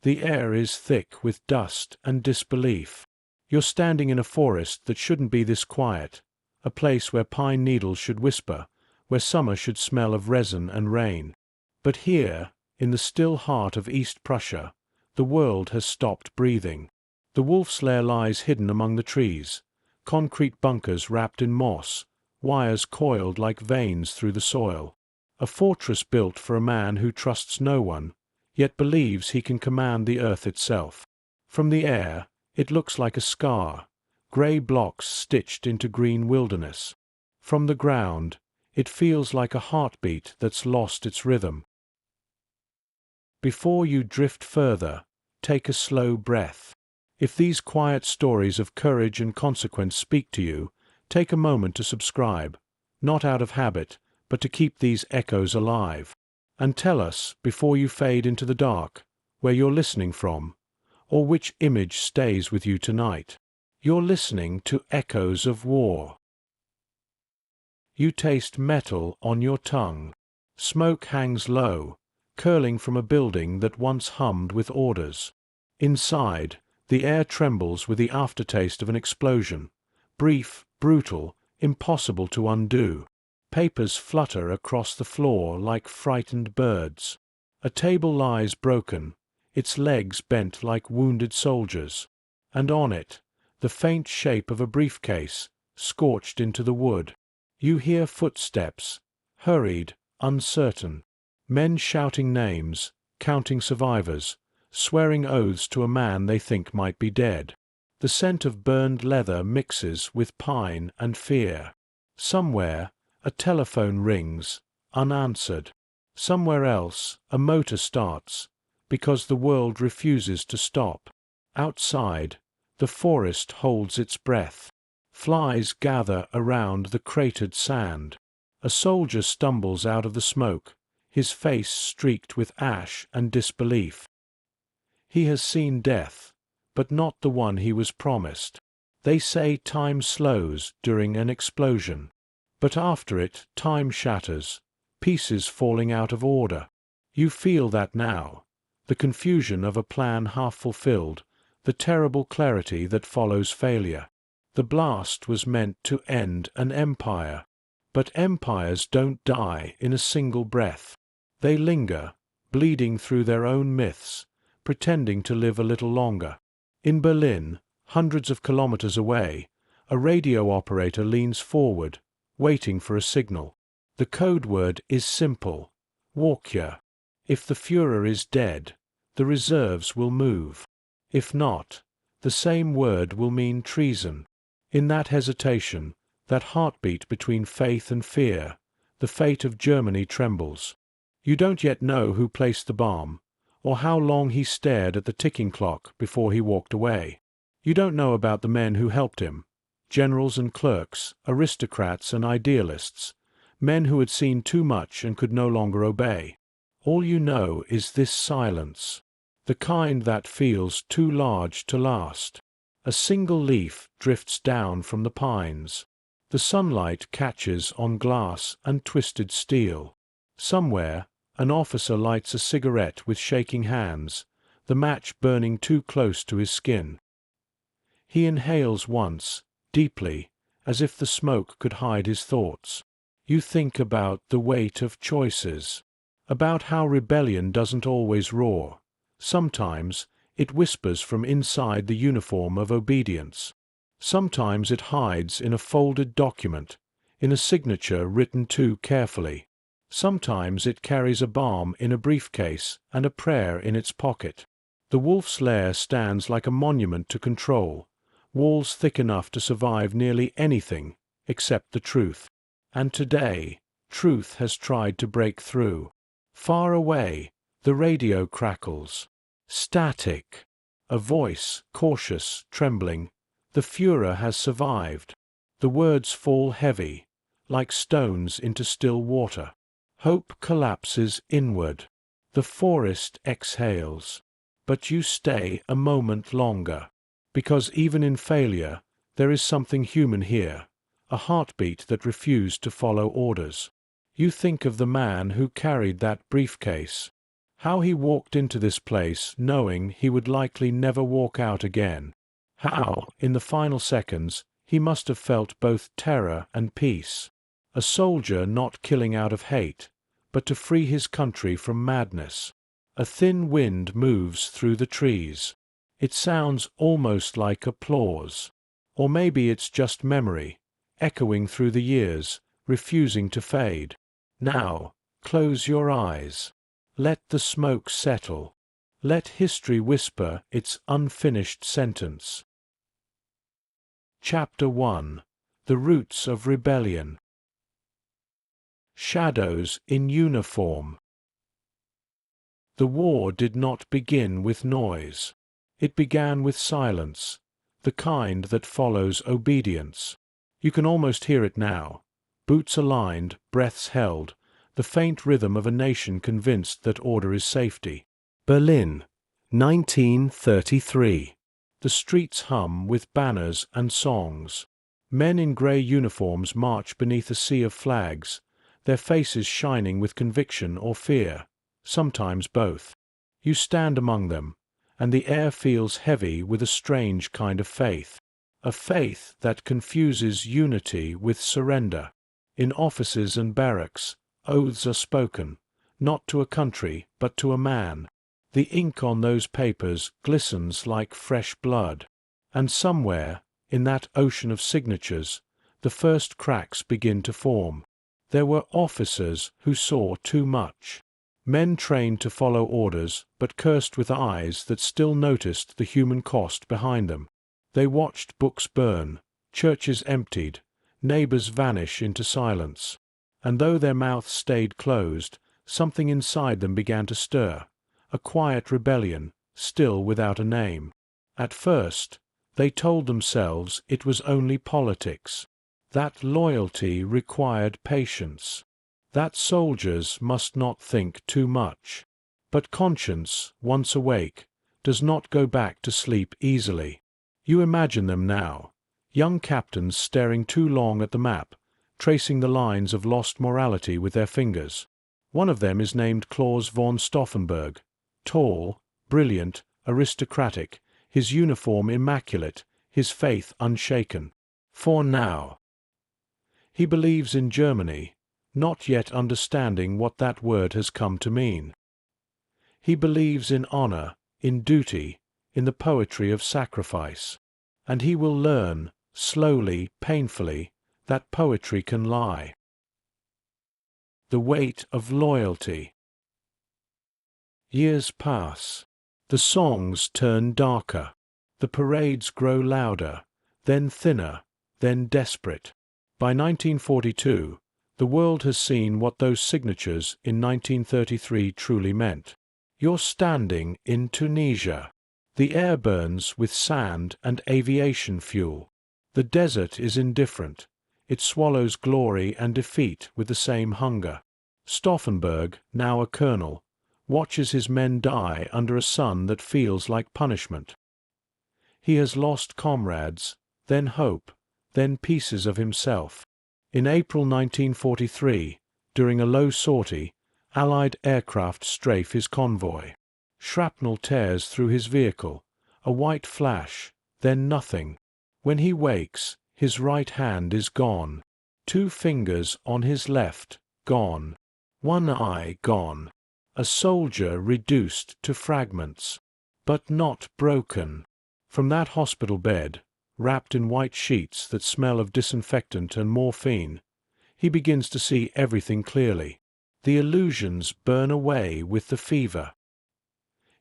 The air is thick with dust and disbelief. You're standing in a forest that shouldn't be this quiet, a place where pine needles should whisper, where summer should smell of resin and rain. But here, in the still heart of East Prussia, the world has stopped breathing. The wolf's lair lies hidden among the trees, concrete bunkers wrapped in moss, wires coiled like veins through the soil. A fortress built for a man who trusts no one, yet believes he can command the earth itself. From the air, it looks like a scar, grey blocks stitched into green wilderness. From the ground, it feels like a heartbeat that's lost its rhythm. Before you drift further, take a slow breath. If these quiet stories of courage and consequence speak to you, take a moment to subscribe, not out of habit, but to keep these echoes alive. And tell us, before you fade into the dark, where you're listening from, or which image stays with you tonight. You're listening to Echoes of War. You taste metal on your tongue. Smoke hangs low, curling from a building that once hummed with orders. Inside, the air trembles with the aftertaste of an explosion, brief, brutal, impossible to undo. Papers flutter across the floor like frightened birds. A table lies broken, its legs bent like wounded soldiers, and on it, the faint shape of a briefcase, scorched into the wood. You hear footsteps, hurried, uncertain, men shouting names, counting survivors, swearing oaths to a man they think might be dead. The scent of burned leather mixes with pine and fear. Somewhere, a telephone rings, unanswered. Somewhere else, a motor starts, because the world refuses to stop. Outside, the forest holds its breath. Flies gather around the cratered sand. A soldier stumbles out of the smoke, his face streaked with ash and disbelief. He has seen death, but not the one he was promised. They say time slows during an explosion, but after it time shatters, pieces falling out of order. You feel that now, the confusion of a plan half fulfilled, the terrible clarity that follows failure. The blast was meant to end an empire, but empires don't die in a single breath. They linger, bleeding through their own myths, pretending to live a little longer. In Berlin, hundreds of kilometers away, a radio operator leans forward, waiting for a signal. The code word is simple: Walkja. If the Führer is dead, the reserves will move. If not, the same word will mean treason. In that hesitation, that heartbeat between faith and fear, the fate of Germany trembles. You don't yet know who placed the bomb, or how long he stared at the ticking clock before he walked away. You don't know about the men who helped him, generals and clerks, aristocrats and idealists, men who had seen too much and could no longer obey. All you know is this silence, the kind that feels too large to last. A single leaf drifts down from the pines. The sunlight catches on glass and twisted steel. Somewhere, an officer lights a cigarette with shaking hands, the match burning too close to his skin. He inhales once, deeply, as if the smoke could hide his thoughts. You think about the weight of choices, about how rebellion doesn't always roar. Sometimes it whispers from inside the uniform of obedience. Sometimes it hides in a folded document, in a signature written too carefully. Sometimes it carries a bomb in a briefcase and a prayer in its pocket. The wolf's lair stands like a monument to control, walls thick enough to survive nearly anything except the truth. And today, truth has tried to break through. Far away, the radio crackles. Static. A voice, cautious, trembling. The Führer has survived. The words fall heavy, like stones into still water. Hope collapses inward. The forest exhales. But you stay a moment longer, because even in failure, there is something human here, a heartbeat that refused to follow orders. You think of the man who carried that briefcase, How he walked into this place knowing he would likely never walk out again. How, in the final seconds, he must have felt both terror and peace. A soldier not killing out of hate, but to free his country from madness. A thin wind moves through the trees. It sounds almost like applause. Or maybe it's just memory, echoing through the years, refusing to fade. Now, close your eyes. Let the smoke settle. Let history whisper its unfinished sentence. Chapter 1. The Roots of Rebellion. Shadows in uniform. The war did not begin with noise. It began with silence, the kind that follows obedience. You can almost hear it now. Boots aligned, breaths held, the faint rhythm of a nation convinced that order is safety. Berlin, 1933. The streets hum with banners and songs. Men in grey uniforms march beneath a sea of flags, their faces shining with conviction or fear, sometimes both. You stand among them, and the air feels heavy with a strange kind of faith. A faith that confuses unity with surrender. In offices and barracks, oaths are spoken, not to a country, but to a man. The ink on those papers glistens like fresh blood. And somewhere, in that ocean of signatures, the first cracks begin to form. There were officers who saw too much. Men trained to follow orders, but cursed with eyes that still noticed the human cost behind them. They watched books burn, churches emptied, neighbors vanish into silence. And though their mouths stayed closed, something inside them began to stir, a quiet rebellion, still without a name. At first, they told themselves it was only politics, that loyalty required patience, that soldiers must not think too much. But conscience, once awake, does not go back to sleep easily. You imagine them now, young captains staring too long at the map, tracing the lines of lost morality with their fingers. One of them is named Claus von Stauffenberg, tall, brilliant, aristocratic, his uniform immaculate, his faith unshaken. For now. He believes in Germany, not yet understanding what that word has come to mean. He believes in honor, in duty, in the poetry of sacrifice. And he will learn, slowly, painfully, that poetry can lie. The weight of loyalty. Years pass. The songs turn darker. The parades grow louder, then thinner, then desperate. By 1942, the world has seen what those signatures in 1933 truly meant. You're standing in Tunisia. The air burns with sand and aviation fuel. The desert is indifferent. It swallows glory and defeat with the same hunger. Stauffenberg, now a colonel, watches his men die under a sun that feels like punishment. He has lost comrades, then hope, then pieces of himself. In April 1943, during a low sortie, Allied aircraft strafe his convoy. Shrapnel tears through his vehicle, a white flash, then nothing. When he wakes, his right hand is gone. 2 fingers on his left, gone. 1 eye gone. A soldier reduced to fragments, but not broken. From that hospital bed, wrapped in white sheets that smell of disinfectant and morphine, he begins to see everything clearly. The illusions burn away with the fever.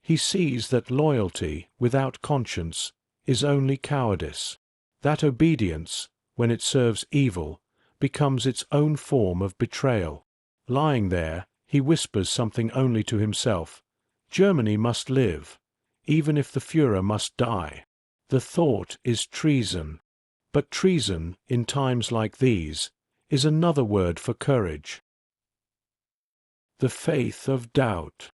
He sees that loyalty without conscience is only cowardice, that obedience, when it serves evil, becomes its own form of betrayal. Lying there, he whispers something only to himself. Germany must live, even if the Führer must die. The thought is treason. But treason, in times like these, is another word for courage. The faith of doubt.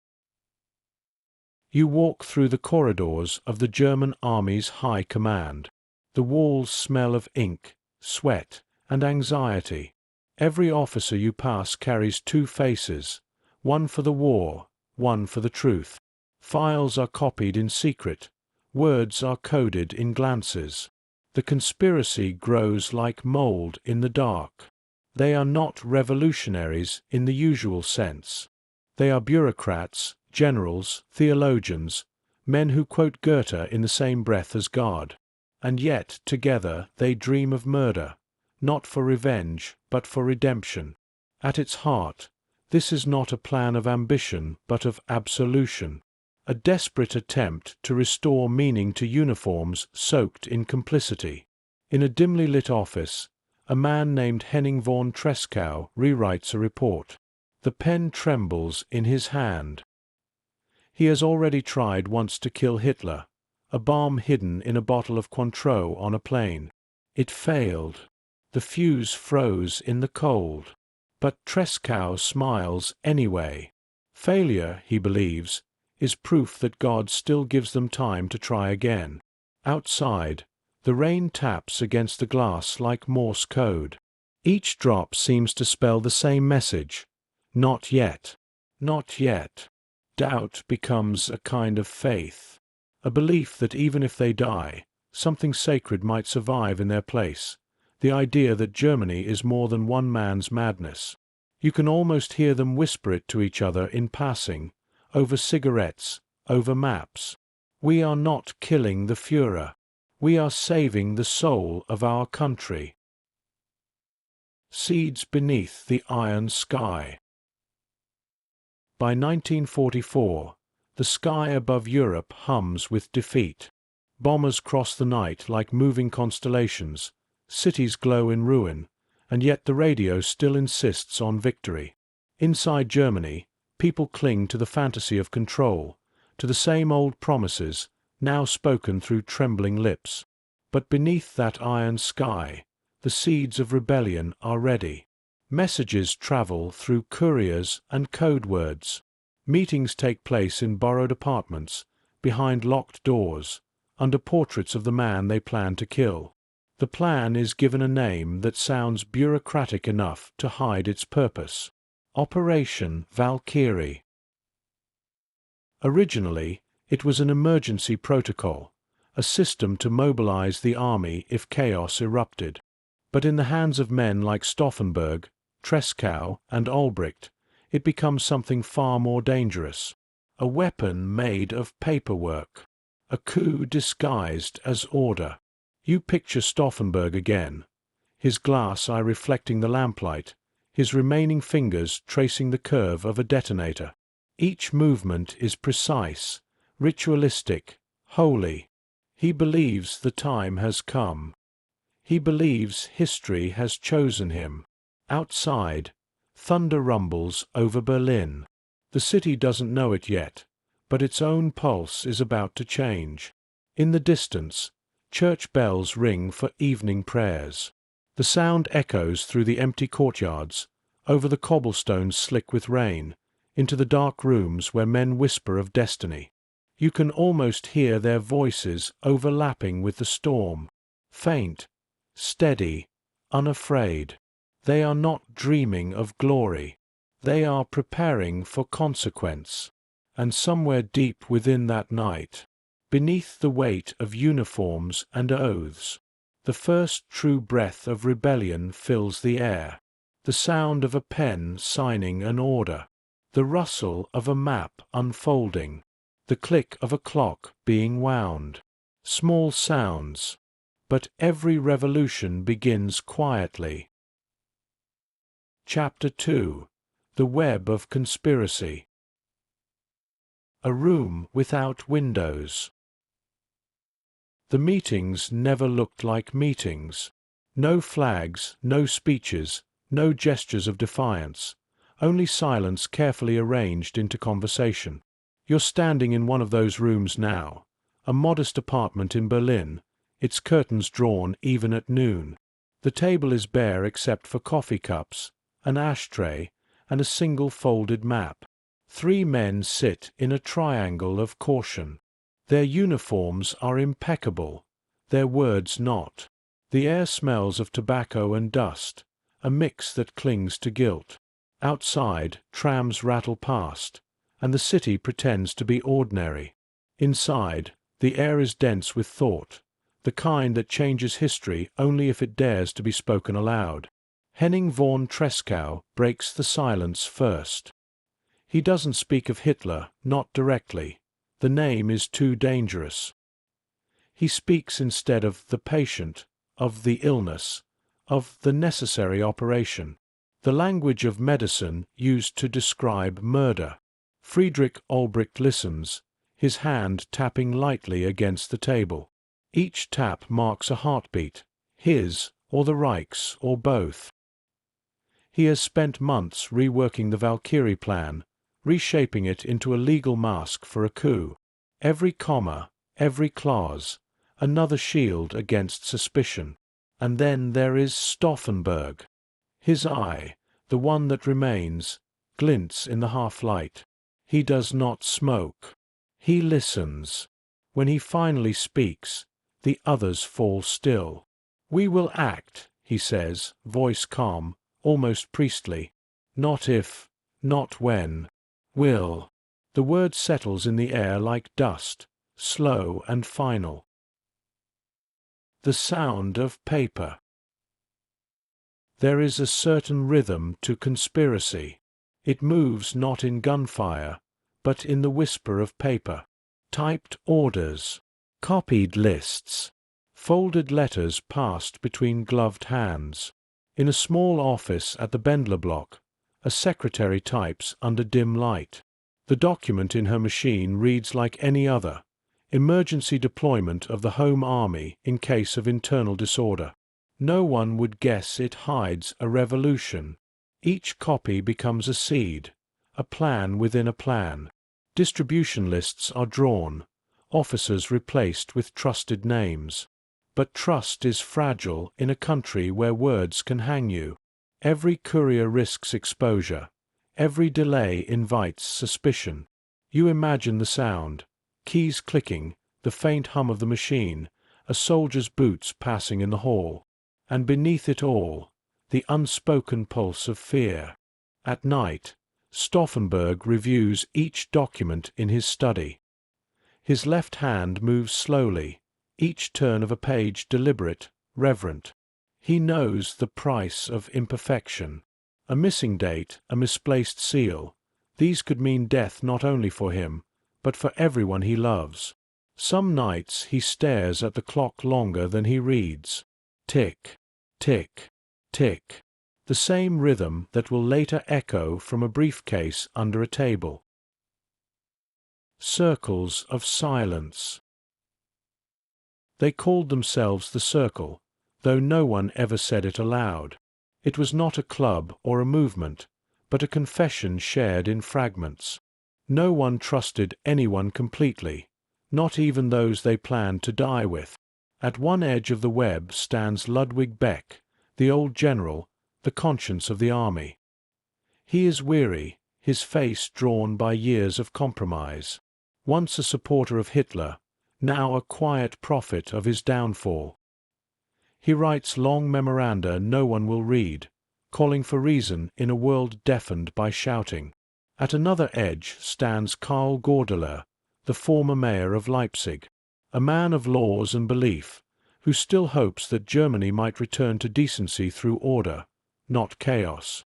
You walk through the corridors of the German Army's High Command. The walls smell of ink, sweat, and anxiety. Every officer you pass carries 2 faces, one for the war, one for the truth. Files are copied in secret. Words are coded in glances. The conspiracy grows like mold in the dark. They are not revolutionaries in the usual sense. They are bureaucrats, generals, theologians, men who quote Goethe in the same breath as God. And yet, together, they dream of murder, not for revenge, but for redemption. At its heart, this is not a plan of ambition, but of absolution. A desperate attempt to restore meaning to uniforms soaked in complicity. In a dimly lit office, a man named Henning von Treschow rewrites a report. The pen trembles in his hand. He has already tried once to kill Hitler, a bomb hidden in a bottle of Cointreau on a plane. It failed. The fuse froze in the cold. But Treschow smiles anyway. Failure, he believes, is proof that God still gives them time to try again. Outside, the rain taps against the glass like Morse code. Each drop seems to spell the same message. Not yet. Not yet. Doubt becomes a kind of faith. A belief that even if they die, something sacred might survive in their place. The idea that Germany is more than one man's madness. You can almost hear them whisper it to each other in passing, over cigarettes, over maps. We are not killing the Führer. We are saving the soul of our country. Seeds beneath the iron sky. By 1944, the sky above Europe hums with defeat. Bombers cross the night like moving constellations. Cities glow in ruin, and yet the radio still insists on victory. Inside Germany, people cling to the fantasy of control, to the same old promises, now spoken through trembling lips. But beneath that iron sky, the seeds of rebellion are ready. Messages travel through couriers and code words. Meetings take place in borrowed apartments, behind locked doors, under portraits of the man they plan to kill. The plan is given a name that sounds bureaucratic enough to hide its purpose. Operation Valkyrie. Originally, it was an emergency protocol, a system to mobilize the army if chaos erupted. But in the hands of men like Stauffenberg, Treschow, and Olbricht, it becomes something far more dangerous. A weapon made of paperwork. A coup disguised as order. You picture Stauffenberg again, his glass eye reflecting the lamplight, his remaining fingers tracing the curve of a detonator. Each movement is precise, ritualistic, holy. He believes the time has come. He believes history has chosen him. Outside, thunder rumbles over Berlin. The city doesn't know it yet, but its own pulse is about to change. In the distance, church bells ring for evening prayers. The sound echoes through the empty courtyards, over the cobblestones slick with rain, into the dark rooms where men whisper of destiny. You can almost hear their voices overlapping with the storm. Faint, steady, unafraid. They are not dreaming of glory. They are preparing for consequence. And somewhere deep within that night, beneath the weight of uniforms and oaths, the first true breath of rebellion fills the air. The sound of a pen signing an order. The rustle of a map unfolding. The click of a clock being wound. Small sounds. But every revolution begins quietly. Chapter 2. The Web of Conspiracy. A room without windows. The meetings never looked like meetings. No flags, no speeches, no gestures of defiance, only silence carefully arranged into conversation. You're standing in one of those rooms now, a modest apartment in Berlin, its curtains drawn even at noon. The table is bare except for coffee cups, an ashtray, and a single folded map. 3 men sit in a triangle of caution. Their uniforms are impeccable, their words not. The air smells of tobacco and dust, a mix that clings to guilt. Outside, trams rattle past, and the city pretends to be ordinary. Inside, the air is dense with thought, the kind that changes history only if it dares to be spoken aloud. Henning von Treschow breaks the silence first. He doesn't speak of Hitler, not directly. The name is too dangerous. He speaks instead of the patient, of the illness, of the necessary operation, the language of medicine used to describe murder. Friedrich Olbricht listens, his hand tapping lightly against the table. Each tap marks a heartbeat, his, or the Reich's, or both. He has spent months reworking the Valkyrie plan, reshaping it into a legal mask for a coup. Every comma, every clause, another shield against suspicion. And then there is Stauffenberg. His eye, the one that remains, glints in the half-light. He does not smoke. He listens. When he finally speaks, the others fall still. "We will act," he says, voice calm, almost priestly. "Not if, not when. Will." The word settles in the air like dust, slow and final. The sound of paper. There is a certain rhythm to conspiracy. It moves not in gunfire, but in the whisper of paper. Typed orders, copied lists, folded letters passed between gloved hands. In a small office at the Bendler block, a secretary types under dim light. The document in her machine reads like any other: emergency deployment of the Home Army in case of internal disorder. No one would guess it hides a revolution. Each copy becomes a seed, a plan within a plan. Distribution lists are drawn, officers replaced with trusted names. But trust is fragile in a country where words can hang you. Every courier risks exposure. Every delay invites suspicion. You imagine the sound, keys clicking, the faint hum of the machine, a soldier's boots passing in the hall. And beneath it all, the unspoken pulse of fear. At night, Stauffenberg reviews each document in his study. His left hand moves slowly, each turn of a page deliberate, reverent. He knows the price of imperfection. A missing date, a misplaced seal, these could mean death not only for him, but for everyone he loves. Some nights he stares at the clock longer than he reads. Tick, tick, tick. The same rhythm that will later echo from a briefcase under a table. Circles of silence. They called themselves the Circle, though no one ever said it aloud. It was not a club or a movement, but a confession shared in fragments. No one trusted anyone completely, not even those they planned to die with. At one edge of the web stands Ludwig Beck, the old general, the conscience of the army. He is weary, his face drawn by years of compromise. Once a supporter of Hitler, now a quiet prophet of his downfall. He writes long memoranda no one will read, calling for reason in a world deafened by shouting. At another edge stands Karl Gordeler, the former mayor of Leipzig, a man of laws and belief, who still hopes that Germany might return to decency through order, not chaos.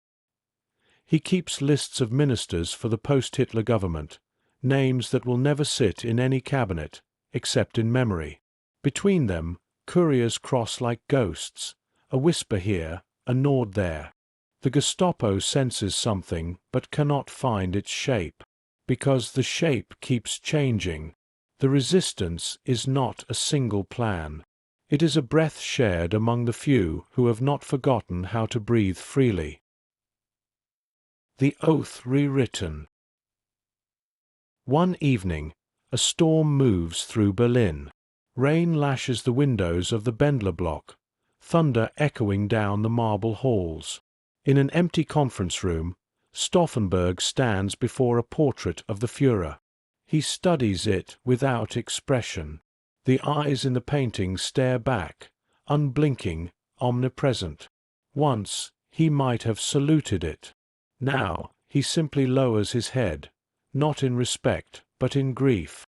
He keeps lists of ministers for the post-Hitler government, names that will never sit in any cabinet, except in memory. Between them, couriers cross like ghosts, a whisper here, a nod there. The Gestapo senses something but cannot find its shape, because the shape keeps changing. The resistance is not a single plan. It is a breath shared among the few who have not forgotten how to breathe freely. The oath rewritten. One evening, a storm moves through Berlin. Rain lashes the windows of the Bendler block, thunder echoing down the marble halls. In an empty conference room, Stauffenberg stands before a portrait of the Führer. He studies it without expression. The eyes in the painting stare back, unblinking, omnipresent. Once he might have saluted it. Now he simply lowers his head, not in respect, but in grief.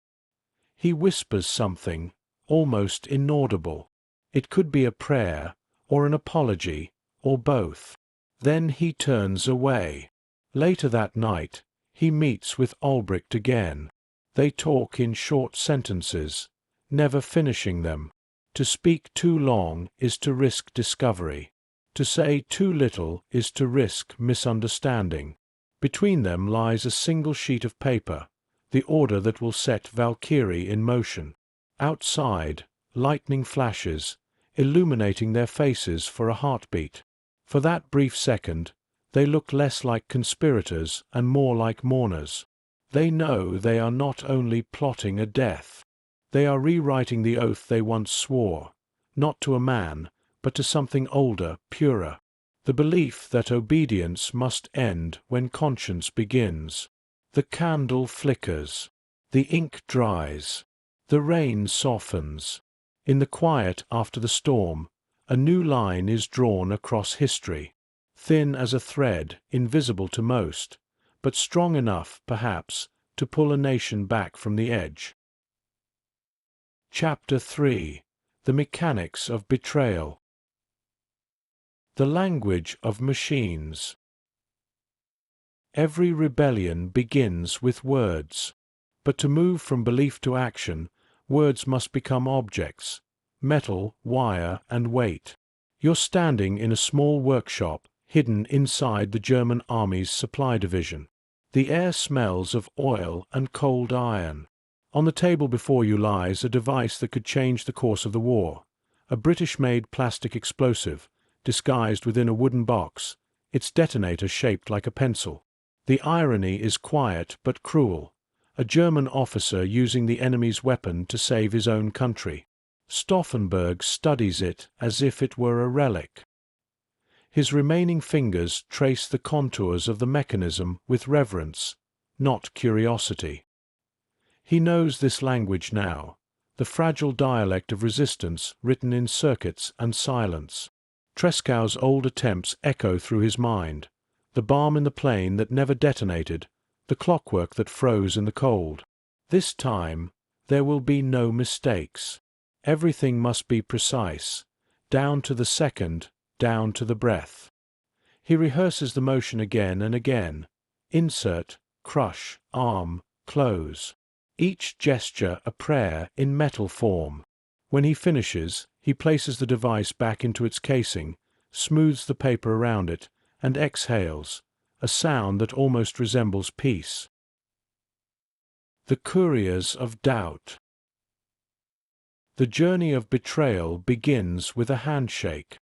He whispers something, almost inaudible. It could be a prayer, or an apology, or both. Then he turns away. Later that night, he meets with Ulbricht again. They talk in short sentences, never finishing them. To speak too long is to risk discovery. To say too little is to risk misunderstanding. Between them lies a single sheet of paper, the order that will set Valkyrie in motion. Outside, lightning flashes, illuminating their faces for a heartbeat. For that brief second, they look less like conspirators and more like mourners. They know they are not only plotting a death. They are rewriting the oath they once swore, not to a man, but to something older, purer. The belief that obedience must end when conscience begins. The candle flickers. The ink dries. The rain softens. In the quiet after the storm, a new line is drawn across history. Thin as a thread, invisible to most, but strong enough, perhaps, to pull a nation back from the edge. Chapter 3. The Mechanics of Betrayal. The Language of Machines. Every rebellion begins with words. But to move from belief to action, words must become objects, metal, wire, and weight. You're standing in a small workshop, hidden inside the German Army's supply division. The air smells of oil and cold iron. On the table before you lies a device that could change the course of the war. A British-made plastic explosive, disguised within a wooden box, its detonator shaped like a pencil. The irony is quiet but cruel. A German officer using the enemy's weapon to save his own country. Stauffenberg studies it as if it were a relic. His remaining fingers trace the contours of the mechanism with reverence, not curiosity. He knows this language now, the fragile dialect of resistance written in circuits and silence. Trescow's old attempts echo through his mind, the bomb in the plane that never detonated, the clockwork that froze in the cold. This time, there will be no mistakes. Everything must be precise, down to the second, down to the breath. He rehearses the motion again and again. Insert, crush, arm, close. Each gesture a prayer in metal form. When he finishes, he places the device back into its casing, smooths the paper around it, and exhales, a sound that almost resembles peace. The Couriers of Doubt. The journey of betrayal begins with a handshake,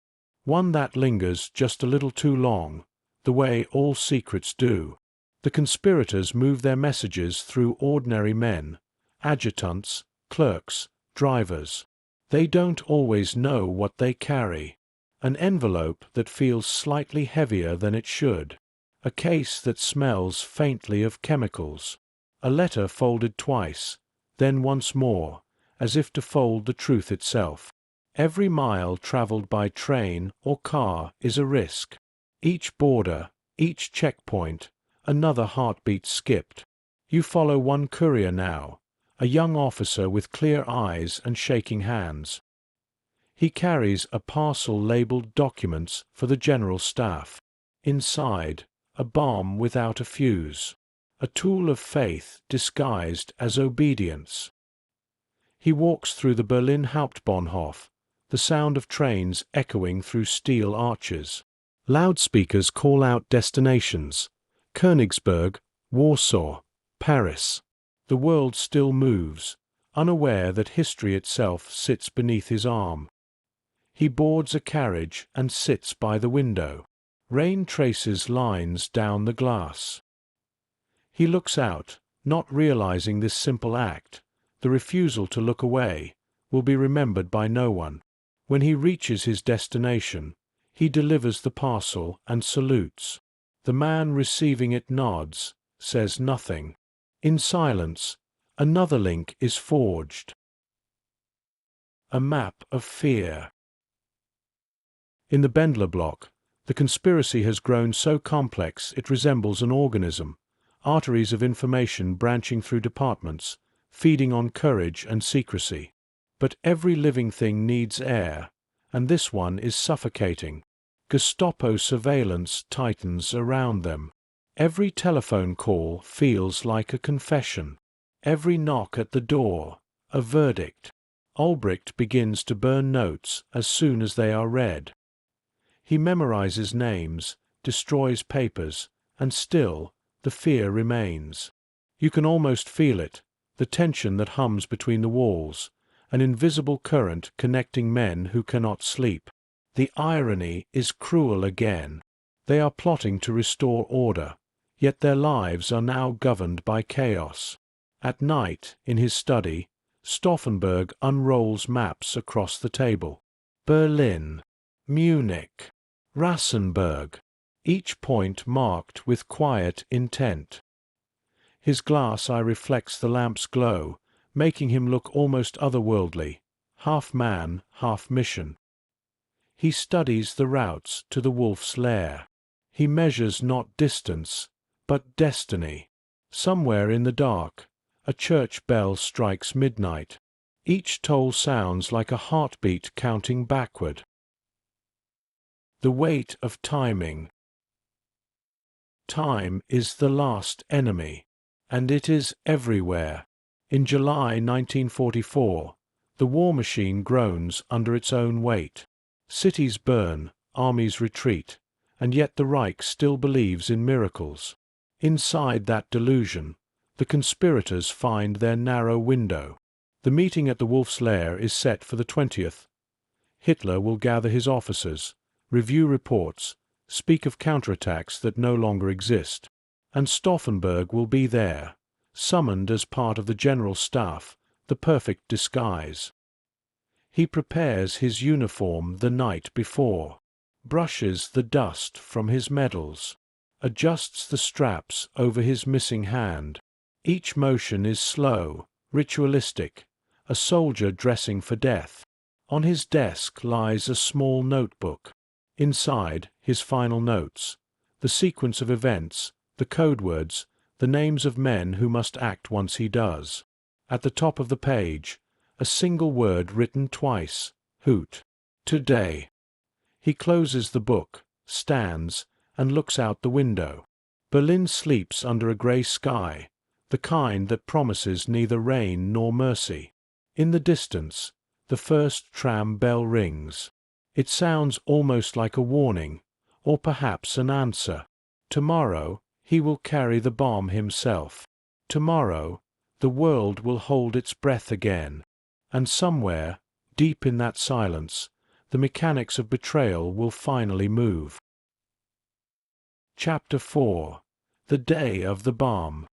one that lingers just a little too long, the way all secrets do. The conspirators move their messages through ordinary men, adjutants, clerks, drivers. They don't always know what they carry. An envelope that feels slightly heavier than it should. A case that smells faintly of chemicals. A letter folded twice, then once more, as if to fold the truth itself. Every mile traveled by train or car is a risk. Each border, each checkpoint, another heartbeat skipped. You follow one courier now, a young officer with clear eyes and shaking hands. He carries a parcel labeled documents for the general staff. Inside, a bomb without a fuse, a tool of faith disguised as obedience. He walks through the Berlin Hauptbahnhof, the sound of trains echoing through steel arches. Loudspeakers call out destinations: Königsberg, Warsaw, Paris. The world still moves, unaware that history itself sits beneath his arm. He boards a carriage and sits by the window. Rain traces lines down the glass. He looks out, not realizing this simple act, the refusal to look away, will be remembered by no one. When he reaches his destination, he delivers the parcel and salutes. The man receiving it nods, says nothing. In silence, another link is forged. A map of fear. In the Bendler block, the conspiracy has grown so complex it resembles an organism, arteries of information branching through departments, feeding on courage and secrecy. But every living thing needs air, and this one is suffocating. Gestapo surveillance tightens around them. Every telephone call feels like a confession. Every knock at the door, a verdict. Ulbricht begins to burn notes as soon as they are read. He memorizes names, destroys papers, and still, the fear remains. You can almost feel it, the tension that hums between the walls, an invisible current connecting men who cannot sleep. The irony is cruel again. They are plotting to restore order, yet their lives are now governed by chaos. At night, in his study, Stauffenberg unrolls maps across the table. Berlin, Munich, Rassenberg, each point marked with quiet intent. His glass eye reflects the lamp's glow, making him look almost otherworldly, half man, half mission. He studies the routes to the wolf's lair. He measures not distance, but destiny. Somewhere in the dark, a church bell strikes midnight. Each toll sounds like a heartbeat counting backward. The weight of timing. Time is the last enemy, and it is everywhere. In July 1944, the war machine groans under its own weight. Cities burn, armies retreat, and yet the Reich still believes in miracles. Inside that delusion, the conspirators find their narrow window. The meeting at the Wolf's Lair is set for the 20th. Hitler will gather his officers, review reports, speak of counterattacks that no longer exist. And Stauffenberg will be there, summoned as part of the general staff, the perfect disguise. He prepares his uniform the night before, brushes the dust from his medals, adjusts the straps over his missing hand. Each motion is slow, ritualistic, a soldier dressing for death. On his desk lies a small notebook. Inside, his final notes, the sequence of events, the code words, the names of men who must act once he does. At the top of the page, a single word written twice, Hoot. Today. He closes the book, stands, and looks out the window. Berlin sleeps under a grey sky, the kind that promises neither rain nor mercy. In the distance, the first tram bell rings. It sounds almost like a warning, or perhaps an answer. Tomorrow, he will carry the bomb himself. Tomorrow, the world will hold its breath again. And somewhere, deep in that silence, the mechanics of betrayal will finally move. Chapter 4. The Day of the Bomb.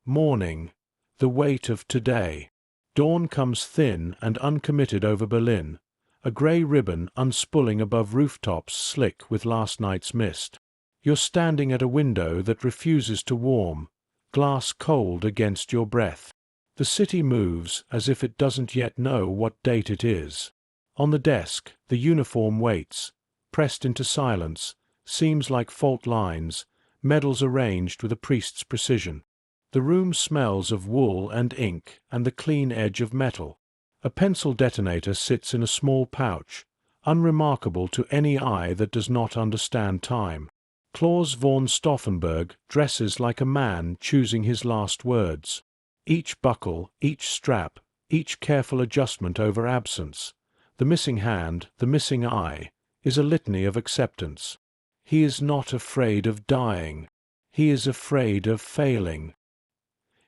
Morning. The weight of today. Dawn comes thin and uncommitted over Berlin, a grey ribbon unspooling above rooftops slick with last night's mist. You're standing at a window that refuses to warm, glass cold against your breath. The city moves as if it doesn't yet know what date it is. On the desk, the uniform waits, pressed into silence, seams like fault lines, medals arranged with a priest's precision. The room smells of wool and ink and the clean edge of metal. A pencil detonator sits in a small pouch, unremarkable to any eye that does not understand time. Claus von Stauffenberg dresses like a man choosing his last words. Each buckle, each strap, each careful adjustment over absence, the missing hand, the missing eye, is a litany of acceptance. He is not afraid of dying. He is afraid of failing.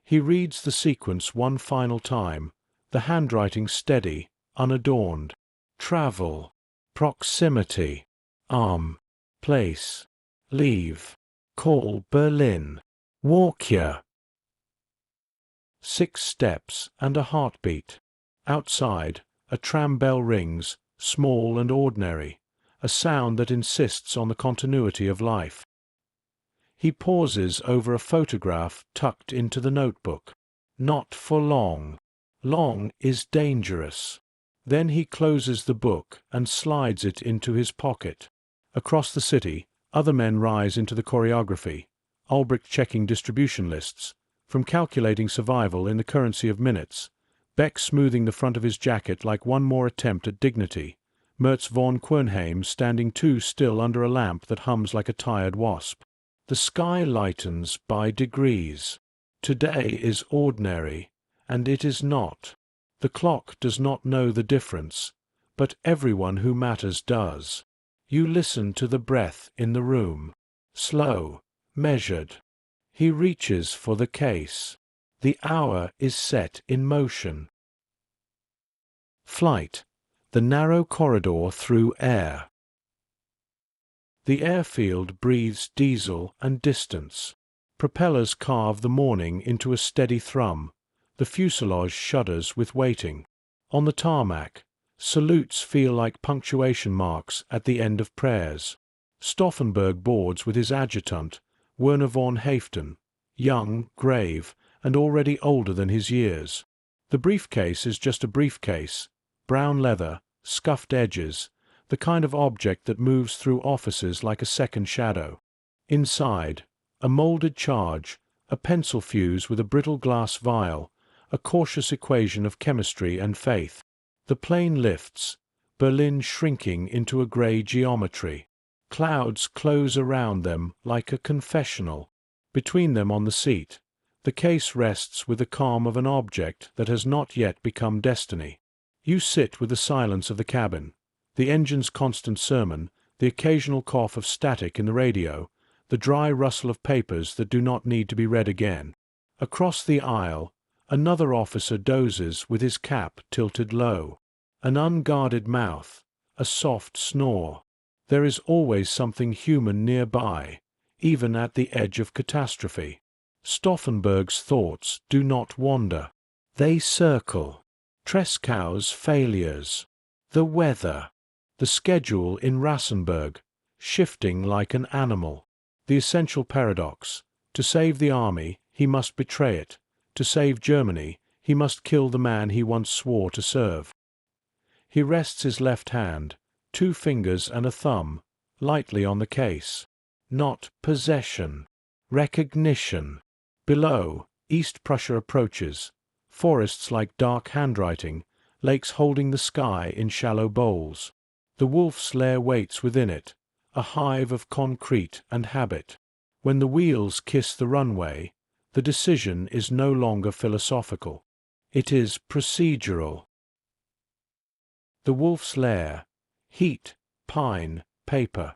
He reads the sequence one final time, the handwriting steady, unadorned. Travel, proximity, place, leave, call Berlin, walk here. 6 steps and a heartbeat. Outside, a tram bell rings, small and ordinary, a sound that insists on the continuity of life. He pauses over a photograph tucked into the notebook. Not for long. Long is dangerous. Then he closes the book and slides it into his pocket. Across the city, other men rise into the choreography, Ulbricht checking distribution lists, from calculating survival in the currency of minutes, Beck smoothing the front of his jacket like one more attempt at dignity, Mertz von Quernheim standing too still under a lamp that hums like a tired wasp. The sky lightens by degrees. Today is ordinary, and it is not. The clock does not know the difference, but everyone who matters does. You listen to the breath in the room. Slow, measured. He reaches for the case. The hour is set in motion. Flight. The narrow corridor through air. The airfield breathes diesel and distance. Propellers carve the morning into a steady thrum. The fuselage shudders with waiting. On the tarmac, salutes feel like punctuation marks at the end of prayers. Stauffenberg boards with his adjutant, Werner von Haeften, young, grave, and already older than his years. The briefcase is just a briefcase, brown leather, scuffed edges, the kind of object that moves through offices like a second shadow. Inside, a molded charge, a pencil fuse with a brittle glass vial, a cautious equation of chemistry and faith. The plane lifts, Berlin shrinking into a grey geometry. Clouds close around them like a confessional. Between them on the seat, the case rests with the calm of an object that has not yet become destiny. You sit with the silence of the cabin, the engine's constant sermon, the occasional cough of static in the radio, the dry rustle of papers that do not need to be read again. Across the aisle, another officer dozes with his cap tilted low. An unguarded mouth, a soft snore. There is always something human nearby, even at the edge of catastrophe. Stauffenberg's thoughts do not wander. They circle. Trescow's failures. The weather. The schedule in Rassenberg, shifting like an animal. The essential paradox. To save the army, he must betray it. To save Germany, he must kill the man he once swore to serve. He rests his left hand, 2 fingers and a thumb, lightly on the case. Not possession. Recognition. Below, East Prussia approaches. Forests like dark handwriting, lakes holding the sky in shallow bowls. The wolf's lair waits within it, a hive of concrete and habit. When the wheels kiss the runway, the decision is no longer philosophical. It is procedural. The wolf's lair. Heat, pine, paper.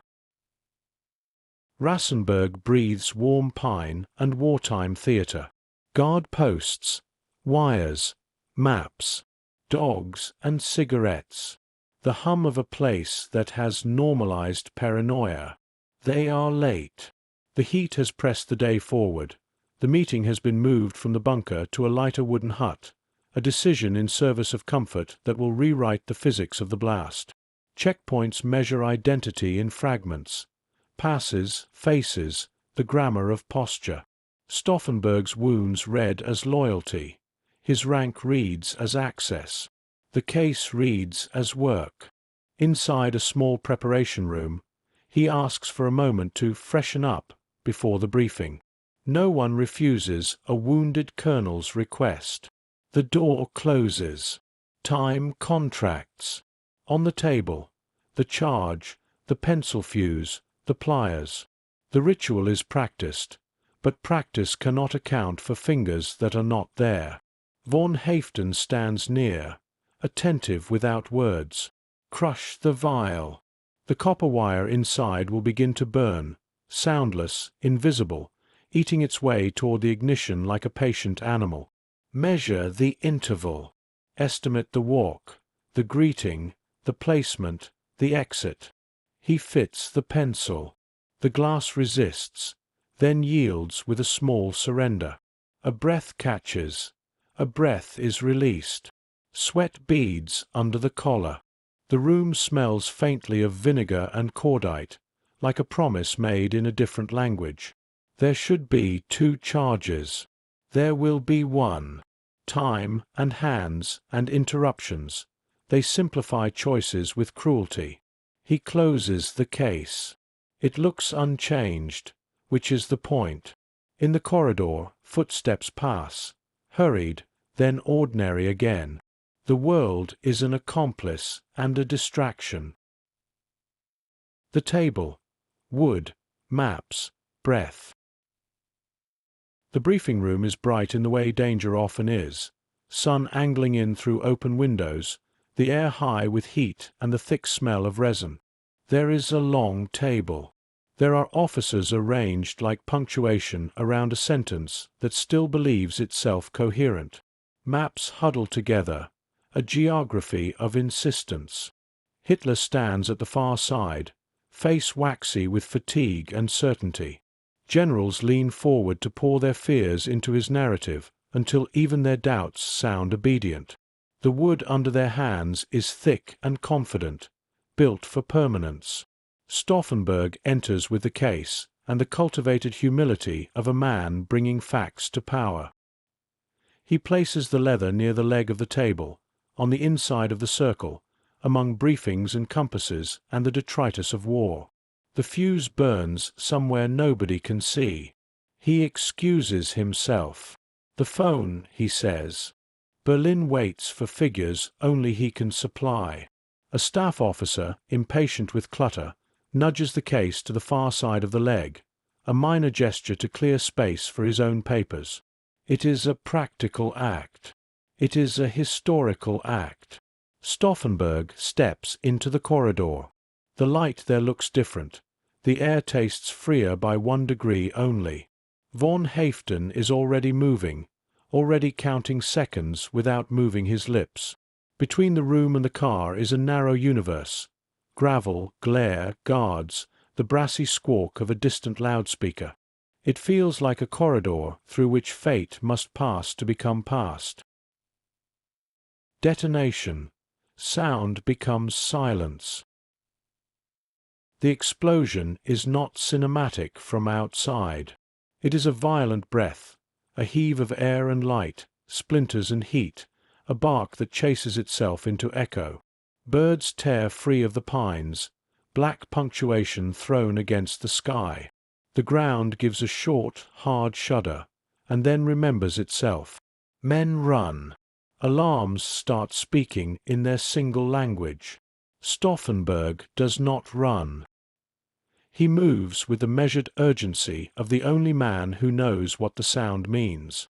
Rassenberg breathes warm pine and wartime theatre. Guard posts, wires, maps, dogs and cigarettes. The hum of a place that has normalized paranoia. They are late. The heat has pressed the day forward. The meeting has been moved from the bunker to a lighter wooden hut, a decision in service of comfort that will rewrite the physics of the blast. Checkpoints measure identity in fragments. Passes, faces, the grammar of posture. Stauffenberg's wounds read as loyalty. His rank reads as access. The case reads as work. Inside a small preparation room, he asks for a moment to freshen up before the briefing. No one refuses a wounded colonel's request. The door closes. Time contracts. On the table, the charge, the pencil fuse, the pliers. The ritual is practiced, but practice cannot account for fingers that are not there. Von Haeften stands near, attentive without words. Crush the vial. The copper wire inside will begin to burn, soundless, invisible, eating its way toward the ignition like a patient animal. Measure the interval. Estimate the walk, the greeting, the placement, the exit. He fits the pencil. The glass resists, then yields with a small surrender. A breath catches. A breath is released. Sweat beads under the collar. The room smells faintly of vinegar and cordite, like a promise made in a different language. There should be 2 charges. There will be 1. Time and hands and interruptions. They simplify choices with cruelty. He closes the case. It looks unchanged, which is the point. In the corridor, footsteps pass, hurried, then ordinary again. The world is an accomplice and a distraction. The table. Wood, maps, breath. The briefing room is bright in the way danger often is. Sun angling in through open windows, the air high with heat and the thick smell of resin. There is a long table. There are officers arranged like punctuation around a sentence that still believes itself coherent. Maps huddled together, a geography of insistence. Hitler stands at the far side, face waxy with fatigue and certainty. Generals lean forward to pour their fears into his narrative until even their doubts sound obedient. The wood under their hands is thick and confident, built for permanence. Stauffenberg enters with the case and the cultivated humility of a man bringing facts to power. He places the leather near the leg of the table, on the inside of the circle, among briefings and compasses and the detritus of war. The fuse burns somewhere nobody can see. He excuses himself. The phone, he says. Berlin waits for figures only he can supply. A staff officer, impatient with clutter, nudges the case to the far side of the leg, a minor gesture to clear space for his own papers. It is a practical act. It is a historical act. Stauffenberg steps into the corridor. The light there looks different. The air tastes freer by 1 degree only. Von Haeften is already moving, already counting seconds without moving his lips. Between the room and the car is a narrow universe. Gravel, glare, guards, the brassy squawk of a distant loudspeaker. It feels like a corridor through which fate must pass to become past. Detonation. Sound becomes silence. The explosion is not cinematic from outside. It is a violent breath, a heave of air and light, splinters and heat, a bark that chases itself into echo. Birds tear free of the pines, black punctuation thrown against the sky. The ground gives a short, hard shudder, and then remembers itself. Men run. Alarms start speaking in their single language. Stauffenberg does not run. He moves with the measured urgency of the only man who knows what the sound means.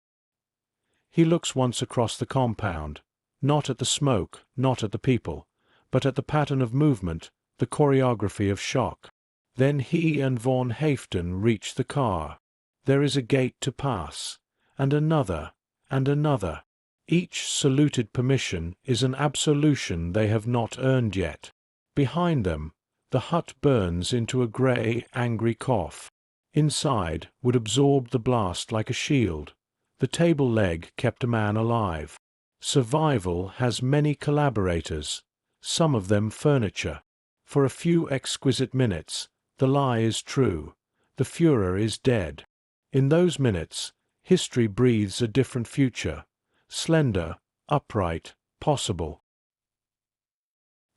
He looks once across the compound, not at the smoke, not at the people, but at the pattern of movement, the choreography of shock. Then he and von Haeften reach the car. There is a gate to pass, and another, and another. Each saluted permission is an absolution they have not earned yet. Behind them, the hut burns into a grey, angry cough. Inside would absorb the blast like a shield. The table leg kept a man alive. Survival has many collaborators, some of them furniture. For a few exquisite minutes, the lie is true. The Führer is dead. In those minutes, history breathes a different future. Slender, upright, possible.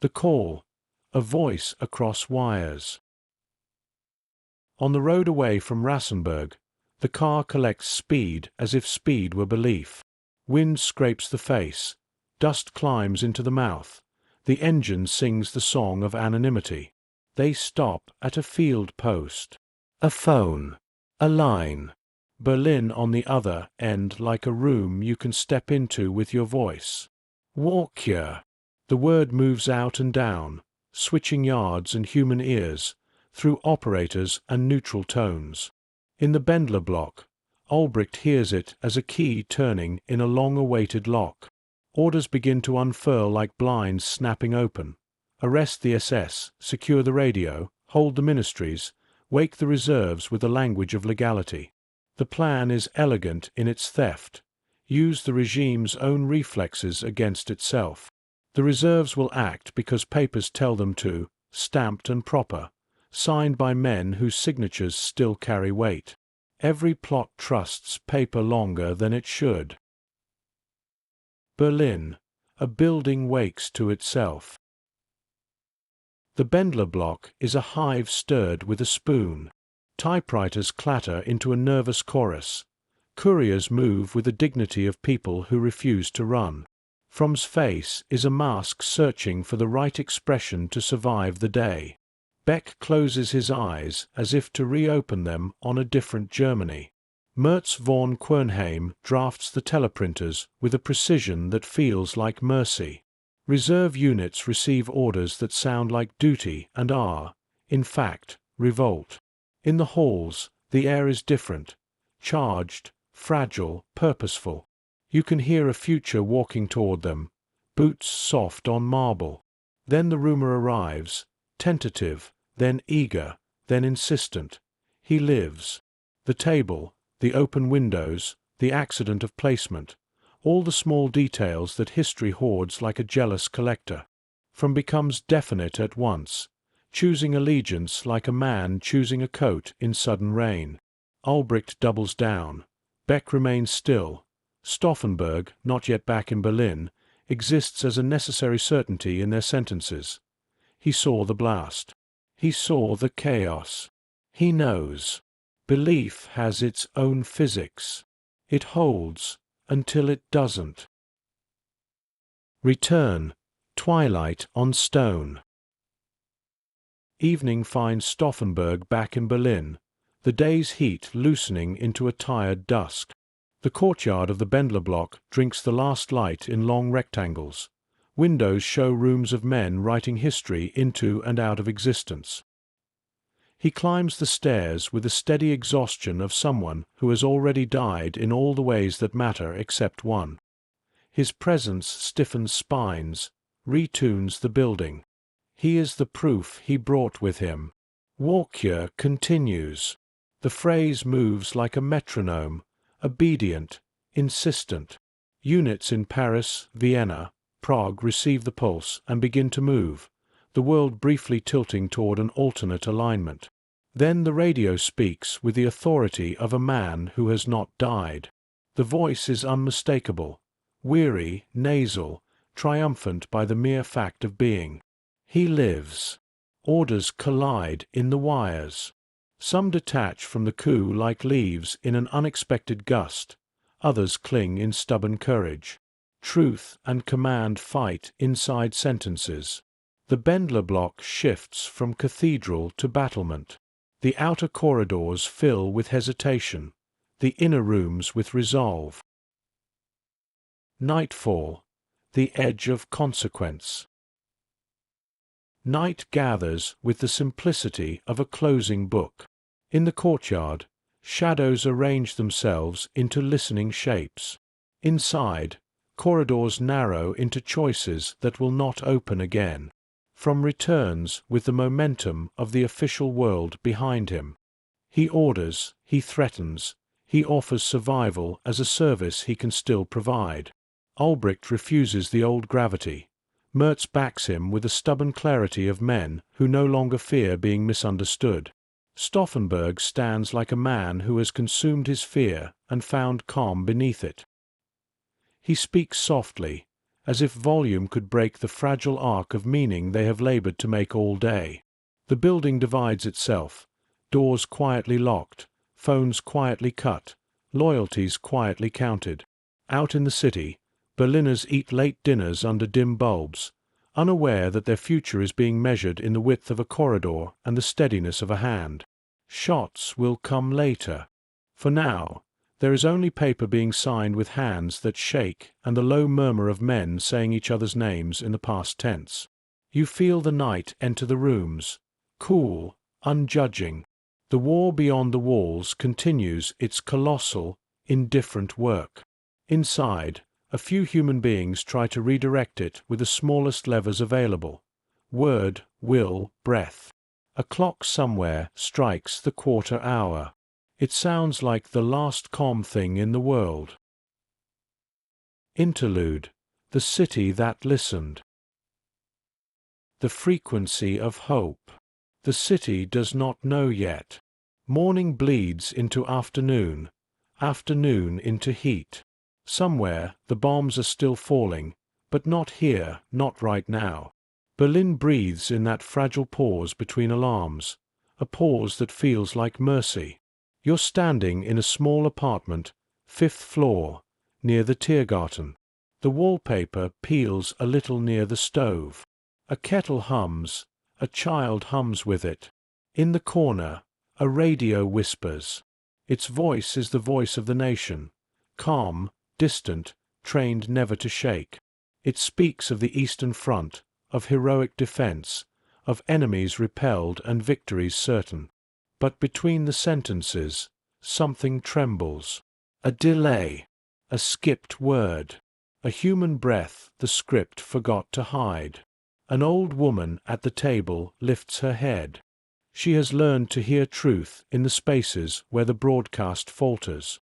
The call, a voice across wires. On the road away from Rassenberg, the car collects speed as if speed were belief. Wind scrapes the face, dust climbs into the mouth. The engine sings the song of anonymity. They stop at a field post. A phone. A line. Berlin on the other end like a room you can step into with your voice. Walk here. The word moves out and down, switching yards and human ears, through operators and neutral tones. In the Bendler block, Ulbricht hears it as a key turning in a long-awaited lock. Orders begin to unfurl like blinds snapping open. Arrest the SS, secure the radio, hold the ministries, wake the reserves with the language of legality. The plan is elegant in its theft. Use the regime's own reflexes against itself. The reserves will act because papers tell them to, stamped and proper, signed by men whose signatures still carry weight. Every plot trusts paper longer than it should. Berlin, a building wakes to itself. The Bendler block is a hive stirred with a spoon. Typewriters clatter into a nervous chorus. Couriers move with the dignity of people who refuse to run. From's face is a mask searching for the right expression to survive the day. Beck closes his eyes as if to reopen them on a different Germany. Merz von Quernheim drafts the teleprinters with a precision that feels like mercy. Reserve units receive orders that sound like duty and are, in fact, revolt. In the halls, the air is different, charged, fragile, purposeful. You can hear a future walking toward them, boots soft on marble. Then the rumor arrives, tentative, then eager, then insistent. He lives. The table, the open windows, the accident of placement, all the small details that history hoards like a jealous collector. From becomes definite at once, choosing allegiance like a man choosing a coat in sudden rain. Albrecht doubles down. Beck remains still. Stauffenberg, not yet back in Berlin, exists as a necessary certainty in their sentences. He saw the blast. He saw the chaos. He knows. Belief has its own physics. It holds until it doesn't. Return. Twilight on stone. Evening finds Stauffenberg back in Berlin, the day's heat loosening into a tired dusk. The courtyard of the Bendler block drinks the last light in long rectangles. Windows show rooms of men writing history into and out of existence. He climbs the stairs with the steady exhaustion of someone who has already died in all the ways that matter except one. His presence stiffens spines, retunes the building. He is the proof he brought with him. Walkure continues. The phrase moves like a metronome, obedient, insistent. Units in Paris, Vienna, Prague receive the pulse and begin to move, the world briefly tilting toward an alternate alignment. Then the radio speaks with the authority of a man who has not died. The voice is unmistakable, weary, nasal, triumphant by the mere fact of being. He lives. Orders collide in the wires. Some detach from the coup like leaves in an unexpected gust. Others cling in stubborn courage. Truth and command fight inside sentences. The Bendler block shifts from cathedral to battlement. The outer corridors fill with hesitation, the inner rooms with resolve. Nightfall, the edge of consequence. Night gathers with the simplicity of a closing book. In the courtyard, shadows arrange themselves into listening shapes. Inside, corridors narrow into choices that will not open again. From returns with the momentum of the official world behind him. He orders, he threatens, he offers survival as a service he can still provide. Albrecht refuses the old gravity. Merz backs him with the stubborn clarity of men who no longer fear being misunderstood. Stauffenberg stands like a man who has consumed his fear and found calm beneath it. He speaks softly, as if volume could break the fragile arc of meaning they have labored to make all day. The building divides itself, doors quietly locked, phones quietly cut, loyalties quietly counted. Out in the city, Berliners eat late dinners under dim bulbs, unaware that their future is being measured in the width of a corridor and the steadiness of a hand. Shots will come later. For now, there is only paper being signed with hands that shake and the low murmur of men saying each other's names in the past tense. You feel the night enter the rooms, cool, unjudging. The war beyond the walls continues its colossal, indifferent work. Inside, a few human beings try to redirect it with the smallest levers available. Word, will, breath. A clock somewhere strikes the quarter hour. It sounds like the last calm thing in the world. Interlude. The city that listened. The frequency of hope. The city does not know yet. Morning bleeds into afternoon, afternoon into heat. Somewhere the bombs are still falling, but not here, not right now. Berlin breathes in that fragile pause between alarms. a pause that feels like mercy. You're standing in a small apartment, 5th floor, near the Tiergarten. The wallpaper peels a little near the stove. A kettle hums, a child hums with it. In the corner, a radio whispers. Its voice is the voice of the nation, calm, distant, trained never to shake. It speaks of the Eastern Front, of heroic defense, of enemies repelled and victories certain. But between the sentences, something trembles. A delay, a skipped word, a human breath the script forgot to hide. An old woman at the table lifts her head. She has learned to hear truth in the spaces where the broadcast falters.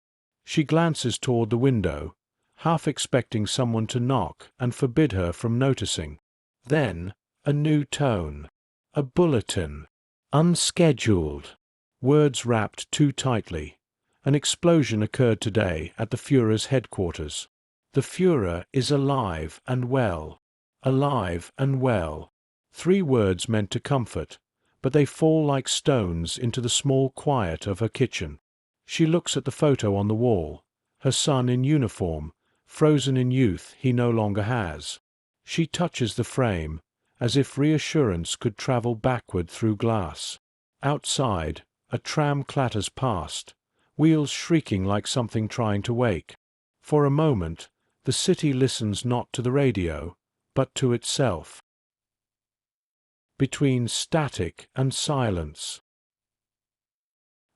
She glances toward the window, half expecting someone to knock and forbid her from noticing. Then, a new tone. A bulletin. Unscheduled. Words wrapped too tightly. An explosion occurred today at the Führer's headquarters. The Führer is alive and well. Alive and well. 3 words meant to comfort, but they fall like stones into the small quiet of her kitchen. She looks at the photo on the wall, her son in uniform, frozen in youth he no longer has. She touches the frame, as if reassurance could travel backward through glass. Outside, a tram clatters past, wheels shrieking like something trying to wake. For a moment, the city listens not to the radio, but to itself. Between static and silence.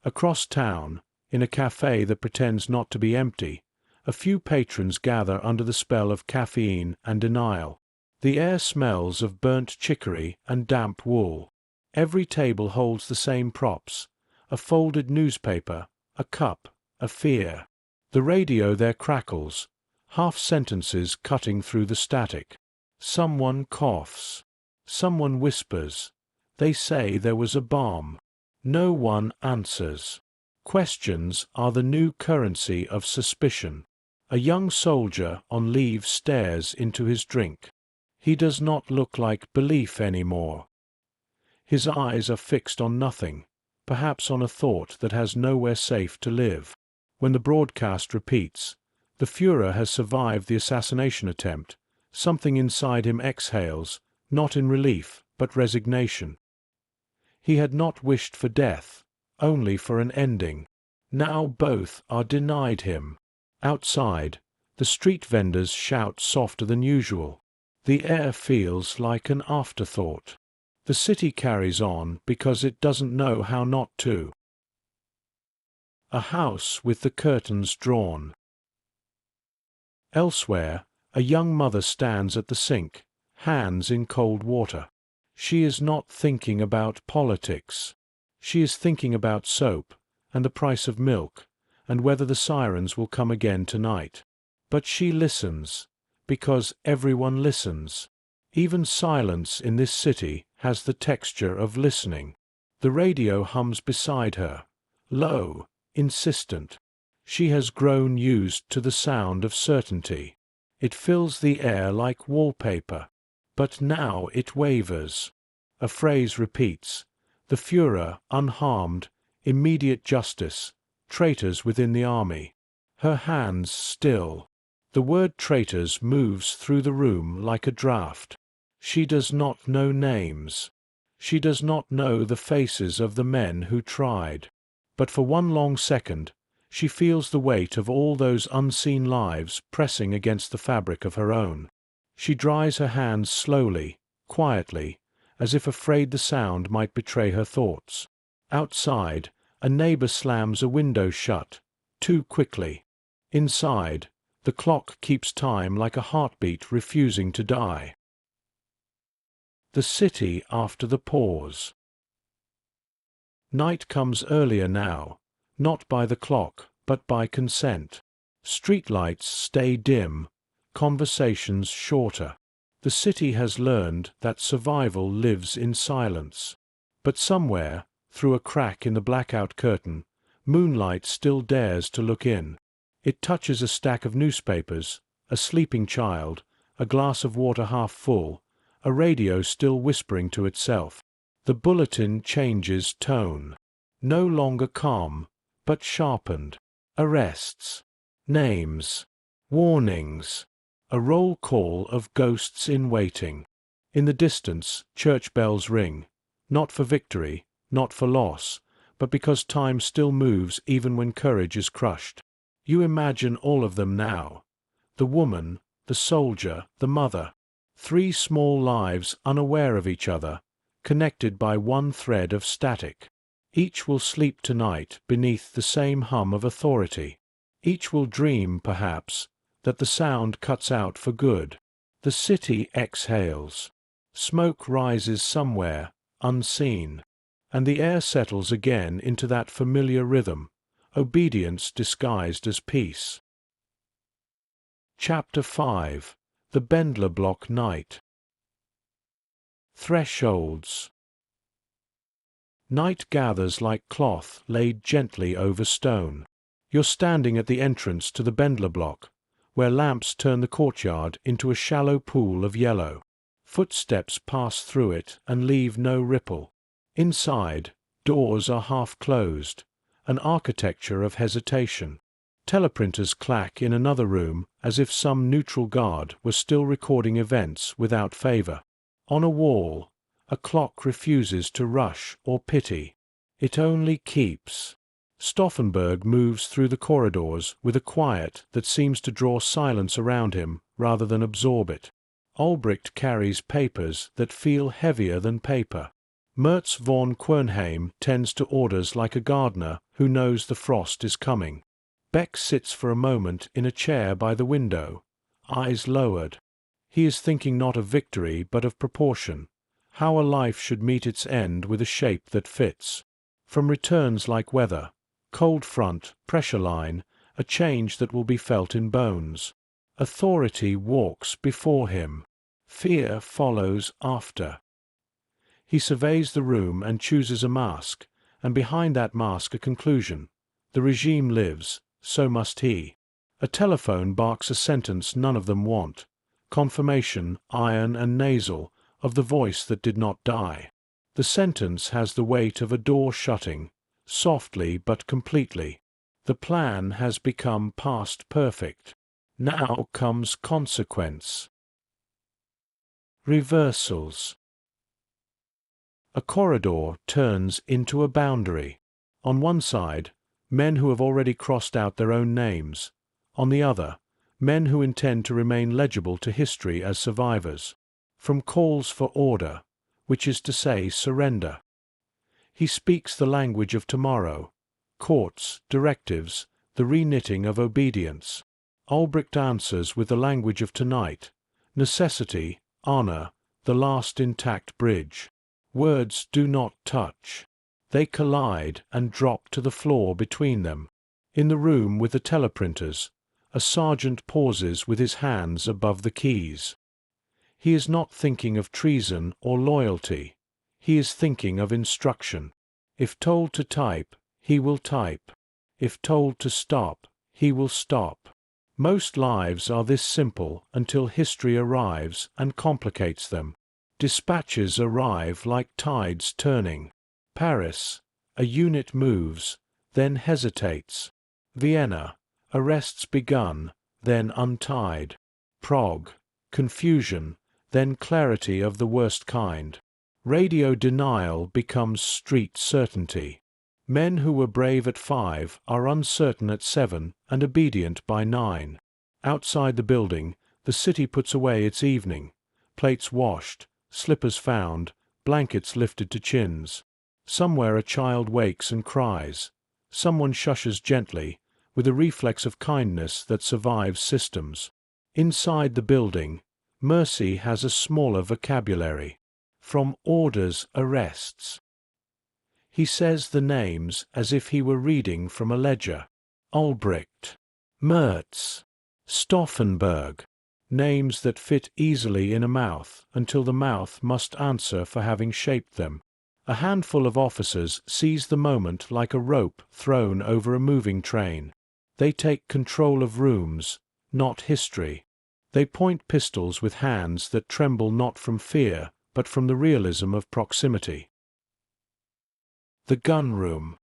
Across town, in a cafe that pretends not to be empty, a few patrons gather under the spell of caffeine and denial. The air smells of burnt chicory and damp wool. Every table holds the same props: a folded newspaper, a cup, a fear. The radio there crackles, half sentences cutting through the static. Someone coughs. Someone whispers. They say there was a bomb. No one answers. Questions are the new currency of suspicion. A young soldier on leave stares into his drink. He does not look like belief anymore. His eyes are fixed on nothing, perhaps on a thought that has nowhere safe to live. When the broadcast repeats, the Führer has survived the assassination attempt. Something inside him exhales, not in relief, but resignation. He had not wished for death, only for an ending. Now both are denied him. Outside, the street vendors shout softer than usual. The air feels like an afterthought. The city carries on because it doesn't know how not to. A house with the curtains drawn. Elsewhere, a young mother stands at the sink, hands in cold water. She is not thinking about politics. She is thinking about soap, and the price of milk, and whether the sirens will come again tonight. But she listens, because everyone listens. Even silence in this city has the texture of listening. The radio hums beside her, low, insistent. She has grown used to the sound of certainty. It fills the air like wallpaper. But now it wavers. A phrase repeats: the Führer unharmed, immediate justice, traitors within the army. Her hands still. The word traitors moves through the room like a draught. She does not know names. She does not know the faces of the men who tried. But for one long second, she feels the weight of all those unseen lives pressing against the fabric of her own. She dries her hands slowly, quietly, as if afraid the sound might betray her thoughts. Outside, a neighbor slams a window shut, too quickly. Inside, the clock keeps time like a heartbeat refusing to die. The city after the pause. Night comes earlier now, not by the clock, but by consent. Streetlights stay dim, conversations shorter. The city has learned that survival lives in silence. But somewhere, through a crack in the blackout curtain, moonlight still dares to look in. It touches a stack of newspapers, a sleeping child, a glass of water half full, a radio still whispering to itself. The bulletin changes tone. No longer calm, but sharpened. Arrests. Names. Warnings. A roll call of ghosts in waiting. In the distance, church bells ring, not for victory, not for loss, but because time still moves even when courage is crushed. You imagine all of them now. The woman, the soldier, the mother. 3 small lives unaware of each other, connected by one thread of static. Each will sleep tonight beneath the same hum of authority. Each will dream, perhaps, that the sound cuts out for good. The city exhales. Smoke rises somewhere, unseen, and the air settles again into that familiar rhythm, obedience disguised as peace. Chapter 5. The Bendler Block Night. Thresholds. Night gathers like cloth laid gently over stone. You're standing at the entrance to the Bendler Block, where lamps turn the courtyard into a shallow pool of yellow. Footsteps pass through it and leave no ripple. Inside, doors are half closed, an architecture of hesitation. Teleprinters clack in another room as if some neutral guard were still recording events without favor. On a wall, a clock refuses to rush or pity. It only keeps. Stauffenberg moves through the corridors with a quiet that seems to draw silence around him rather than absorb it. Ulbricht carries papers that feel heavier than paper. Mertz von Quernheim tends to orders like a gardener who knows the frost is coming. Beck sits for a moment in a chair by the window, eyes lowered. He is thinking not of victory but of proportion, how a life should meet its end with a shape that fits. From returns like weather, cold front, pressure line, a change that will be felt in bones. Authority walks before him. Fear follows after. He surveys the room and chooses a mask, and behind that mask a conclusion. The regime lives, so must he. A telephone barks a sentence none of them want. Confirmation, iron and nasal, of the voice that did not die. The sentence has the weight of a door shutting, softly but completely. The plan has become past perfect. Now comes consequence. Reversals. A corridor turns into a boundary. On one side, men who have already crossed out their own names. On the other, men who intend to remain legible to history as survivors. From calls for order, which is to say surrender. He speaks the language of tomorrow, courts, directives, the reknitting of obedience. Ulbricht answers with the language of tonight, necessity, honor, the last intact bridge. Words do not touch. They collide and drop to the floor between them. In the room with the teleprinters, a sergeant pauses with his hands above the keys. He is not thinking of treason or loyalty. He is thinking of instruction. If told to type, he will type. If told to stop, he will stop. Most lives are this simple until history arrives and complicates them. Dispatches arrive like tides turning. Paris, a unit moves, then hesitates. Vienna, arrests begun, then untied. Prague, confusion, then clarity of the worst kind. Radio denial becomes street certainty. Men who were brave at 5 are uncertain at 7 and obedient by 9. Outside the building, the city puts away its evening. Plates washed, slippers found, blankets lifted to chins. Somewhere a child wakes and cries. Someone shushes gently, with a reflex of kindness that survives systems. Inside the building, mercy has a smaller vocabulary. From orders, arrests. He says the names as if he were reading from a ledger. Ulbricht, Mertz, Stauffenberg. Names that fit easily in a mouth until the mouth must answer for having shaped them. A handful of officers seize the moment like a rope thrown over a moving train. They take control of rooms, not history. They point pistols with hands that tremble not from fear, but from the realism of proximity. The gun room.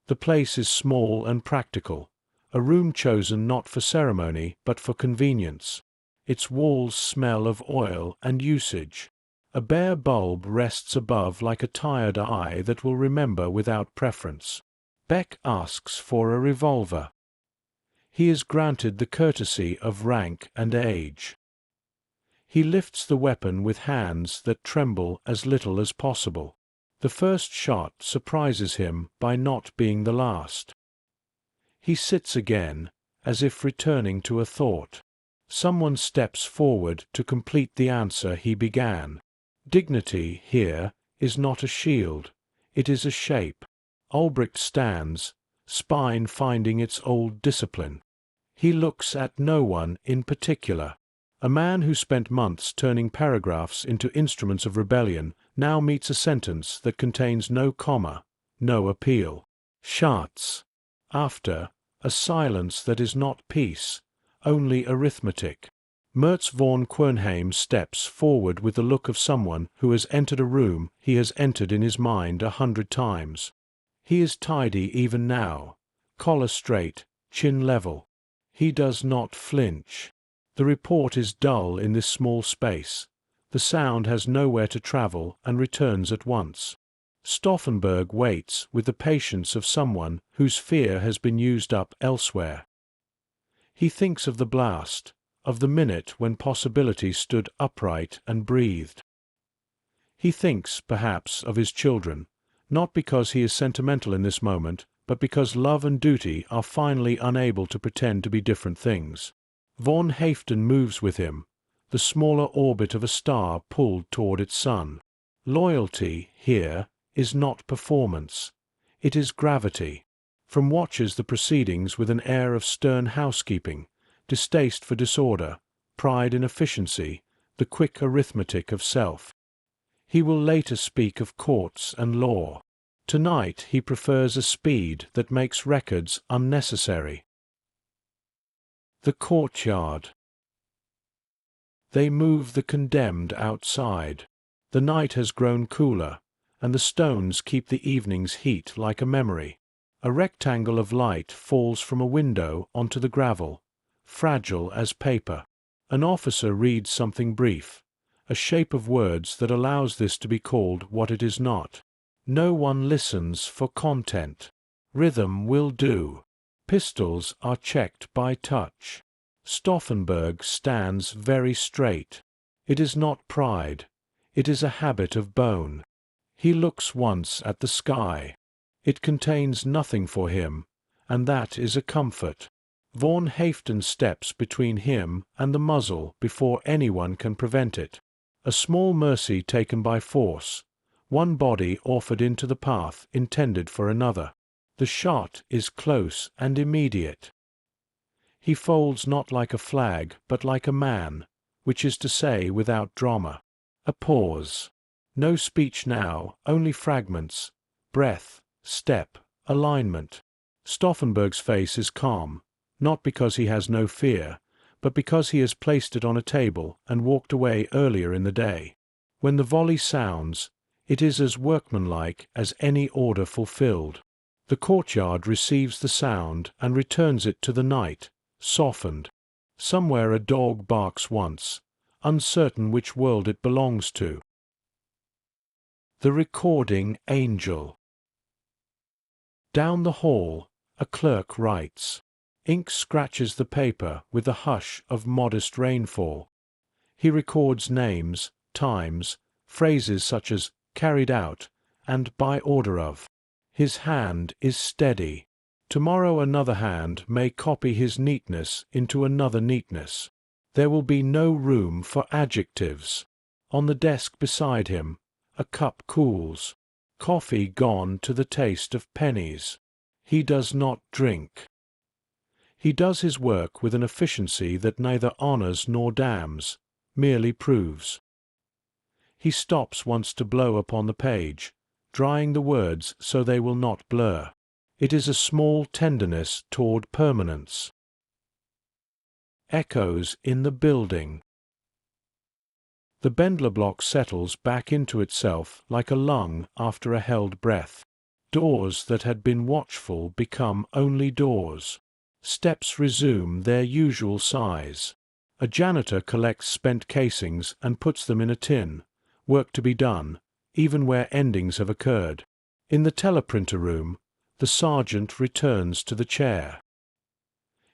The place is small and practical, a room chosen not for ceremony but for convenience. Its walls smell of oil and usage. A bare bulb rests above like a tired eye that will remember without preference. Beck asks for a revolver. He is granted the courtesy of rank and age. He lifts the weapon with hands that tremble as little as possible. The first shot surprises him by not being the last. He sits again, as if returning to a thought. Someone steps forward to complete the answer he began. Dignity, here, is not a shield, it is a shape. Ulbricht stands, spine finding its old discipline. He looks at no one in particular. A man who spent months turning paragraphs into instruments of rebellion now meets a sentence that contains no comma, no appeal. Schatz. After, a silence that is not peace, only arithmetic. Mertz von Quernheim steps forward with the look of someone who has entered a room he has entered in his mind 100 times. He is tidy even now, collar straight, chin level. He does not flinch. The report is dull in this small space. The sound has nowhere to travel and returns at once. Stauffenberg waits with the patience of someone whose fear has been used up elsewhere. He thinks of the blast, of the minute when possibility stood upright and breathed. He thinks, perhaps, of his children, not because he is sentimental in this moment, but because love and duty are finally unable to pretend to be different things. Von Haften moves with him, the smaller orbit of a star pulled toward its sun. Loyalty, here, is not performance. It is gravity. From watches the proceedings with an air of stern housekeeping, distaste for disorder, pride in efficiency, the quick arithmetic of self. He will later speak of courts and law. Tonight he prefers a speed that makes records unnecessary. The courtyard. They move the condemned outside. The night has grown cooler, and the stones keep the evening's heat like a memory. A rectangle of light falls from a window onto the gravel, fragile as paper. An officer reads something brief, a shape of words that allows this to be called what it is not. No one listens for content. Rhythm will do. Pistols are checked by touch. Stauffenberg stands very straight. It is not pride. It is a habit of bone. He looks once at the sky. It contains nothing for him, and that is a comfort. Von Haften steps between him and the muzzle before anyone can prevent it. A small mercy taken by force, one body offered into the path intended for another. The shot is close and immediate. He folds not like a flag, but like a man, which is to say without drama. A pause. No speech now, only fragments, breath, step, alignment. Stauffenberg's face is calm, not because he has no fear, but because he has placed it on a table and walked away earlier in the day. When the volley sounds, it is as workmanlike as any order fulfilled. The courtyard receives the sound and returns it to the night, softened. Somewhere a dog barks once, uncertain which world it belongs to. The recording angel. Down the hall, a clerk writes. Ink scratches the paper with the hush of modest rainfall. He records names, times, phrases such as carried out and by order of. His hand is steady. Tomorrow another hand may copy his neatness into another neatness. There will be no room for adjectives. On the desk beside him, a cup cools. Coffee gone to the taste of pennies. He does not drink. He does his work with an efficiency that neither honors nor damns, merely proves. He stops once to blow upon the page, drying the words so they will not blur. It is a small tenderness toward permanence. Echoes in the building. The Bendler block settles back into itself like a lung after a held breath. Doors that had been watchful become only doors. Steps resume their usual size. A janitor collects spent casings and puts them in a tin. Work to be done, even where endings have occurred. In the teleprinter room, the sergeant returns to the chair.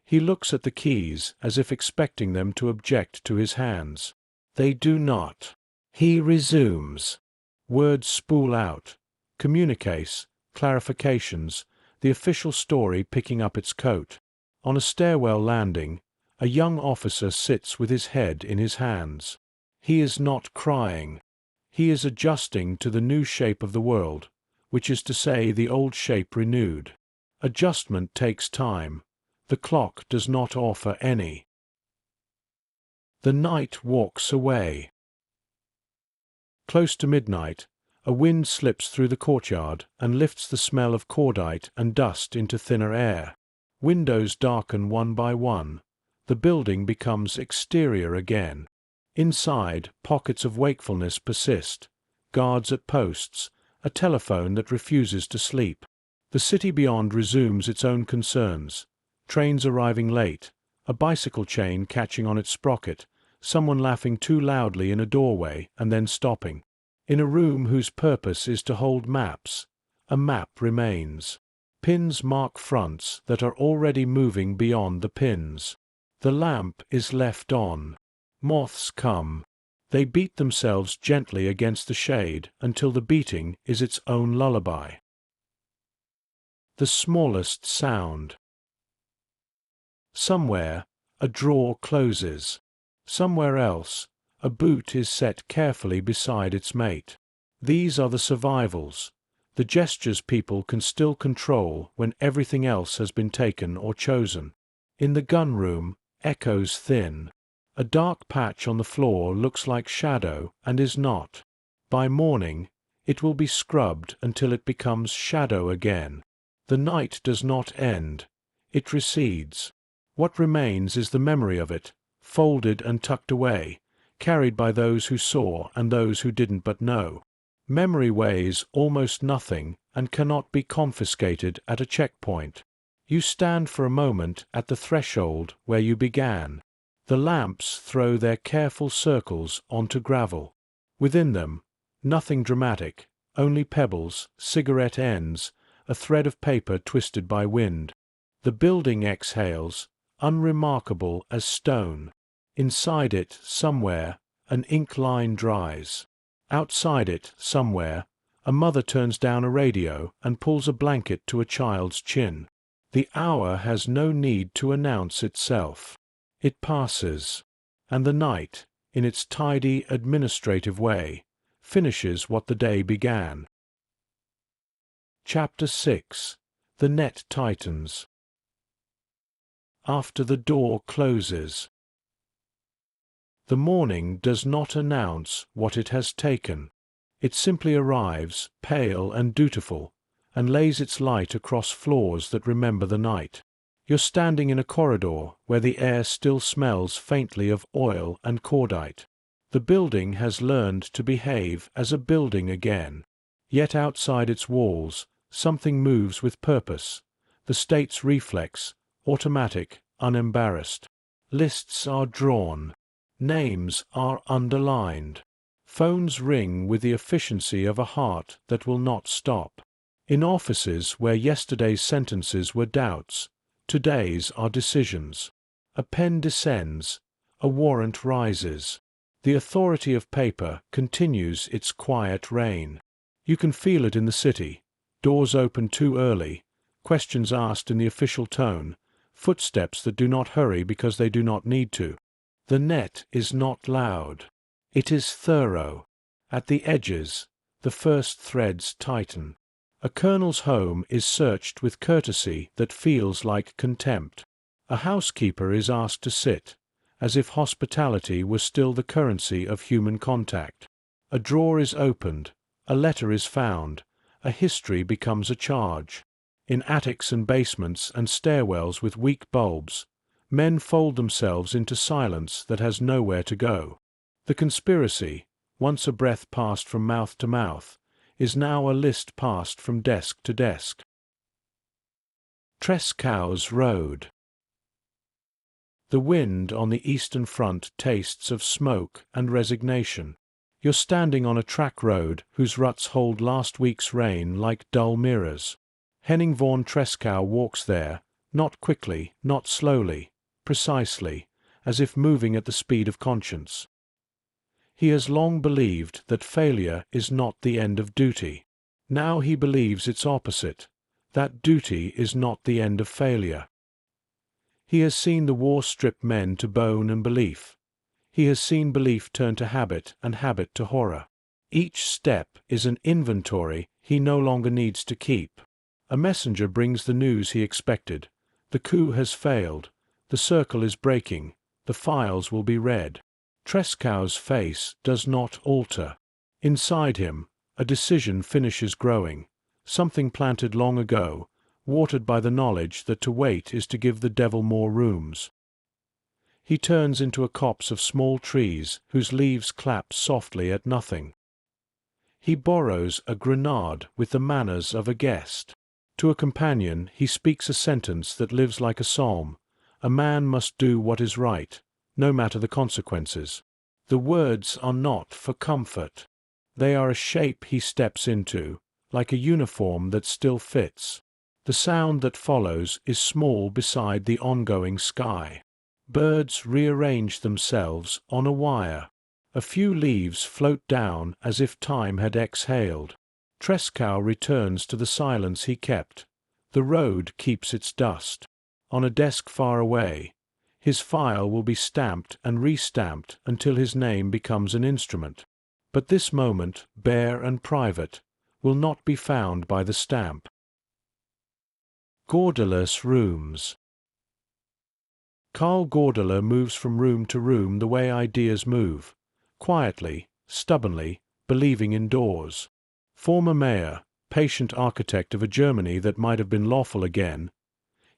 He looks at the keys as if expecting them to object to his hands. They do not. He resumes. Words spool out. Communiques, clarifications, the official story picking up its coat. On a stairwell landing, a young officer sits with his head in his hands. He is not crying. He is adjusting to the new shape of the world, which is to say the old shape renewed. Adjustment takes time. The clock does not offer any. The night walks away. Close to midnight, a wind slips through the courtyard and lifts the smell of cordite and dust into thinner air. Windows darken one by one. The building becomes exterior again. Inside, pockets of wakefulness persist. Guards at posts, a telephone that refuses to sleep. The city beyond resumes its own concerns. Trains arriving late, a bicycle chain catching on its sprocket, someone laughing too loudly in a doorway and then stopping. In a room whose purpose is to hold maps, a map remains. Pins mark fronts that are already moving beyond the pins. The lamp is left on. Moths come. They beat themselves gently against the shade until the beating is its own lullaby. The smallest sound. Somewhere, a drawer closes. Somewhere else, a boot is set carefully beside its mate. These are the survivals, the gestures people can still control when everything else has been taken or chosen. In the gun room, echoes thin. A dark patch on the floor looks like shadow and is not. By morning, it will be scrubbed until it becomes shadow again. The night does not end. It recedes. What remains is the memory of it, folded and tucked away, carried by those who saw and those who didn't but know. Memory weighs almost nothing and cannot be confiscated at a checkpoint. You stand for a moment at the threshold where you began. The lamps throw their careful circles onto gravel. Within them, nothing dramatic, only pebbles, cigarette ends, a thread of paper twisted by wind. The building exhales, unremarkable as stone. Inside it, somewhere, an ink line dries. Outside it, somewhere, a mother turns down a radio and pulls a blanket to a child's chin. The hour has no need to announce itself. It passes, and the night, in its tidy administrative way, finishes what the day began. Chapter 6. The net tightens. After the door closes. The morning does not announce what it has taken. It simply arrives, pale and dutiful, and lays its light across floors that remember the night. You're standing in a corridor where the air still smells faintly of oil and cordite. The building has learned to behave as a building again. Yet outside its walls, something moves with purpose. The state's reflex, automatic, unembarrassed. Lists are drawn. Names are underlined. Phones ring with the efficiency of a heart that will not stop. In offices where yesterday's sentences were doubts, today's are decisions. A pen descends, a warrant rises. The authority of paper continues its quiet reign. You can feel it in the city. Doors open too early, questions asked in the official tone, footsteps that do not hurry because they do not need to. The net is not loud. It is thorough. At the edges, the first threads tighten. A colonel's home is searched with courtesy that feels like contempt. A housekeeper is asked to sit, as if hospitality were still the currency of human contact. A drawer is opened, a letter is found, a history becomes a charge. In attics and basements and stairwells with weak bulbs, men fold themselves into silence that has nowhere to go. The conspiracy, once a breath passed from mouth to mouth, is now a list passed from desk to desk. Trescow's Road. The wind on the eastern front tastes of smoke and resignation. You're standing on a track road whose ruts hold last week's rain like dull mirrors. Henning von Treschow walks there, not quickly, not slowly, precisely, as if moving at the speed of conscience. He has long believed that failure is not the end of duty. Now he believes its opposite, that duty is not the end of failure. He has seen the war strip men to bone and belief. He has seen belief turn to habit and habit to horror. Each step is an inventory he no longer needs to keep. A messenger brings the news he expected. The coup has failed. The circle is breaking. The files will be read. Trescow's face does not alter. Inside him, a decision finishes growing, something planted long ago, watered by the knowledge that to wait is to give the devil more rooms. He turns into a copse of small trees whose leaves clap softly at nothing. He borrows a grenade with the manners of a guest. To a companion he speaks a sentence that lives like a psalm. A man must do what is right, no matter the consequences. The words are not for comfort. They are a shape he steps into, like a uniform that still fits. The sound that follows is small beside the ongoing sky. Birds rearrange themselves on a wire. A few leaves float down as if time had exhaled. Treschow returns to the silence he kept. The road keeps its dust. On a desk far away, his file will be stamped and restamped until his name becomes an instrument. But this moment, bare and private, will not be found by the stamp. Gordeless Rooms. Karl Gordeler moves from room to room the way ideas move, quietly, stubbornly, believing indoors. Former mayor, patient architect of a Germany that might have been lawful again,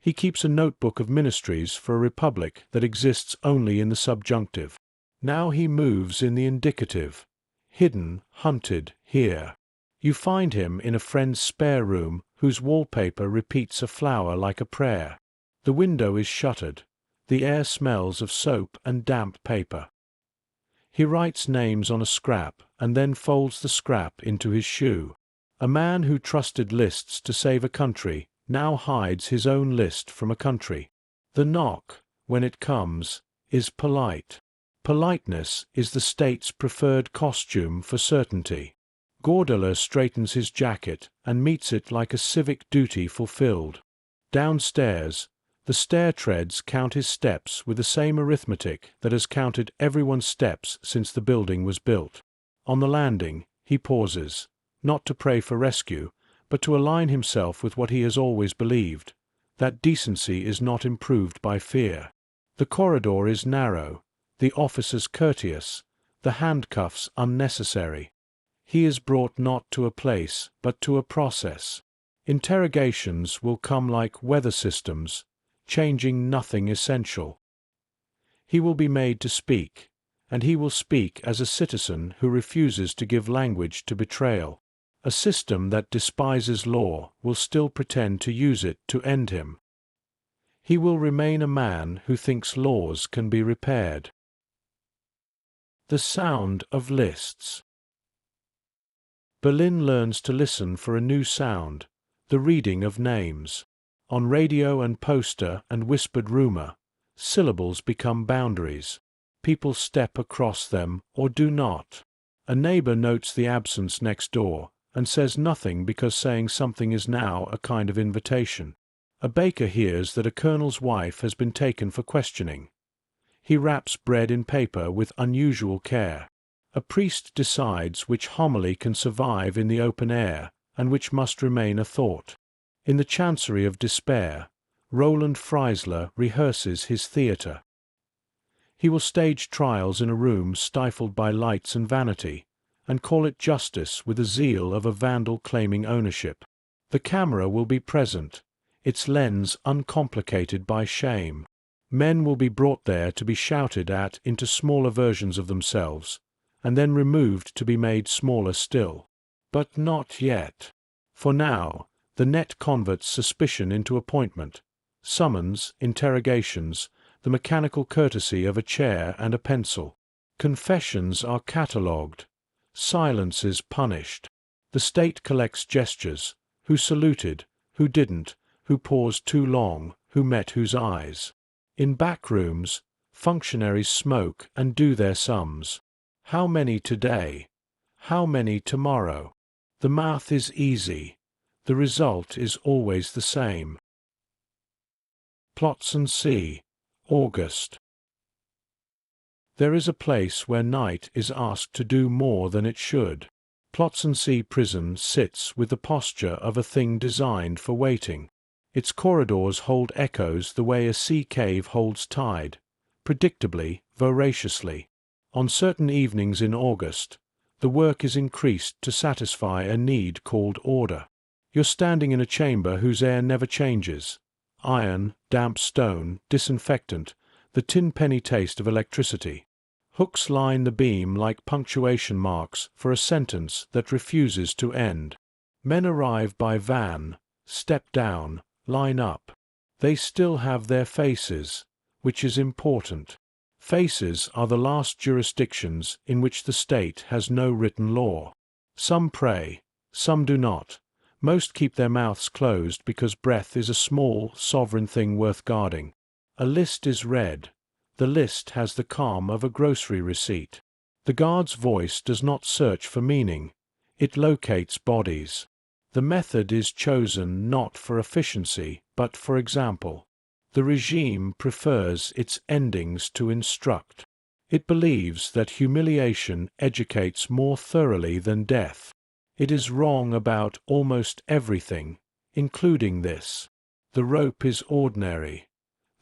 he keeps a notebook of ministries for a republic that exists only in the subjunctive. Now he moves in the indicative, hidden, hunted, here. You find him in a friend's spare room whose wallpaper repeats a flower like a prayer. The window is shuttered. The air smells of soap and damp paper. He writes names on a scrap and then folds the scrap into his shoe. A man who trusted lists to save a country now hides his own list from a country. The knock, when it comes, is polite. Politeness is the state's preferred costume for certainty. Gordeler straightens his jacket and meets it like a civic duty fulfilled. Downstairs, the stair treads count his steps with the same arithmetic that has counted everyone's steps since the building was built. On the landing, he pauses, not to pray for rescue, but to align himself with what he has always believed, that decency is not improved by fear. The corridor is narrow, the officers courteous, the handcuffs unnecessary. He is brought not to a place, but to a process. Interrogations will come like weather systems, changing nothing essential. He will be made to speak, and he will speak as a citizen who refuses to give language to betrayal. A system that despises law will still pretend to use it to end him. He will remain a man who thinks laws can be repaired. The sound of lists. Berlin learns to listen for a new sound, the reading of names. On radio and poster and whispered rumor, syllables become boundaries. People step across them or do not. A neighbor notes the absence next door and says nothing because saying something is now a kind of invitation. A baker hears that a colonel's wife has been taken for questioning. He wraps bread in paper with unusual care. A priest decides which homily can survive in the open air and which must remain a thought. In the chancery of despair, Roland Freisler rehearses his theatre. He will stage trials in a room stifled by lights and vanity, and call it justice with the zeal of a vandal claiming ownership. The camera will be present, its lens uncomplicated by shame. Men will be brought there to be shouted at into smaller versions of themselves, and then removed to be made smaller still. But not yet. For now, the net converts suspicion into appointment, summons, interrogations, the mechanical courtesy of a chair and a pencil. Confessions are catalogued. Silence is punished. The state collects gestures, who saluted, who didn't, who paused too long, who met whose eyes. In back rooms, functionaries smoke and do their sums. How many today? How many tomorrow? The math is easy. The result is always the same. Plots and See, August. There is a place where night is asked to do more than it should. Plots-and-See prison sits with the posture of a thing designed for waiting. Its corridors hold echoes the way a sea cave holds tide, predictably, voraciously. On certain evenings in August, the work is increased to satisfy a need called order. You're standing in a chamber whose air never changes. Iron, damp stone, disinfectant, the tin-penny taste of electricity. Hooks line the beam like punctuation marks for a sentence that refuses to end. Men arrive by van, step down, line up. They still have their faces, which is important. Faces are the last jurisdictions in which the state has no written law. Some pray, some do not. Most keep their mouths closed because breath is a small, sovereign thing worth guarding. A list is read. The list has the calm of a grocery receipt. The guard's voice does not search for meaning. It locates bodies. The method is chosen not for efficiency, but for example. The regime prefers its endings to instruct. It believes that humiliation educates more thoroughly than death. It is wrong about almost everything, including this. The rope is ordinary.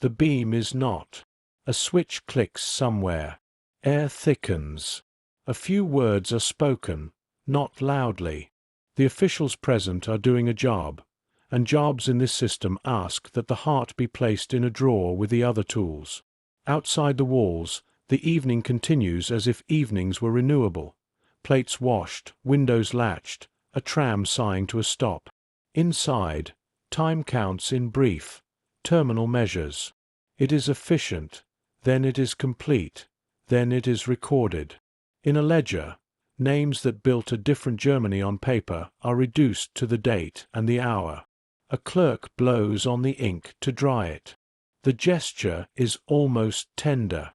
The beam is not. A switch clicks somewhere. Air thickens. A few words are spoken, not loudly. The officials present are doing a job, and jobs in this system ask that the heart be placed in a drawer with the other tools. Outside the walls, the evening continues as if evenings were renewable. Plates washed, windows latched, a tram sighing to a stop. Inside, time counts in brief, terminal measures. It is efficient, then it is complete, then it is recorded. In a ledger, names that built a different Germany on paper are reduced to the date and the hour. A clerk blows on the ink to dry it. The gesture is almost tender.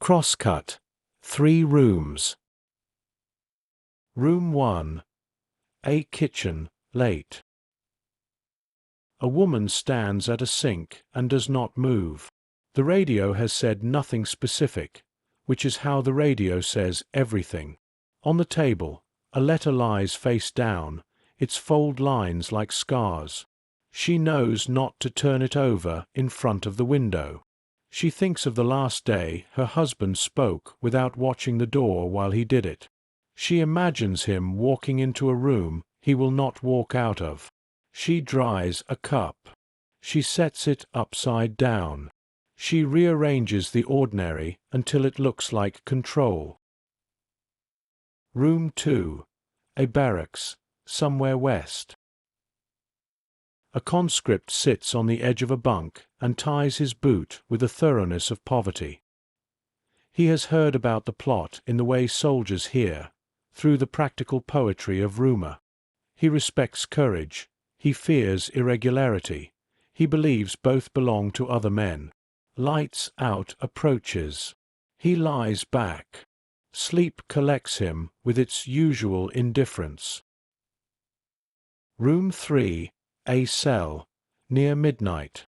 Crosscut. 3 rooms. Room 1. A kitchen, late. A woman stands at a sink and does not move. The radio has said nothing specific, which is how the radio says everything. On the table, a letter lies face down, its fold lines like scars. She knows not to turn it over in front of the window. She thinks of the last day her husband spoke without watching the door while he did it. She imagines him walking into a room he will not walk out of. She dries a cup. She sets it upside down. She rearranges the ordinary until it looks like control. Room 2. A barracks, somewhere west. A conscript sits on the edge of a bunk and ties his boot with the thoroughness of poverty. He has heard about the plot in the way soldiers hear, through the practical poetry of rumor. He respects courage. He fears irregularity. He believes both belong to other men. Lights out approaches. He lies back. Sleep collects him with its usual indifference. Room 3. A cell, near midnight.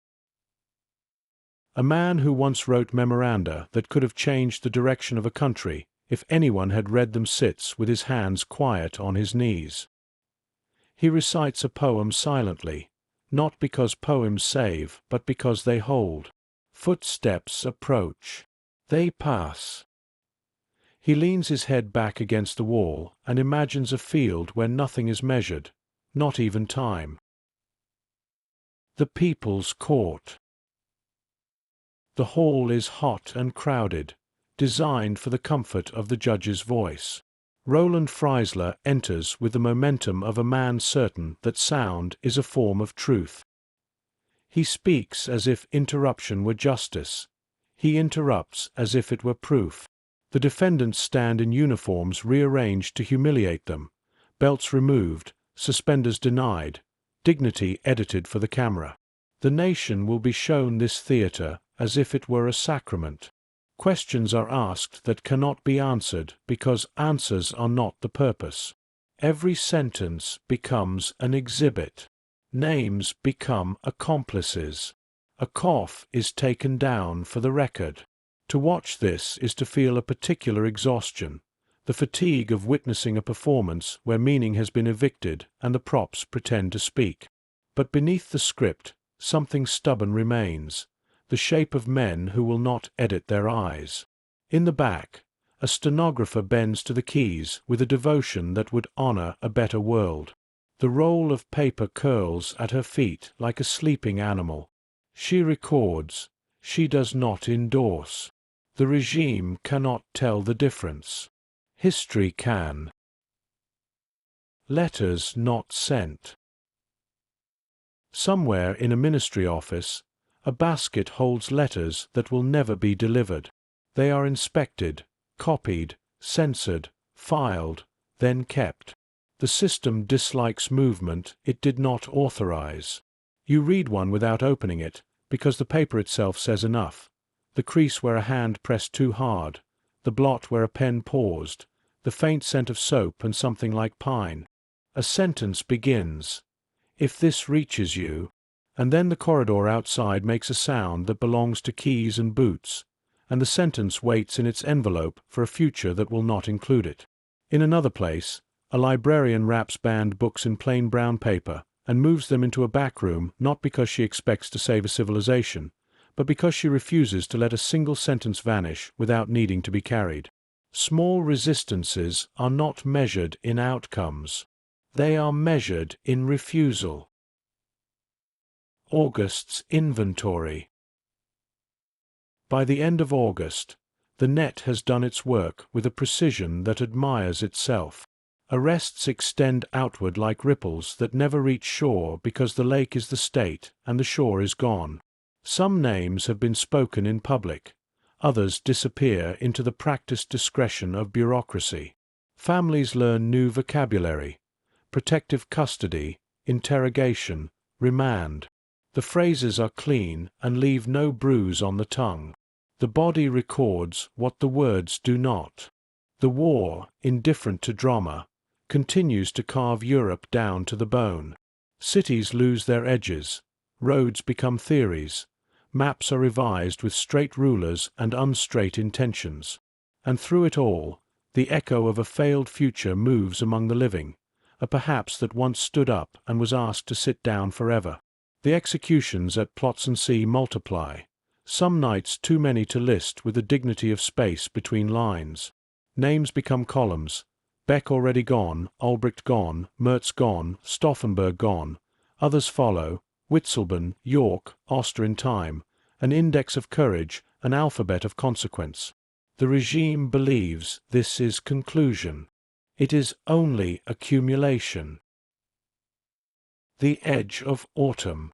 A man who once wrote memoranda that could have changed the direction of a country if anyone had read them sits with his hands quiet on his knees. He recites a poem silently, not because poems save, but because they hold. Footsteps approach. They pass. He leans his head back against the wall and imagines a field where nothing is measured, not even time. The People's Court. The hall is hot and crowded, designed for the comfort of the judge's voice. Roland Freisler enters with the momentum of a man certain that sound is a form of truth. He speaks as if interruption were justice. He interrupts as if it were proof. The defendants stand in uniforms rearranged to humiliate them, belts removed, suspenders denied, dignity edited for the camera. The nation will be shown this theater as if it were a sacrament. Questions are asked that cannot be answered because answers are not the purpose. Every sentence becomes an exhibit. Names become accomplices. A cough is taken down for the record. To watch this is to feel a particular exhaustion, the fatigue of witnessing a performance where meaning has been evicted and the props pretend to speak. But beneath the script, something stubborn remains, the shape of men who will not edit their eyes. In the back, a stenographer bends to the keys with a devotion that would honor a better world. The roll of paper curls at her feet like a sleeping animal. She records. She does not endorse. The regime cannot tell the difference. History can. Letters not sent. Somewhere in a ministry office, a basket holds letters that will never be delivered. They are inspected, copied, censored, filed, then kept. The system dislikes movement it did not authorize. You read one without opening it, because the paper itself says enough. The crease where a hand pressed too hard, the blot where a pen paused, the faint scent of soap and something like pine. A sentence begins. If this reaches you, and then the corridor outside makes a sound that belongs to keys and boots, and the sentence waits in its envelope for a future that will not include it. In another place, a librarian wraps banned books in plain brown paper and moves them into a back room not because she expects to save a civilization, but because she refuses to let a single sentence vanish without needing to be carried. Small resistances are not measured in outcomes. They are measured in refusal. August's inventory. By the end of August, the net has done its work with a precision that admires itself. Arrests extend outward like ripples that never reach shore because the lake is the state and the shore is gone. Some names have been spoken in public, others disappear into the practiced discretion of bureaucracy. Families learn new vocabulary: protective custody, interrogation, remand. The phrases are clean and leave no bruise on the tongue. The body records what the words do not. The war, indifferent to drama, continues to carve Europe down to the bone. Cities lose their edges. Roads become theories. Maps are revised with straight rulers and unstraight intentions. And through it all, the echo of a failed future moves among the living, a perhaps that once stood up and was asked to sit down forever. The executions at Plötzensee multiply, some nights too many to list with the dignity of space between lines. Names become columns. Beck already gone, Ulbricht gone, Merz gone, Stauffenberg gone. Others follow: Witzleben, York, Oster in time, an index of courage, an alphabet of consequence. The regime believes this is conclusion. It is only accumulation. The edge of autumn.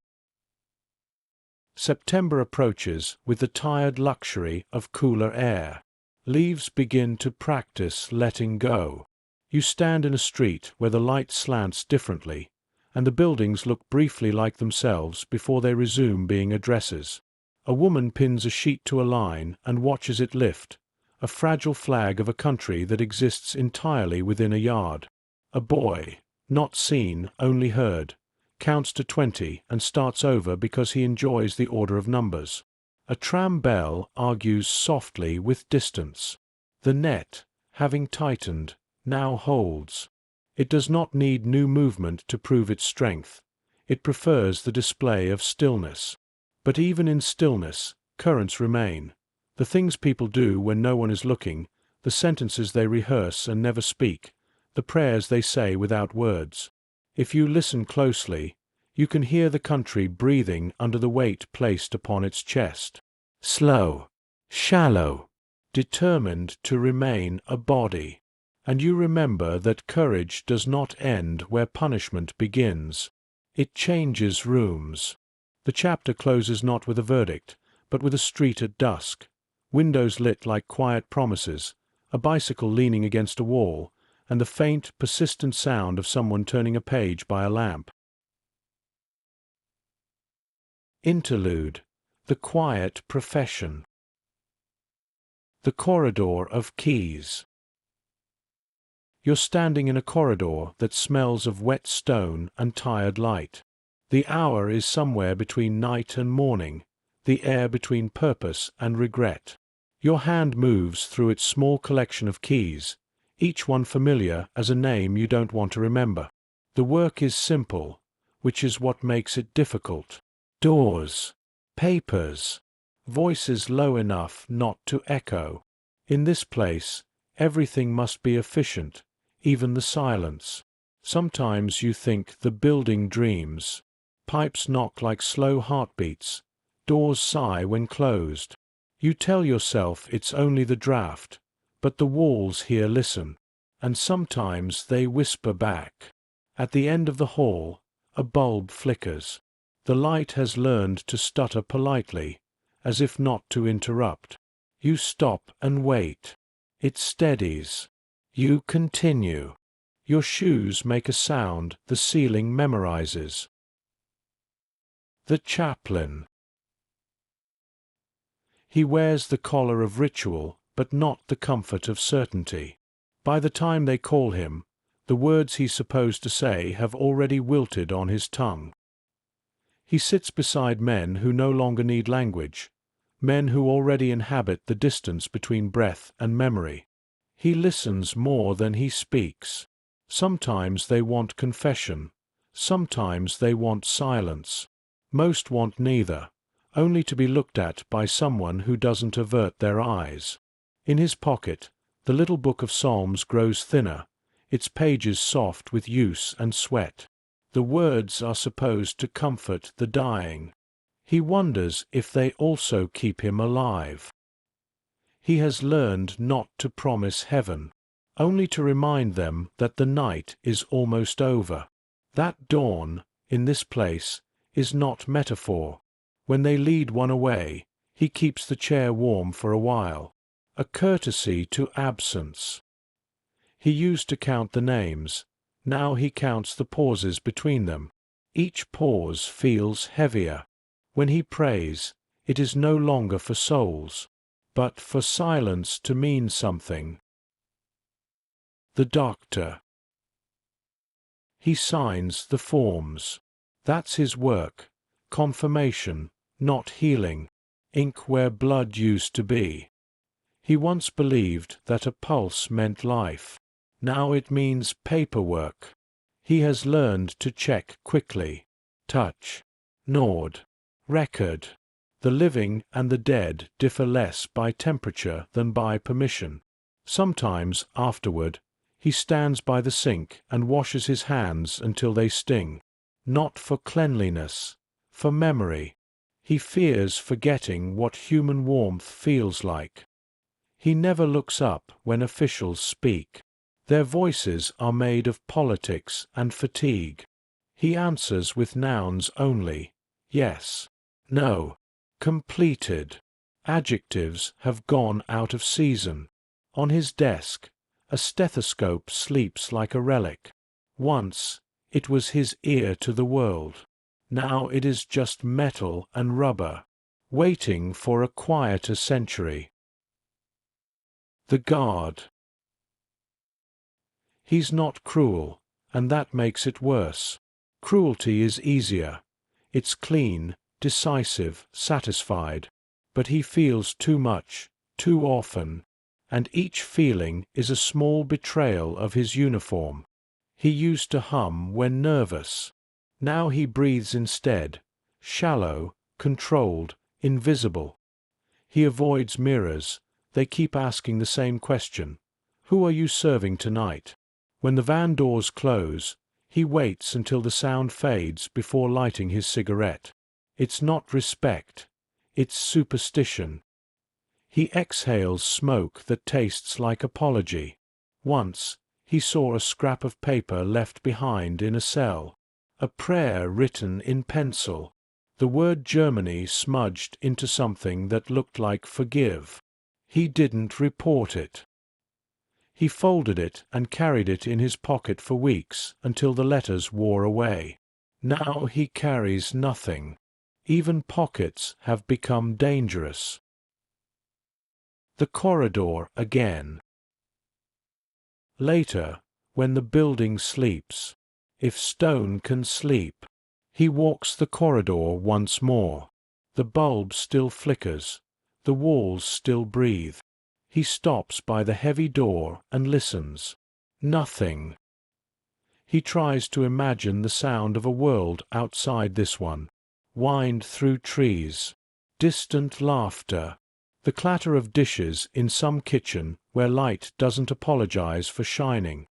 September approaches with the tired luxury of cooler air. Leaves begin to practice letting go. You stand in a street where the light slants differently, and the buildings look briefly like themselves before they resume being addresses. A woman pins a sheet to a line and watches it lift, a fragile flag of a country that exists entirely within a yard. A boy, not seen, only heard, counts to 20 and starts over because he enjoys the order of numbers. A tram bell argues softly with distance. The net, having tightened, now holds. It does not need new movement to prove its strength. It prefers the display of stillness. But even in stillness, currents remain. The things people do when no one is looking, the sentences they rehearse and never speak, the prayers they say without words. If you listen closely, you can hear the country breathing under the weight placed upon its chest. slow, shallow, determined to remain a body. And you remember that courage does not end where punishment begins. It changes rooms. The chapter closes not with a verdict, but with a street at dusk, windows lit like quiet promises, a bicycle leaning against a wall, and the faint, persistent sound of someone turning a page by a lamp. Interlude: The Quiet Profession. The Corridor of Keys. You're standing in a corridor that smells of wet stone and tired light. The hour is somewhere between night and morning, the air between purpose and regret. Your hand moves through its small collection of keys, each one familiar as a name you don't want to remember. The work is simple, which is what makes it difficult. Doors, papers, voices low enough not to echo. In this place, everything must be efficient, even the silence. Sometimes you think the building dreams. Pipes knock like slow heartbeats. Doors sigh when closed. You tell yourself it's only the draft, but the walls here listen, and sometimes they whisper back. At the end of the hall, a bulb flickers. The light has learned to stutter politely, as if not to interrupt. You stop and wait. It steadies. You continue. Your shoes make a sound the ceiling memorizes. The chaplain. He wears the collar of ritual, but not the comfort of certainty. By the time they call him, the words he's supposed to say have already wilted on his tongue. He sits beside men who no longer need language, men who already inhabit the distance between breath and memory. He listens more than he speaks. Sometimes they want confession, sometimes they want silence. Most want neither, only to be looked at by someone who doesn't avert their eyes. In his pocket, the little book of Psalms grows thinner, its pages soft with use and sweat. The words are supposed to comfort the dying. He wonders if they also keep him alive. He has learned not to promise heaven, only to remind them that the night is almost over. That dawn, in this place, is not metaphor. When they lead one away, he keeps the chair warm for a while, a courtesy to absence. He used to count the names, now he counts the pauses between them. Each pause feels heavier. When he prays, it is no longer for souls, but for silence to mean something. The doctor. He signs the forms. That's his work. Confirmation, not healing. Ink where blood used to be. He once believed that a pulse meant life. Now it means paperwork. He has learned to check quickly. Touch. Nod. Record. The living and the dead differ less by temperature than by permission. Sometimes, afterward, he stands by the sink and washes his hands until they sting. Not for cleanliness, for memory. He fears forgetting what human warmth feels like. He never looks up when officials speak. Their voices are made of politics and fatigue. He answers with nouns only. Yes. No. Completed. Adjectives have gone out of season. On his desk, a stethoscope sleeps like a relic. Once, it was his ear to the world. Now it is just metal and rubber, waiting for a quieter century. The guard. He's not cruel, and that makes it worse. Cruelty is easier. It's clean, decisive, satisfied. But he feels too much, too often, and each feeling is a small betrayal of his uniform. He used to hum when nervous. Now he breathes instead, shallow, controlled, invisible. He avoids mirrors. They keep asking the same question. Who are you serving tonight? When the van doors close, he waits until the sound fades before lighting his cigarette. It's not respect. it's superstition. He exhales smoke that tastes like apology. Once, he saw a scrap of paper left behind in a cell. A prayer written in pencil. The word Germany smudged into something that looked like forgive. He didn't report it. He folded it and carried it in his pocket for weeks until the letters wore away. Now he carries nothing. Even pockets have become dangerous. The corridor again. Later, when the building sleeps, if stone can sleep, he walks the corridor once more. The bulb still flickers. The walls still breathe. He stops by the heavy door and listens. Nothing. He tries to imagine the sound of a world outside this one. Wind through trees. Distant laughter. The clatter of dishes in some kitchen where light doesn't apologize for shining.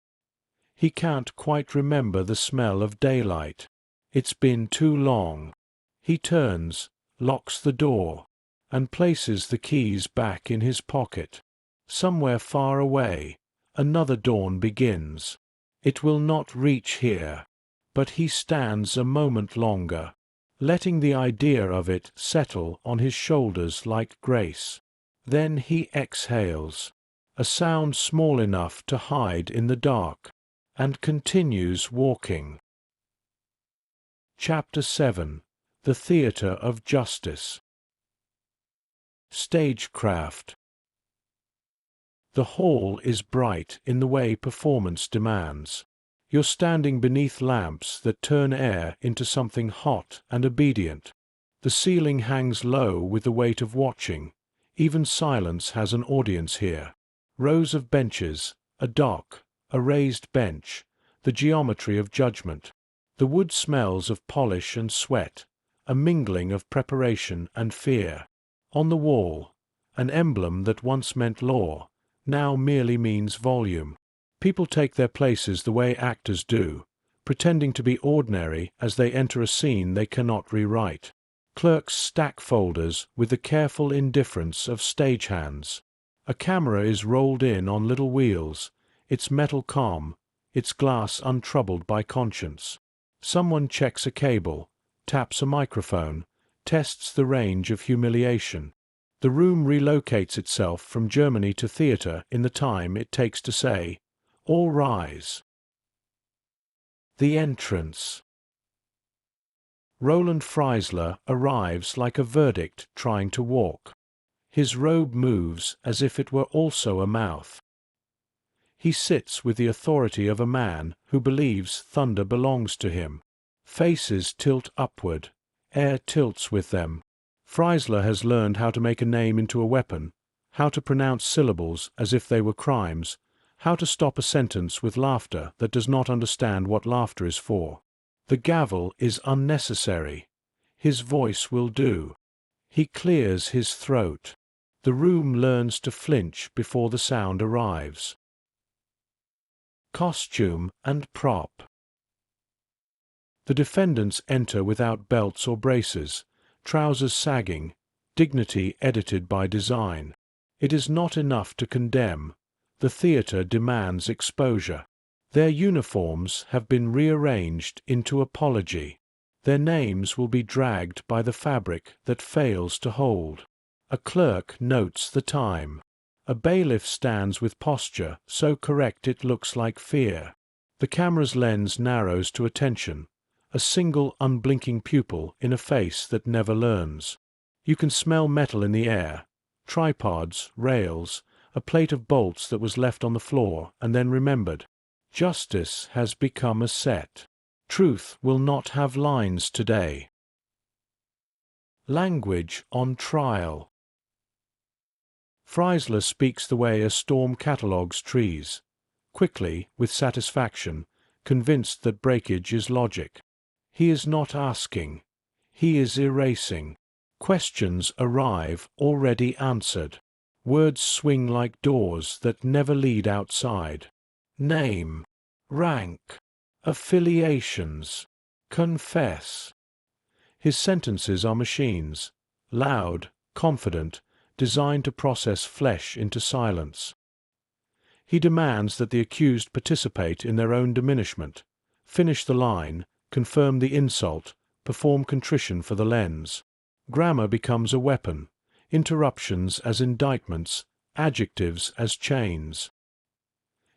He can't quite remember the smell of daylight. It's been too long. He turns, locks the door, and places the keys back in his pocket. Somewhere far away, another dawn begins. It will not reach here, but he stands a moment longer, letting the idea of it settle on his shoulders like grace. Then he exhales, a sound small enough to hide in the dark, and continues walking. Chapter 7. The Theatre of Justice. Stagecraft. The hall is bright in the way performance demands. You're standing beneath lamps that turn air into something hot and obedient. The ceiling hangs low with the weight of watching. Even silence has an audience here. Rows of benches, a dock, a raised bench, the geometry of judgment. The wood smells of polish and sweat, a mingling of preparation and fear. On the wall, an emblem that once meant law, now merely means volume. People take their places the way actors do, pretending to be ordinary as they enter a scene they cannot rewrite. Clerks stack folders with the careful indifference of stagehands. A camera is rolled in on little wheels, its metal calm, its glass untroubled by conscience. Someone checks a cable, taps a microphone, tests the range of humiliation. The room relocates itself from Germany to theatre in the time it takes to say, "All rise." The entrance. Roland Freisler arrives like a verdict trying to walk. His robe moves as if it were also a mouth. He sits with the authority of a man who believes thunder belongs to him. Faces tilt upward. Air tilts with them. Freisler has learned how to make a name into a weapon, how to pronounce syllables as if they were crimes, how to stop a sentence with laughter that does not understand what laughter is for. The gavel is unnecessary. His voice will do. He clears his throat. The room learns to flinch before the sound arrives. Costume and prop. The defendants enter without belts or braces, trousers sagging, dignity edited by design. It is not enough to condemn. The theatre demands exposure. Their uniforms have been rearranged into apology. Their names will be dragged by the fabric that fails to hold. A clerk notes the time. A bailiff stands with posture so correct it looks like fear. The camera's lens narrows to attention, a single unblinking pupil in a face that never learns. You can smell metal in the air, tripods, rails, a plate of bolts that was left on the floor and then remembered. Justice has become a set. Truth will not have lines today. Language on trial. Freisler speaks the way a storm catalogues trees, quickly, with satisfaction, convinced that breakage is logic. He is not asking. He is erasing. Questions arrive already answered. Words swing like doors that never lead outside. Name, rank, affiliations, confess. His sentences are machines, loud, confident, designed to process flesh into silence. He demands that the accused participate in their own diminishment, finish the line, confirm the insult, perform contrition for the lens. Grammar becomes a weapon, interruptions as indictments, adjectives as chains.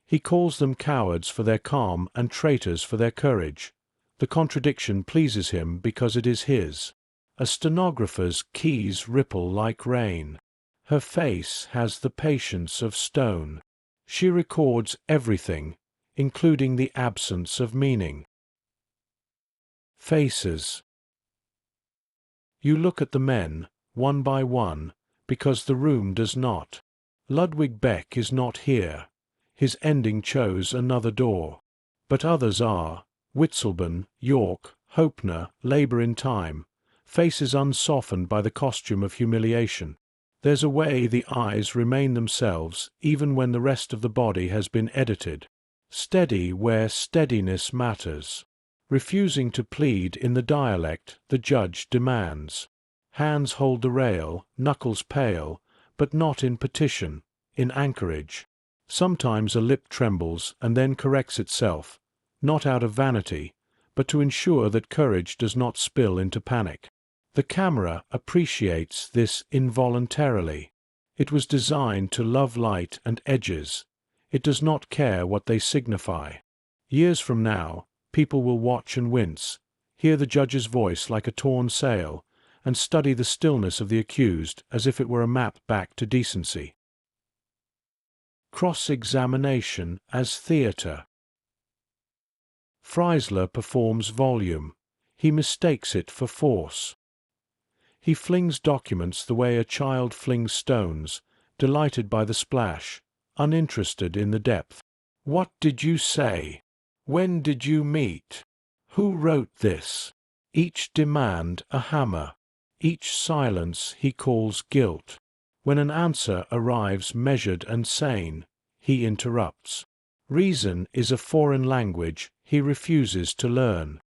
He calls them cowards for their calm and traitors for their courage. The contradiction pleases him because it is his. A stenographer's keys ripple like rain. Her face has the patience of stone. She records everything, including the absence of meaning. Faces. You look at the men, one by one, because the room does not. Ludwig Beck is not here. His ending chose another door. But others are. Witzleben, York, Hoepner, Labour in Time. Faces unsoftened by the costume of humiliation. There's a way the eyes remain themselves even when the rest of the body has been edited. Steady where steadiness matters. Refusing to plead in the dialect the judge demands. Hands hold the rail, knuckles pale, but not in petition, in anchorage. Sometimes a lip trembles and then corrects itself, not out of vanity, but to ensure that courage does not spill into panic. The camera appreciates this involuntarily. It was designed to love light and edges. It does not care what they signify. Years from now, people will watch and wince, hear the judge's voice like a torn sail, and study the stillness of the accused as if it were a map back to decency. Cross-examination as theatre. Freisler performs volume. He mistakes it for force. He flings documents the way a child flings stones, delighted by the splash, uninterested in the depth. What did you say? When did you meet? Who wrote this? Each demand a hammer. Each silence he calls guilt. When an answer arrives measured and sane, he interrupts. Reason is a foreign language he refuses to learn.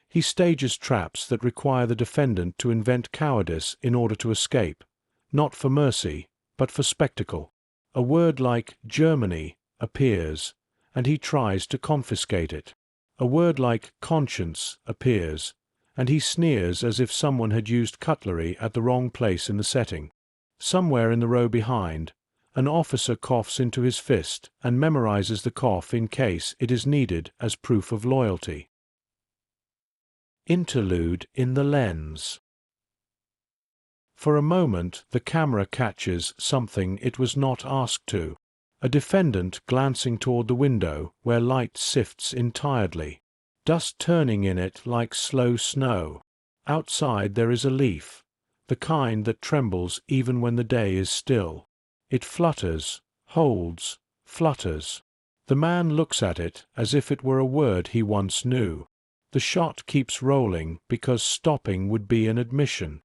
He stages traps that require the defendant to invent cowardice in order to escape, not for mercy, but for spectacle. A word like Germany appears, and he tries to confiscate it. A word like conscience appears, and he sneers as if someone had used cutlery at the wrong place in the setting. Somewhere in the row behind, an officer coughs into his fist and memorizes the cough in case it is needed as proof of loyalty. Interlude in the lens. For a moment the camera catches something it was not asked to. A defendant glancing toward the window where light sifts in tiredly, dust turning in it like slow snow. Outside there is a leaf, the kind that trembles even when the day is still. It flutters, holds, flutters. The man looks at it as if it were a word he once knew. The shot keeps rolling because stopping would be an admission.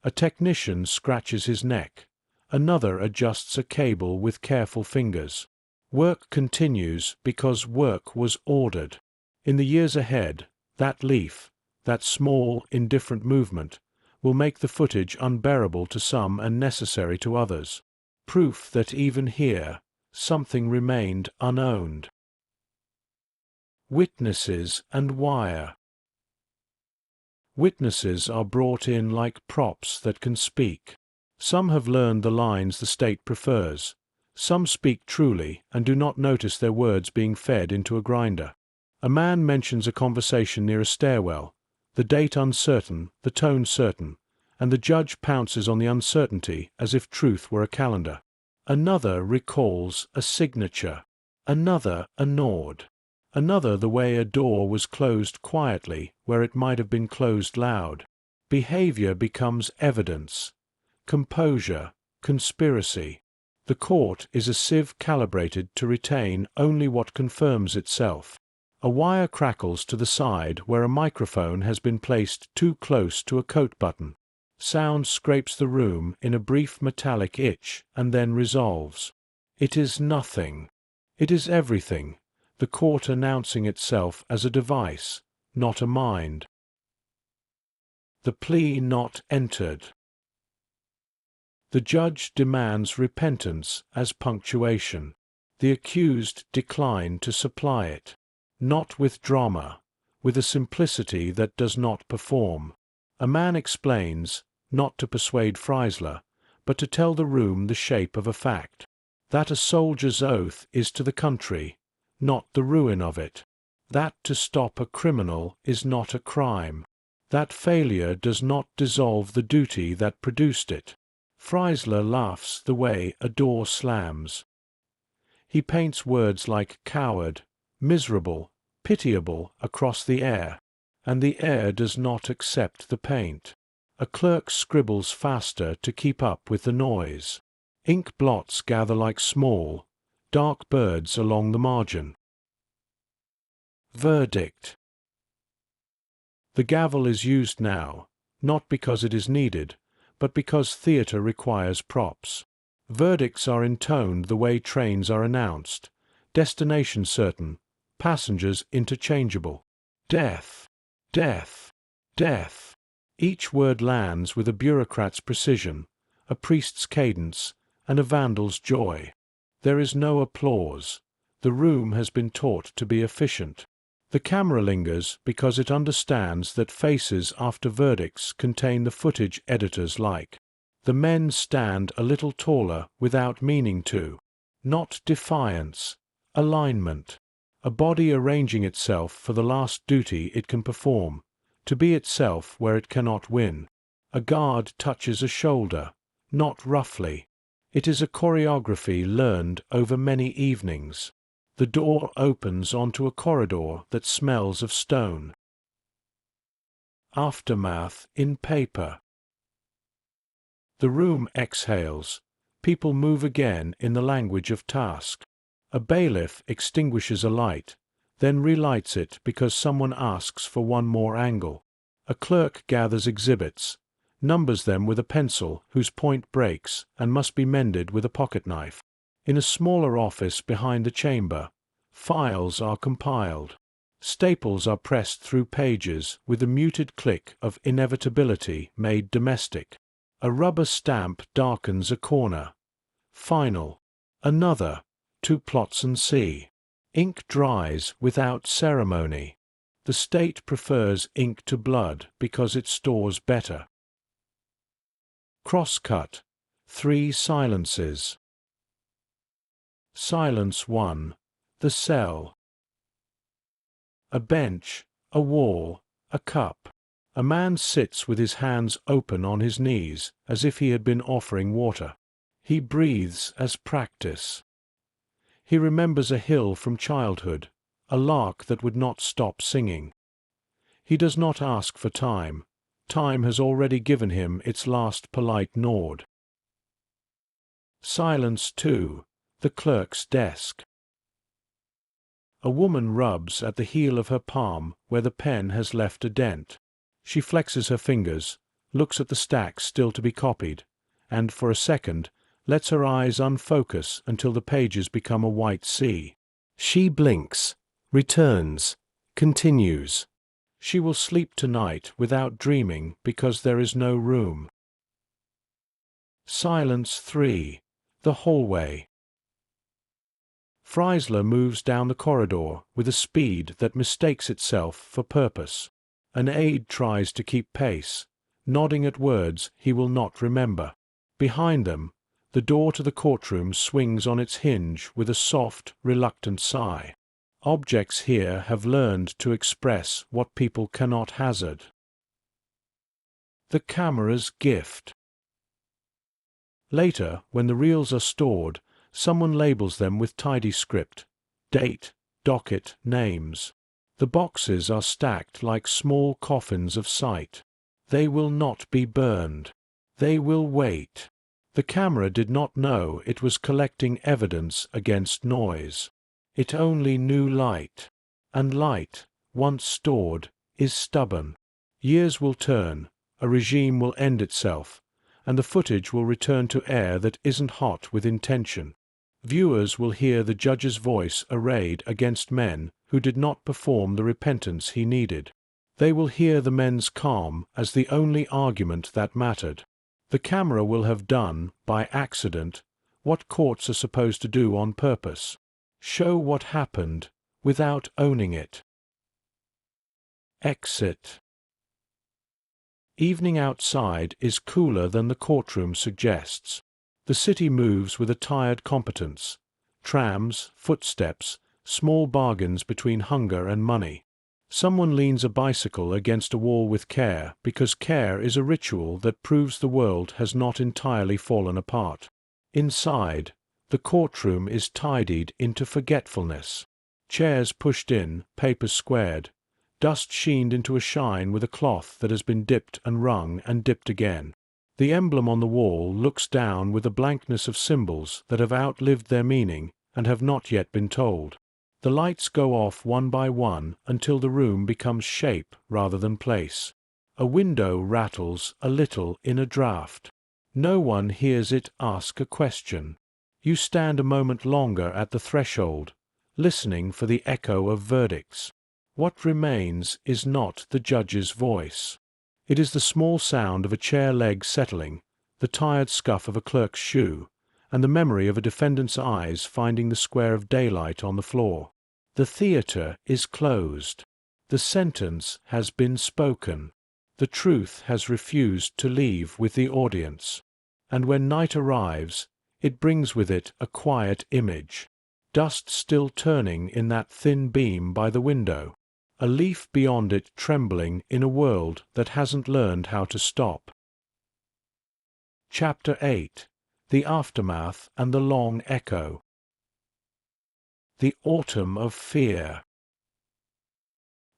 A technician scratches his neck. Another adjusts a cable with careful fingers. Work continues because work was ordered. In the years ahead, that leaf, that small, indifferent movement, will make the footage unbearable to some and necessary to others. Proof that even here, something remained unowned. Witnesses and wire. Witnesses are brought in like props that can speak. Some have learned the lines the state prefers. Some speak truly and do not notice their words being fed into a grinder. A man mentions a conversation near a stairwell, the date uncertain, the tone certain, and the judge pounces on the uncertainty as if truth were a calendar. Another recalls a signature. Another a nod. Another the way a door was closed quietly where it might have been closed loud. Behavior becomes evidence. Composure, conspiracy. The court is a sieve calibrated to retain only what confirms itself. A wire crackles to the side where a microphone has been placed too close to a coat button. Sound scrapes the room in a brief metallic itch and then resolves. It is nothing. It is everything, the court announcing itself as a device, not a mind. The plea not entered. The judge demands repentance as punctuation. The accused decline to supply it. Not with drama, with a simplicity that does not perform. A man explains, not to persuade Freisler, but to tell the room the shape of a fact. That a soldier's oath is to the country, not the ruin of it. That to stop a criminal is not a crime. That failure does not dissolve the duty that produced it. Freisler laughs the way a door slams. He paints words like coward, miserable, pitiable across the air, and the air does not accept the paint. A clerk scribbles faster to keep up with the noise. Ink blots gather like small, dark birds along the margin. Verdict. The gavel is used now, not because it is needed, but because theatre requires props. Verdicts are intoned the way trains are announced, destination certain, passengers interchangeable. Death, death, death. Each word lands with a bureaucrat's precision, a priest's cadence, and a vandal's joy. There is no applause. The room has been taught to be efficient. The camera lingers because it understands that faces after verdicts contain the footage editors like. The men stand a little taller without meaning to. Not defiance, alignment. A body arranging itself for the last duty it can perform, to be itself where it cannot win. A guard touches a shoulder, not roughly. It is a choreography learned over many evenings. The door opens onto a corridor that smells of stone. Aftermath in paper. The room exhales. People move again in the language of task. A bailiff extinguishes a light, then relights it because someone asks for one more angle. A clerk gathers exhibits, numbers them with a pencil whose point breaks and must be mended with a pocket-knife. In a smaller office behind the chamber, files are compiled. Staples are pressed through pages with the muted click of inevitability made domestic. A rubber stamp darkens a corner. Final. Another. To plots and see. Ink dries without ceremony. The state prefers ink to blood because it stores better. Crosscut. 3 silences. Silence 1. The cell. A bench, a wall, a cup. A man sits with his hands open on his knees, as if he had been offering water. He breathes as practice. He remembers a hill from childhood, a lark that would not stop singing. He does not ask for time. Time has already given him its last polite nod. Silence 2. The clerk's desk. A woman rubs at the heel of her palm where the pen has left a dent. She flexes her fingers, looks at the stacks still to be copied, and for a second lets her eyes unfocus until the pages become a white sea. She blinks, returns, continues. She will sleep tonight without dreaming because there is no room. Silence 3. The hallway. Freisler moves down the corridor with a speed that mistakes itself for purpose. An aide tries to keep pace, nodding at words he will not remember. Behind them, the door to the courtroom swings on its hinge with a soft, reluctant sigh. Objects here have learned to express what people cannot hazard. The camera's gift. Later, when the reels are stored, someone labels them with tidy script, date, docket, names. The boxes are stacked like small coffins of sight. They will not be burned. They will wait. The camera did not know it was collecting evidence against noise. It only knew light. And light, once stored, is stubborn. Years will turn, a regime will end itself, and the footage will return to air that isn't hot with intention. Viewers will hear the judge's voice arrayed against men who did not perform the repentance he needed. They will hear the men's calm as the only argument that mattered. The camera will have done, by accident, what courts are supposed to do on purpose: show what happened, without owning it. Exit. Evening outside is cooler than the courtroom suggests. The city moves with a tired competence. Trams, footsteps, small bargains between hunger and money. Someone leans a bicycle against a wall with care, because care is a ritual that proves the world has not entirely fallen apart. Inside, the courtroom is tidied into forgetfulness. Chairs pushed in, papers squared, dust sheened into a shine with a cloth that has been dipped and wrung and dipped again. The emblem on the wall looks down with a blankness of symbols that have outlived their meaning and have not yet been told. The lights go off one by one until the room becomes shape rather than place. A window rattles a little in a draught. No one hears it ask a question. You stand a moment longer at the threshold, listening for the echo of verdicts. What remains is not the judge's voice. It is the small sound of a chair leg settling, the tired scuff of a clerk's shoe, and the memory of a defendant's eyes finding the square of daylight on the floor. The theatre is closed. The sentence has been spoken. The truth has refused to leave with the audience. And when night arrives, it brings with it a quiet image. Dust still turning in that thin beam by the window. A leaf beyond it trembling in a world that hasn't learned how to stop. Chapter 8. The Aftermath and the Long Echo. The Autumn of Fear.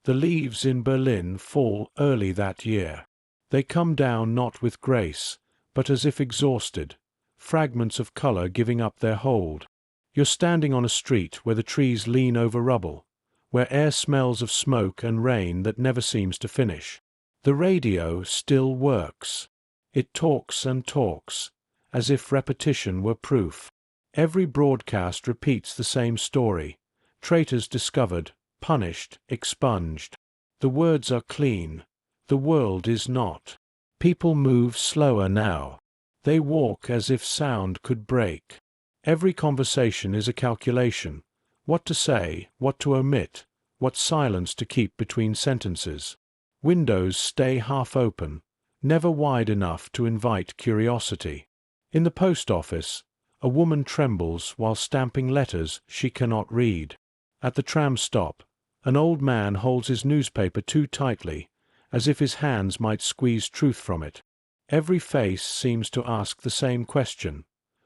The leaves in Berlin fall early that year. They come down not with grace, but as if exhausted, fragments of color giving up their hold. You're standing on a street where the trees lean over rubble, where air smells of smoke and rain that never seems to finish. The radio still works. It talks and talks, as if repetition were proof. Every broadcast repeats the same story: traitors discovered, punished, expunged. The words are clean. The world is not. People move slower now. They walk as if sound could break. Every conversation is a calculation: what to say, what to omit, what silence to keep between sentences. Windows stay half open, never wide enough to invite curiosity. In the post office, a woman trembles while stamping letters she cannot read. At the tram stop, an old man holds his newspaper too tightly, as if his hands might squeeze truth from it. Every face seems to ask the same question: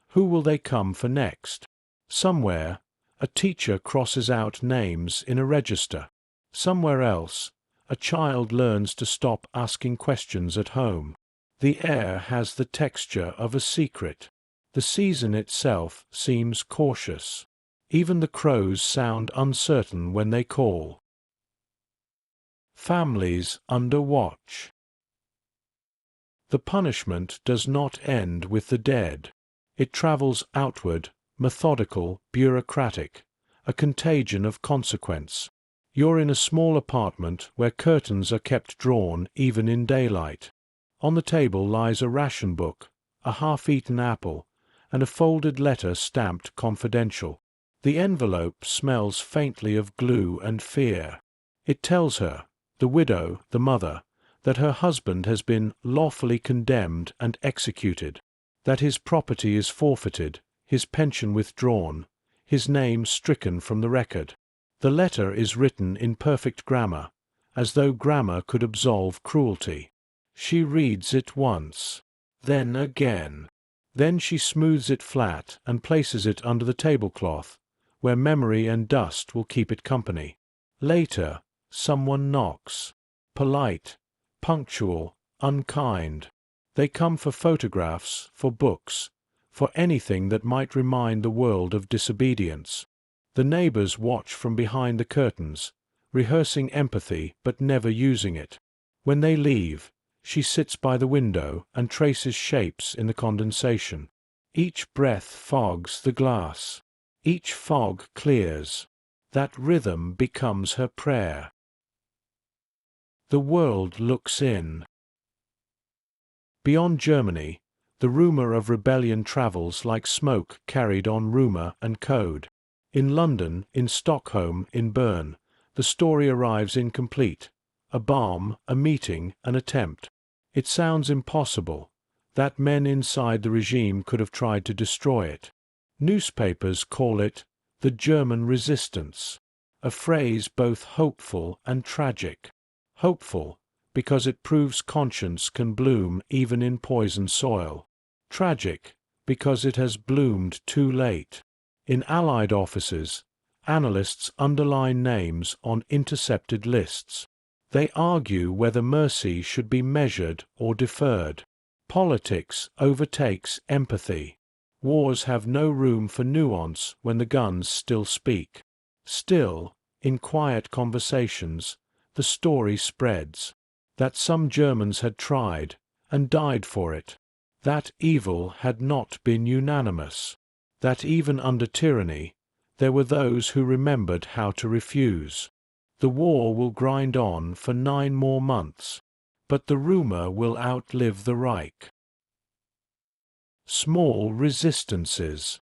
who will they come for next? Somewhere, a teacher crosses out names in a register. Somewhere else, a child learns to stop asking questions at home. The air has the texture of a secret. The season itself seems cautious. Even the crows sound uncertain when they call. Families under watch. The punishment does not end with the dead. It travels outward, methodical, bureaucratic, a contagion of consequence. You're in a small apartment where curtains are kept drawn even in daylight. On the table lies a ration book, a half-eaten apple, and a folded letter stamped confidential. The envelope smells faintly of glue and fear. It tells her, the widow, the mother, that her husband has been lawfully condemned and executed, that his property is forfeited, his pension withdrawn, his name stricken from the record. The letter is written in perfect grammar, as though grammar could absolve cruelty. She reads it once, then again. Then she smooths it flat and places it under the tablecloth, where memory and dust will keep it company. Later, someone knocks. Polite, punctual, unkind. They come for photographs, for books, for anything that might remind the world of disobedience. The neighbors watch from behind the curtains, rehearsing empathy but never using it. When they leave, she sits by the window and traces shapes in the condensation. Each breath fogs the glass. Each fog clears. That rhythm becomes her prayer. The world looks in. Beyond Germany, The rumor of rebellion travels like smoke carried on rumor and code. In London, in Stockholm, in Bern, the story arrives incomplete. A bomb, a meeting, an attempt. It sounds impossible, that men inside the regime could have tried to destroy it. Newspapers call it the German resistance, a phrase both hopeful and tragic. Hopeful, because it proves conscience can bloom even in poisoned soil. Tragic, because it has bloomed too late. In Allied offices, analysts underline names on intercepted lists. They argue whether mercy should be measured or deferred. Politics overtakes empathy. Wars have no room for nuance when the guns still speak. Still, in quiet conversations, the story spreads. That some Germans had tried, and died for it. That evil had not been unanimous. That even under tyranny, there were those who remembered how to refuse. The war will grind on for 9 more months, but the rumor will outlive the Reich. Small resistances.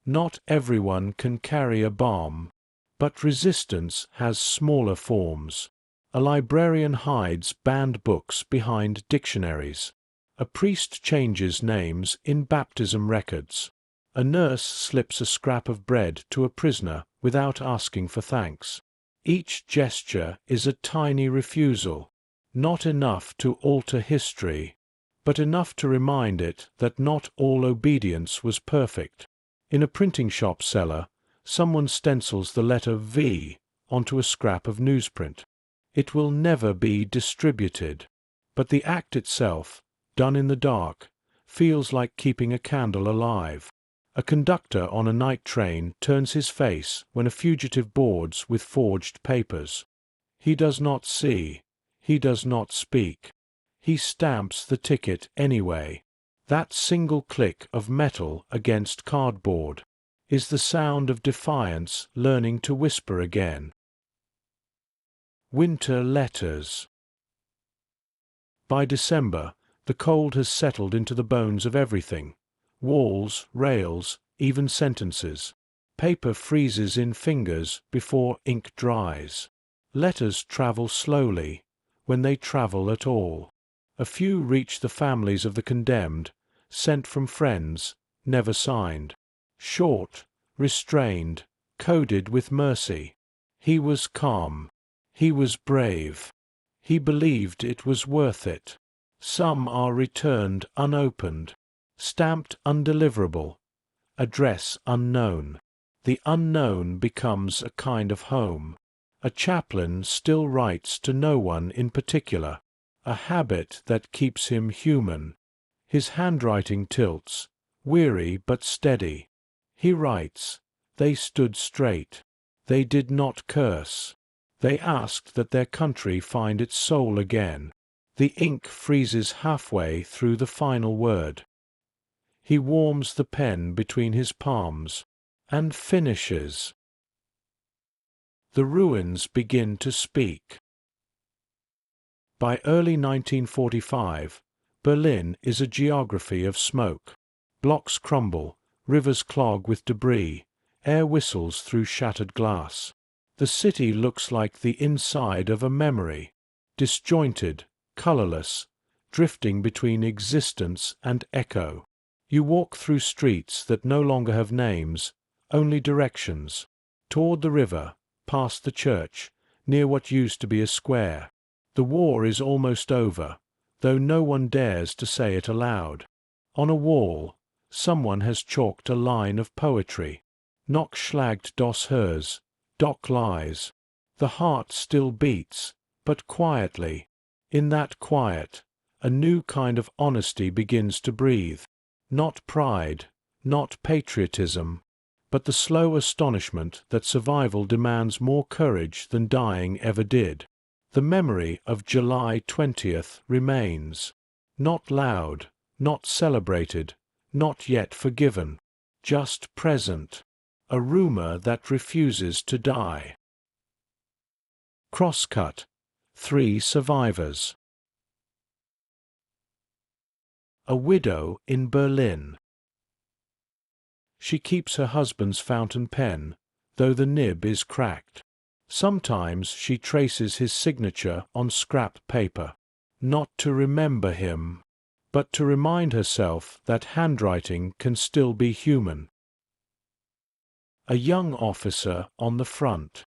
Not everyone can carry a bomb, but resistance has smaller forms. A librarian hides banned books behind dictionaries. A priest changes names in baptism records. A nurse slips a scrap of bread to a prisoner without asking for thanks. Each gesture is a tiny refusal, not enough to alter history, but enough to remind it that not all obedience was perfect. In a printing shop cellar, someone stencils the letter V onto a scrap of newsprint. It will never be distributed, but the act itself, done in the dark, feels like keeping a candle alive. A conductor on a night train turns his face when a fugitive boards with forged papers. He does not see, he does not speak. He stamps the ticket anyway. That single click of metal against cardboard is the sound of defiance learning to whisper again. Winter letters. By December, the cold has settled into the bones of everything. Walls, rails, even sentences. Paper freezes in fingers before ink dries. Letters travel slowly, when they travel at all. A few reach the families of the condemned, sent from friends, never signed. Short, restrained, coded with mercy. He was calm. He was brave. He believed it was worth it. Some are returned unopened, stamped undeliverable, address unknown. The unknown becomes a kind of home. A chaplain still writes to no one in particular, a habit that keeps him human. His handwriting tilts, weary but steady. He writes, "They stood straight. They did not curse. They asked that their country find its soul again." The ink freezes halfway through the final word. He warms the pen between his palms, and finishes. The ruins begin to speak. By early 1945, Berlin is a geography of smoke. Blocks crumble, rivers clog with debris, air whistles through shattered glass. The city looks like the inside of a memory, disjointed, colorless, drifting between existence and echo. You walk through streets that no longer have names, only directions. Toward the river, past the church, near what used to be a square. The war is almost over, though no one dares to say it aloud. On a wall, someone has chalked a line of poetry. Noch schlagt das Herz, doch lies. The heart still beats, but quietly. In that quiet, a new kind of honesty begins to breathe. Not pride, not patriotism, but the slow astonishment that survival demands more courage than dying ever did. The memory of July 20th remains. Not loud, not celebrated, not yet forgiven. Just present. A rumor that refuses to die. Crosscut. 3 survivors. A widow in Berlin. She keeps her husband's fountain pen, though the nib is cracked. Sometimes she traces his signature on scrap paper, not to remember him, but to remind herself that handwriting can still be human. A young officer on the front.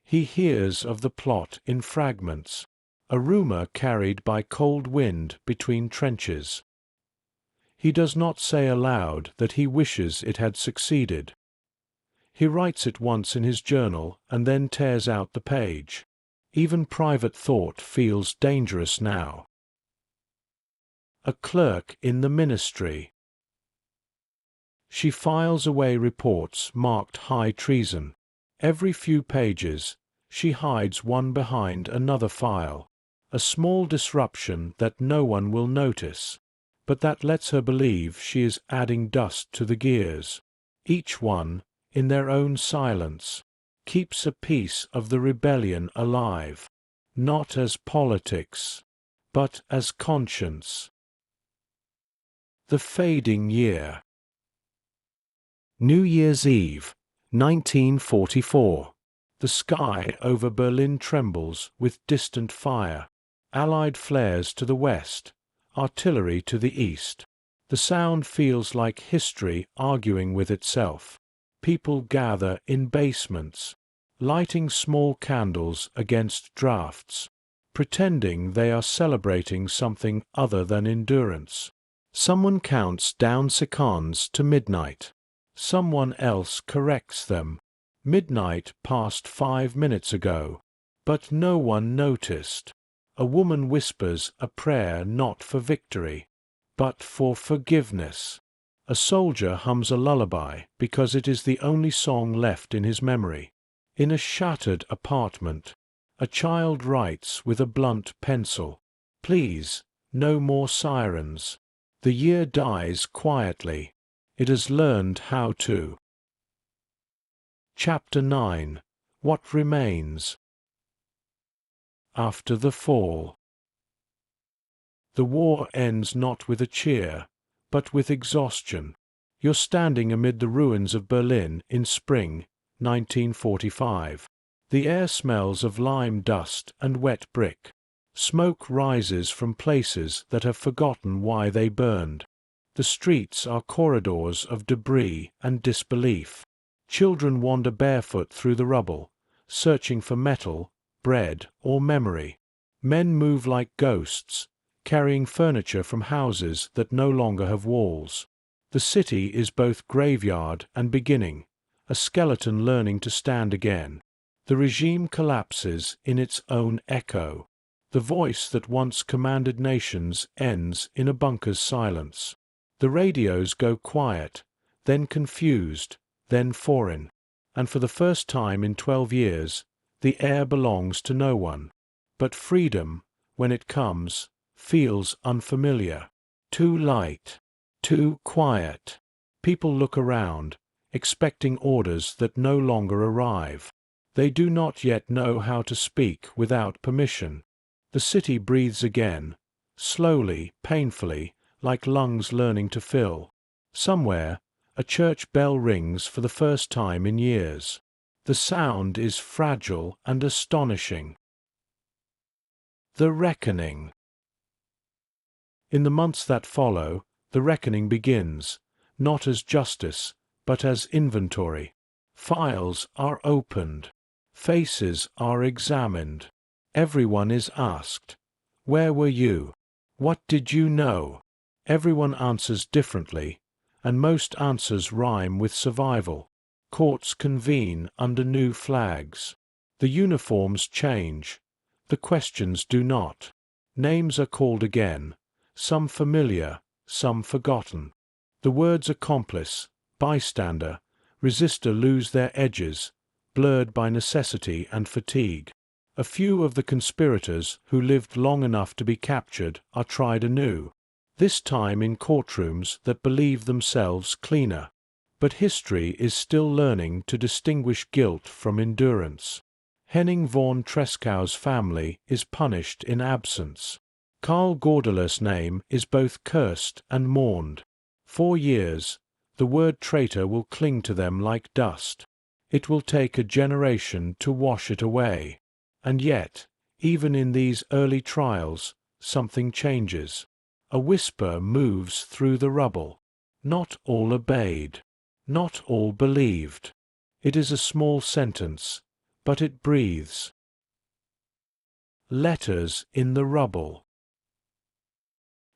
He hears of the plot in fragments, a rumor carried by cold wind between trenches. He does not say aloud that he wishes it had succeeded. He writes it once in his journal and then tears out the page. Even private thought feels dangerous now. A clerk in the ministry. She files away reports marked high treason. Every few pages, she hides one behind another file. A small disruption that no one will notice, but that lets her believe she is adding dust to the gears. Each one, in their own silence, keeps a piece of the rebellion alive, not as politics, but as conscience. The fading year. New Year's Eve, 1944. The sky over Berlin trembles with distant fire. Allied flares to the west, artillery to the east. The sound feels like history arguing with itself. People gather in basements, lighting small candles against drafts, pretending they are celebrating something other than endurance. Someone counts down seconds to midnight. Someone else corrects them. Midnight passed 5 minutes ago, but no one noticed. A woman whispers a prayer not for victory, but for forgiveness. A soldier hums a lullaby because it is the only song left in his memory. In a shattered apartment, a child writes with a blunt pencil, "Please, no more sirens." The year dies quietly. It has learned how to. Chapter 9. What Remains. After the fall. The war ends not with a cheer, but with exhaustion. You're standing amid the ruins of Berlin in spring, 1945. The air smells of lime dust and wet brick. Smoke rises from places that have forgotten why they burned. The streets are corridors of debris and disbelief. Children wander barefoot through the rubble, searching for metal, bread, or memory. Men move like ghosts, carrying furniture from houses that no longer have walls. The city is both graveyard and beginning, a skeleton learning to stand again. The regime collapses in its own echo. The voice that once commanded nations ends in a bunker's silence. The radios go quiet, then confused, then foreign, and for the first time in 12 years, the air belongs to no one. But freedom, when it comes, feels unfamiliar. Too light, too quiet. People look around, expecting orders that no longer arrive. They do not yet know how to speak without permission. The city breathes again, slowly, painfully, like lungs learning to fill. Somewhere, a church bell rings for the first time in years. The sound is fragile and astonishing. The Reckoning. In the months that follow, the reckoning begins, not as justice, but as inventory. Files are opened. Faces are examined. Everyone is asked, "Where were you? What did you know?" Everyone answers differently, and most answers rhyme with survival. Courts convene under new flags. The uniforms change. The questions do not. Names are called again, some familiar, some forgotten. The words accomplice, bystander, resistor lose their edges, blurred by necessity and fatigue. A few of the conspirators who lived long enough to be captured are tried anew, this time in courtrooms that believe themselves cleaner. But history is still learning to distinguish guilt from endurance. Henning von Trescow's family is punished in absence. Karl Gordeler's name is both cursed and mourned. For years, the word traitor will cling to them like dust. It will take a generation to wash it away. And yet, even in these early trials, something changes. A whisper moves through the rubble. Not all obeyed. Not all believed. It is a small sentence, but it breathes. Letters in the rubble.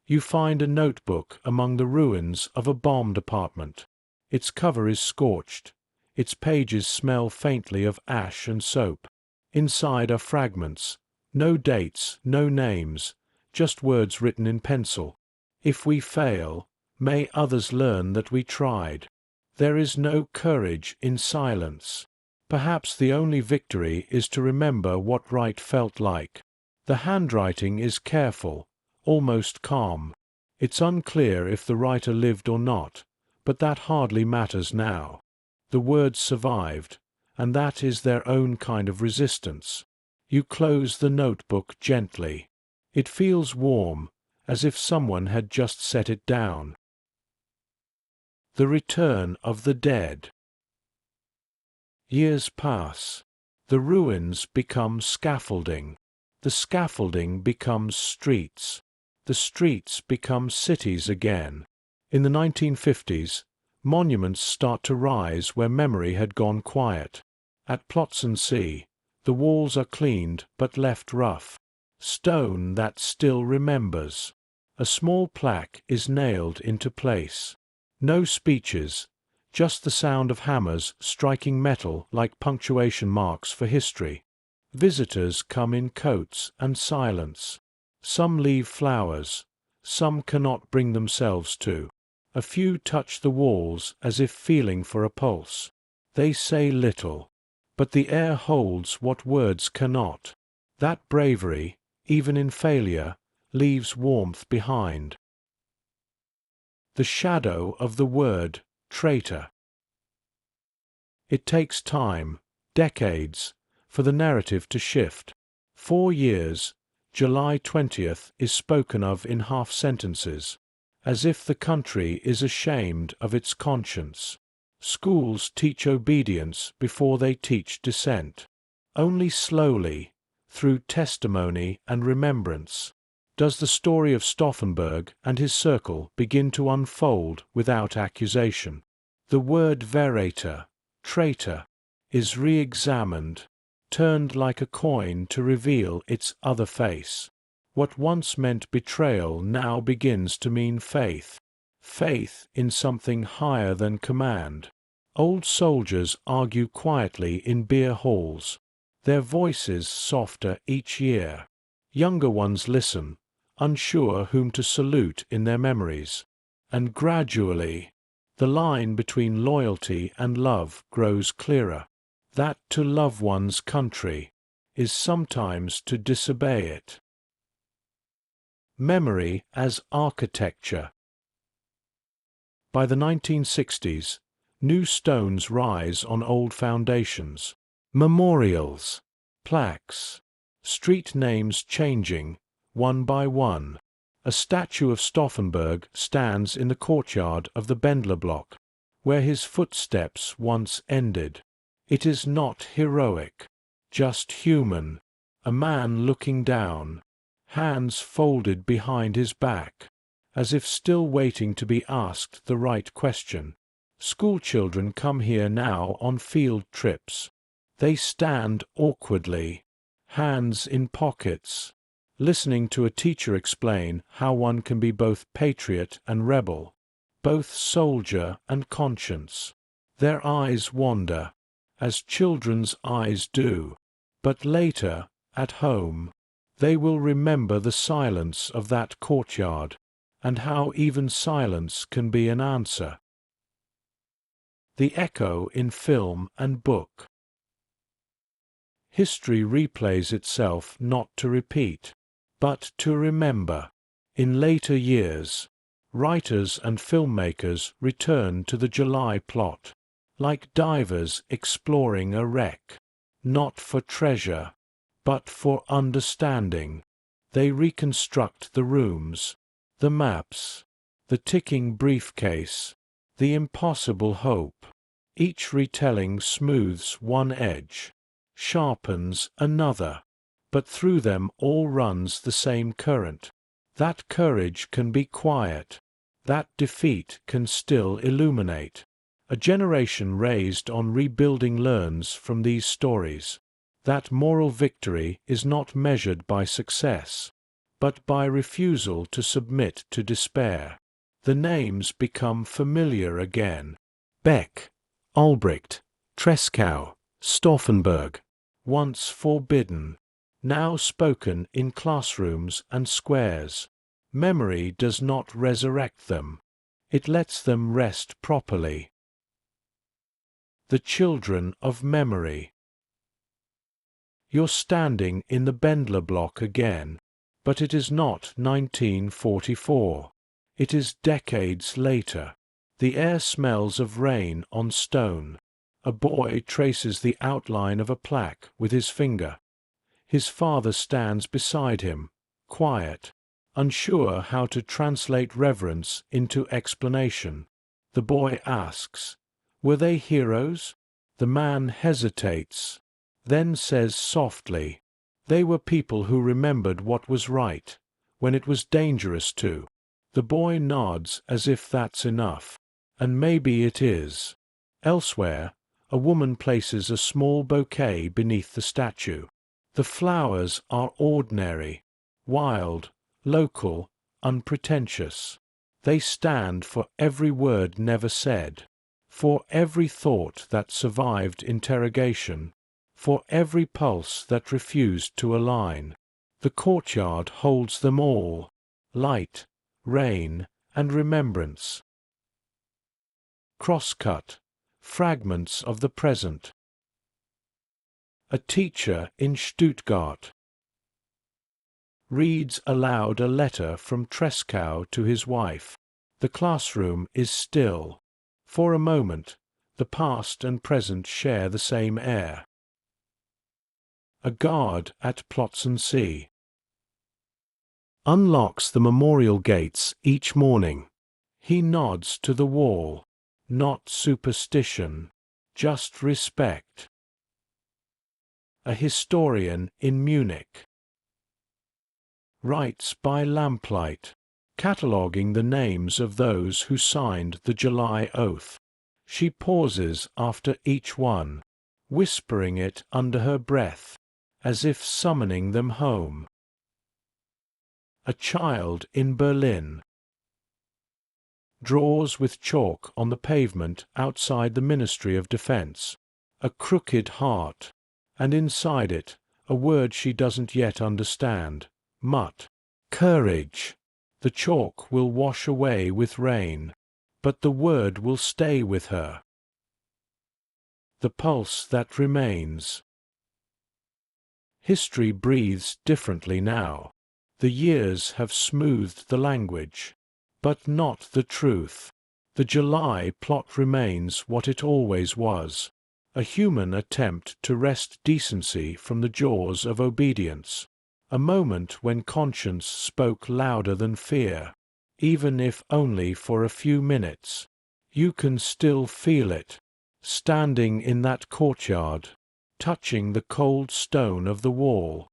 You find a notebook among the ruins of a bombed apartment. Its cover is scorched. Its pages smell faintly of ash and soap. Inside are fragments. No dates, no names, just words written in pencil. If we fail, may others learn that we tried. There is no courage in silence. Perhaps the only victory is to remember what right felt like. The handwriting is careful, almost calm. It's unclear if the writer lived or not, but that hardly matters now. The words survived, and that is their own kind of resistance. You close the notebook gently. It feels warm, as if someone had just set it down. The return of the dead. Years pass. The ruins become scaffolding. The scaffolding becomes streets. The streets become cities again. In the 1950s, monuments start to rise where memory had gone quiet. At Plötzensee, the walls are cleaned but left rough. Stone that still remembers. A small plaque is nailed into place. No speeches, just the sound of hammers striking metal like punctuation marks for history. Visitors come in coats and silence. Some leave flowers. Some cannot bring themselves to. A few touch the walls as if feeling for a pulse. They say little, but the air holds what words cannot. That bravery, even in failure, leaves warmth behind. The shadow of the word traitor. It takes time, decades, for the narrative to shift. 4 years, July 20th is spoken of in half-sentences, as if the country is ashamed of its conscience. Schools teach obedience before they teach dissent. Only slowly, through testimony and remembrance, does the story of Stauffenberg and his circle begin to unfold without accusation. The word Verräter, traitor, is re-examined, turned like a coin to reveal its other face. What once meant betrayal now begins to mean faith. Faith in something higher than command. Old soldiers argue quietly in beer halls, their voices softer each year. Younger ones listen, unsure whom to salute in their memories. And gradually, the line between loyalty and love grows clearer. That to love one's country is sometimes to disobey it. Memory as architecture. By the 1960s, new stones rise on old foundations. Memorials, plaques, street names changing, one by one. A statue of Stauffenberg stands in the courtyard of the Bendler block, where his footsteps once ended. It is not heroic, just human, a man looking down, hands folded behind his back, as if still waiting to be asked the right question. Schoolchildren come here now on field trips. They stand awkwardly, hands in pockets, listening to a teacher explain how one can be both patriot and rebel, both soldier and conscience. Their eyes wander, as children's eyes do, but later, at home, they will remember the silence of that courtyard, and how even silence can be an answer. The echo in film and book. History replays itself not to repeat, but to remember. In later years, writers and filmmakers return to the July plot, like divers exploring a wreck, not for treasure, but for understanding. They reconstruct the rooms, the maps, the ticking briefcase, the impossible hope. Each retelling smooths one edge, sharpens another, but through them all runs the same current. That courage can be quiet. That defeat can still illuminate. A generation raised on rebuilding learns from these stories. That moral victory is not measured by success, but by refusal to submit to despair. The names become familiar again. Beck, Ulbricht, Treschow, Stauffenberg, once forbidden, now spoken in classrooms and squares. Memory does not resurrect them. It lets them rest properly. The children of memory. You're standing in the Bendler block again, but it is not 1944. It is decades later. The air smells of rain on stone. A boy traces the outline of a plaque with his finger. His father stands beside him, quiet, unsure how to translate reverence into explanation. The boy asks, "Were they heroes?" The man hesitates, then says softly, "They were people who remembered what was right, when it was dangerous to." The boy nods as if that's enough, and maybe it is. Elsewhere, a woman places a small bouquet beneath the statue. The flowers are ordinary, wild, local, unpretentious. They stand for every word never said, for every thought that survived interrogation, for every pulse that refused to align. The courtyard holds them all: light, rain, and remembrance. Crosscut, fragments of the present. A teacher in Stuttgart reads aloud a letter from Treschow to his wife. The classroom is still. For a moment, the past and present share the same air. A guard at Plötzensee unlocks the memorial gates each morning. He nods to the wall. Not superstition, just respect. A historian in Munich writes by lamplight, cataloguing the names of those who signed the July oath. She pauses after each one, whispering it under her breath, as if summoning them home. A child in Berlin draws with chalk on the pavement outside the Ministry of Defense, a crooked heart, and inside it, a word she doesn't yet understand, mutt. Courage. The chalk will wash away with rain, but the word will stay with her. The pulse that remains. History breathes differently now. The years have smoothed the language, but not the truth. The July plot remains what it always was, a human attempt to wrest decency from the jaws of obedience, a moment when conscience spoke louder than fear, even if only for a few minutes. You can still feel it, standing in that courtyard, touching the cold stone of the wall,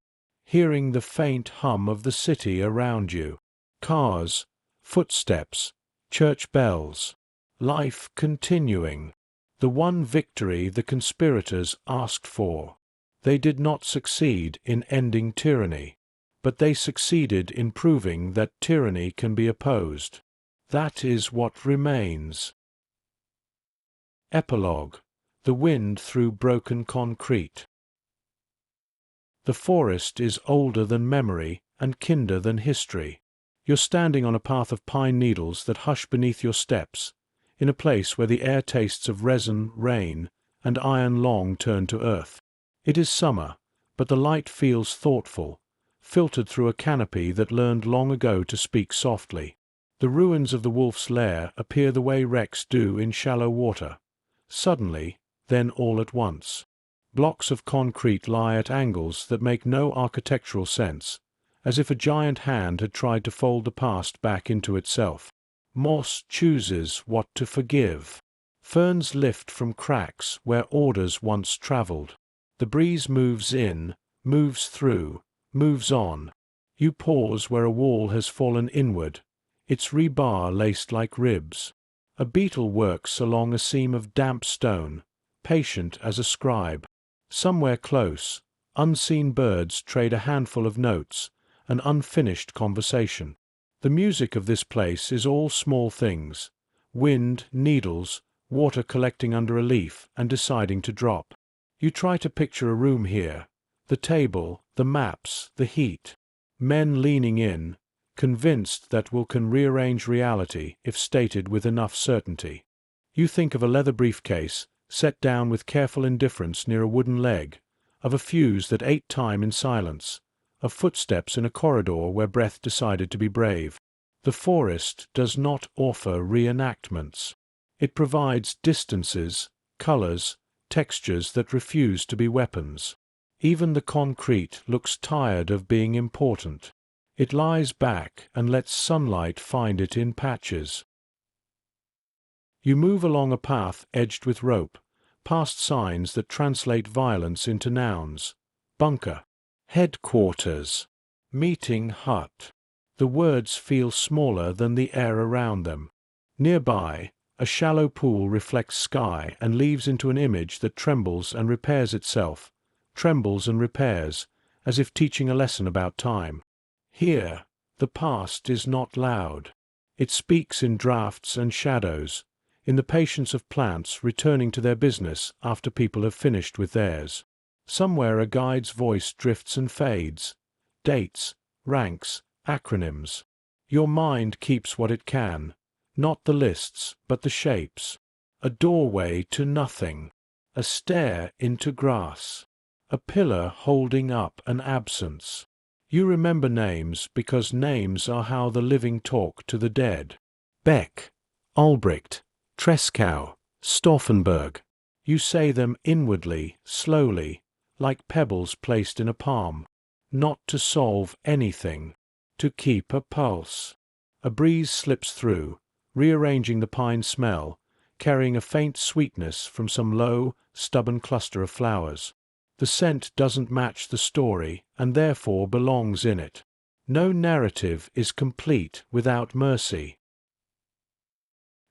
hearing the faint hum of the city around you, cars, footsteps, church bells, life continuing, the one victory the conspirators asked for. They did not succeed in ending tyranny, but they succeeded in proving that tyranny can be opposed. That is what remains. Epilogue: The wind through broken concrete. The forest is older than memory and kinder than history. You're standing on a path of pine needles that hush beneath your steps, in a place where the air tastes of resin, rain, and iron long turned to earth. It is summer, but the light feels thoughtful, filtered through a canopy that learned long ago to speak softly. The ruins of the wolf's lair appear the way wrecks do in shallow water, suddenly, then all at once. Blocks of concrete lie at angles that make no architectural sense, as if a giant hand had tried to fold the past back into itself. Moss chooses what to forgive. Ferns lift from cracks where orders once traveled. The breeze moves in, moves through, moves on. You pause where a wall has fallen inward, its rebar laced like ribs. A beetle works along a seam of damp stone, patient as a scribe. Somewhere close, unseen birds trade a handful of notes, an unfinished conversation. The music of this place is all small things: wind, needles, water collecting under a leaf and deciding to drop. You try to picture a room here: the table, the maps, the heat. Men leaning in, convinced that will can rearrange reality if stated with enough certainty. You think of a leather briefcase set down with careful indifference near a wooden leg, of a fuse that ate time in silence, of footsteps in a corridor where breath decided to be brave. The forest does not offer reenactments. It provides distances, colors, textures that refuse to be weapons. Even the concrete looks tired of being important. It lies back and lets sunlight find it in patches. You move along a path edged with rope, past signs that translate violence into nouns. Bunker, headquarters, meeting hut. The words feel smaller than the air around them. Nearby, a shallow pool reflects sky and leaves into an image that trembles and repairs itself, trembles and repairs, as if teaching a lesson about time. Here, the past is not loud. It speaks in drafts and shadows, in the patience of plants returning to their business after people have finished with theirs. Somewhere a guide's voice drifts and fades. Dates, ranks, acronyms. Your mind keeps what it can, not the lists, but the shapes. A doorway to nothing, a stair into grass, a pillar holding up an absence. You remember names because names are how the living talk to the dead. Beck, Ulbricht, Treschow, Stauffenberg. You say them inwardly, slowly, like pebbles placed in a palm. Not to solve anything, to keep a pulse. A breeze slips through, rearranging the pine smell, carrying a faint sweetness from some low, stubborn cluster of flowers. The scent doesn't match the story and therefore belongs in it. No narrative is complete without mercy.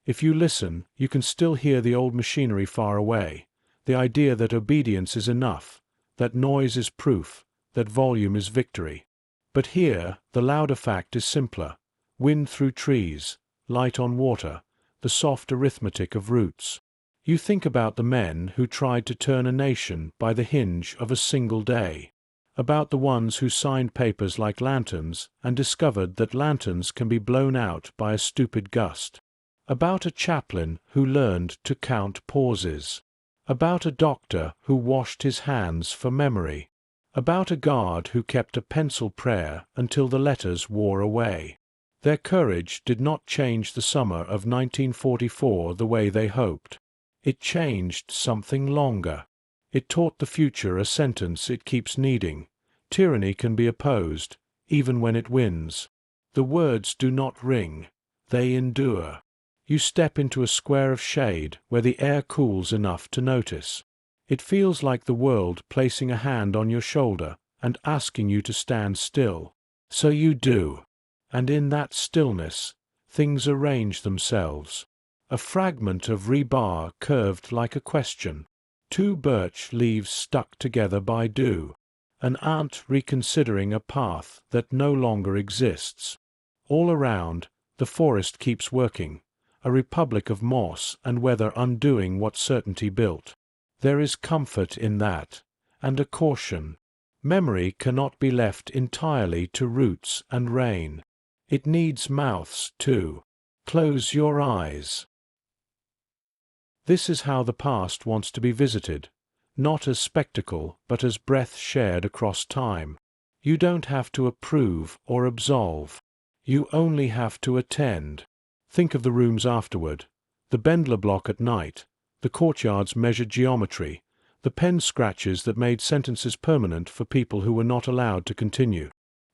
If you listen, you can still hear the old machinery far away, the idea that obedience is enough, that noise is proof, that volume is victory. But here, the louder fact is simpler: wind through trees, light on water, the soft arithmetic of roots. You think about the men who tried to turn a nation by the hinge of a single day, about the ones who signed papers like lanterns and discovered that lanterns can be blown out by a stupid gust, about a chaplain who learned to count pauses, about a doctor who washed his hands for memory, about a guard who kept a pencil prayer until the letters wore away. Their courage did not change the summer of 1944 the way they hoped. It changed something longer. It taught the future a sentence it keeps needing: tyranny can be opposed, even when it wins. The words do not ring, they endure. You step into a square of shade where the air cools enough to notice. It feels like the world placing a hand on your shoulder and asking you to stand still. So you do. And in that stillness, things arrange themselves. A fragment of rebar curved like a question. Two birch leaves stuck together by dew. An ant reconsidering a path that no longer exists. All around, the forest keeps working, a republic of moss and weather undoing what certainty built. There is comfort in that, and a caution. Memory cannot be left entirely to roots and rain. It needs mouths, too. Close your eyes. This is how the past wants to be visited, not as spectacle, but as breath shared across time. You don't have to approve or absolve. You only have to attend. Think of the rooms afterward, the Bendler block at night, the courtyard's measured geometry, the pen scratches that made sentences permanent for people who were not allowed to continue.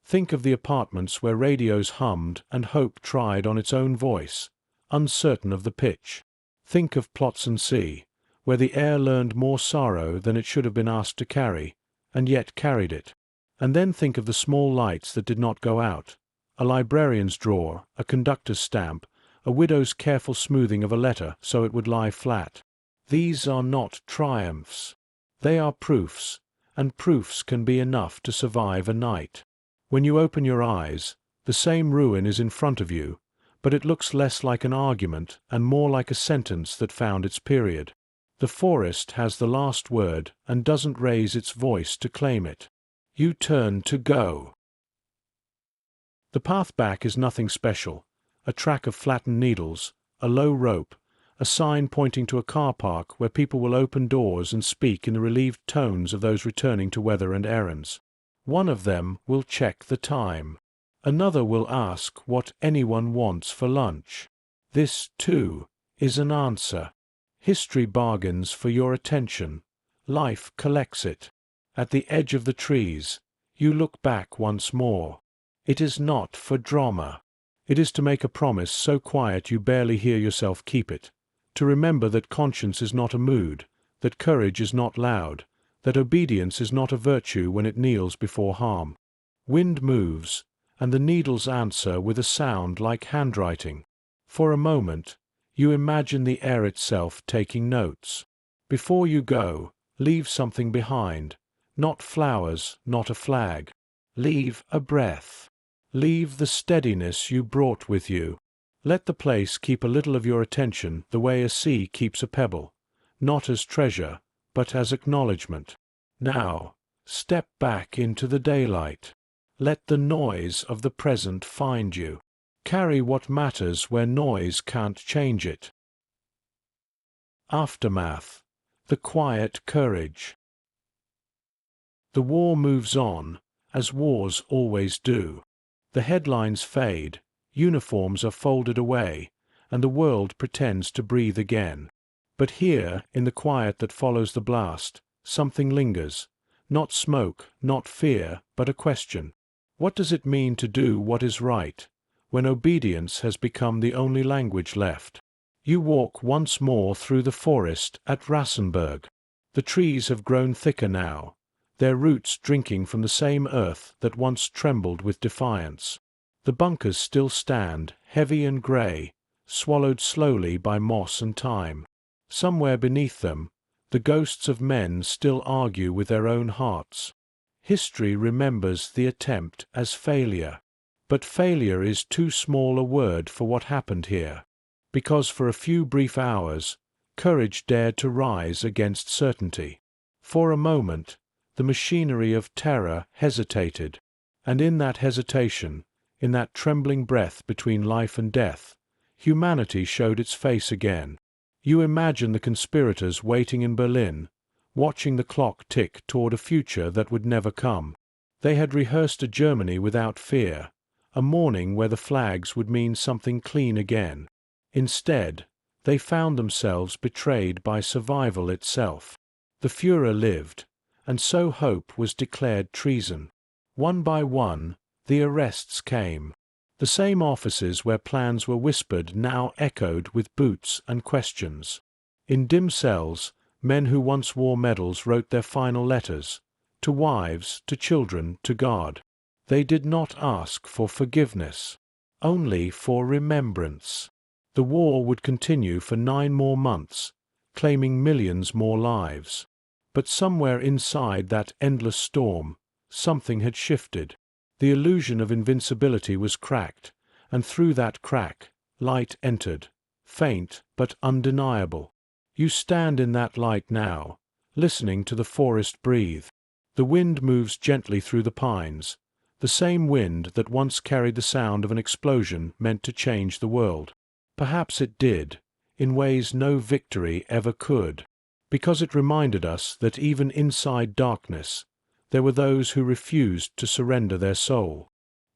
Think of the apartments where radios hummed and hope tried on its own voice, uncertain of the pitch. Think of plots and sea, where the air learned more sorrow than it should have been asked to carry, and yet carried it. And then think of the small lights that did not go out, a librarian's drawer, a conductor's stamp, a widow's careful smoothing of a letter so it would lie flat. These are not triumphs. They are proofs, and proofs can be enough to survive a night. When you open your eyes, the same ruin is in front of you, but it looks less like an argument and more like a sentence that found its period. The forest has the last word and doesn't raise its voice to claim it. You turn to go. The path back is nothing special. A track of flattened needles, a low rope, a sign pointing to a car park where people will open doors and speak in the relieved tones of those returning to weather and errands. One of them will check the time. Another will ask what anyone wants for lunch. This, too, is an answer. History bargains for your attention. Life collects it. At the edge of the trees, you look back once more. It is not for drama. It is to make a promise so quiet you barely hear yourself keep it. To remember that conscience is not a mood, that courage is not loud, that obedience is not a virtue when it kneels before harm. Wind moves, and the needles answer with a sound like handwriting. For a moment, you imagine the air itself taking notes. Before you go, leave something behind. Not flowers, not a flag. Leave a breath. Leave the steadiness you brought with you. Let the place keep a little of your attention the way a sea keeps a pebble, not as treasure, but as acknowledgement. Now, step back into the daylight. Let the noise of the present find you. Carry what matters where noise can't change it. Aftermath. The quiet courage. The war moves on, as wars always do. The headlines fade, uniforms are folded away, and the world pretends to breathe again. But here, in the quiet that follows the blast, something lingers. Not smoke, not fear, but a question. What does it mean to do what is right, when obedience has become the only language left? You walk once more through the forest at Rassenberg. The trees have grown thicker now, their roots drinking from the same earth that once trembled with defiance. The bunkers still stand, heavy and grey, swallowed slowly by moss and time. Somewhere beneath them, the ghosts of men still argue with their own hearts. History remembers the attempt as failure. But failure is too small a word for what happened here, because for a few brief hours, courage dared to rise against certainty. For a moment, the machinery of terror hesitated, and in that hesitation, in that trembling breath between life and death, humanity showed its face again. You imagine the conspirators waiting in Berlin, watching the clock tick toward a future that would never come. They had rehearsed a Germany without fear, a morning where the flags would mean something clean again. Instead, they found themselves betrayed by survival itself. The Führer lived, and so hope was declared treason. One by one, the arrests came. The same offices where plans were whispered now echoed with boots and questions. In dim cells, men who once wore medals wrote their final letters, to wives, to children, to God. They did not ask for forgiveness, only for remembrance. The war would continue for 9 more months, claiming millions more lives. But somewhere inside that endless storm, something had shifted. The illusion of invincibility was cracked, and through that crack, light entered, faint but undeniable. You stand in that light now, listening to the forest breathe. The wind moves gently through the pines, the same wind that once carried the sound of an explosion meant to change the world. Perhaps it did, in ways no victory ever could, because it reminded us that even inside darkness, there were those who refused to surrender their soul.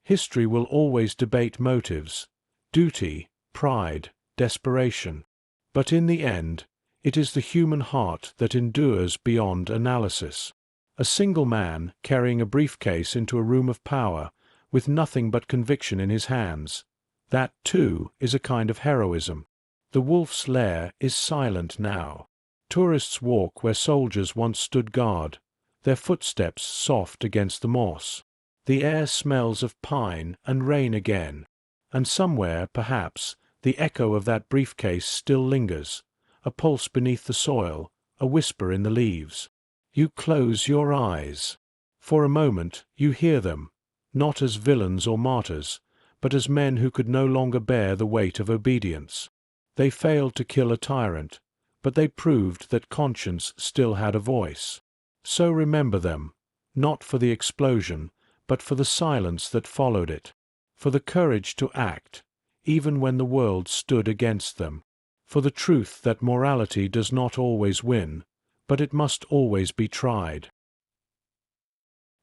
History will always debate motives, duty, pride, desperation. But in the end, it is the human heart that endures beyond analysis. A single man, carrying a briefcase into a room of power, with nothing but conviction in his hands. That, too, is a kind of heroism. The wolf's lair is silent now. Tourists walk where soldiers once stood guard, their footsteps soft against the moss. The air smells of pine and rain again, and somewhere, perhaps, the echo of that briefcase still lingers, a pulse beneath the soil, a whisper in the leaves. You close your eyes. For a moment you hear them, not as villains or martyrs, but as men who could no longer bear the weight of obedience. They failed to kill a tyrant, but they proved that conscience still had a voice. So remember them, not for the explosion, but for the silence that followed it, for the courage to act, even when the world stood against them, for the truth that morality does not always win, but it must always be tried.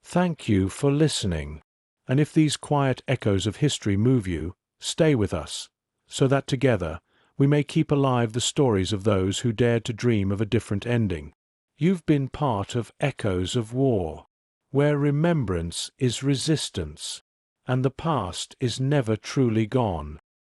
Thank you for listening, and if these quiet echoes of history move you, stay with us, so that together we may keep alive the stories of those who dared to dream of a different ending. You've been part of Echoes of War, where remembrance is resistance, and the past is never truly gone.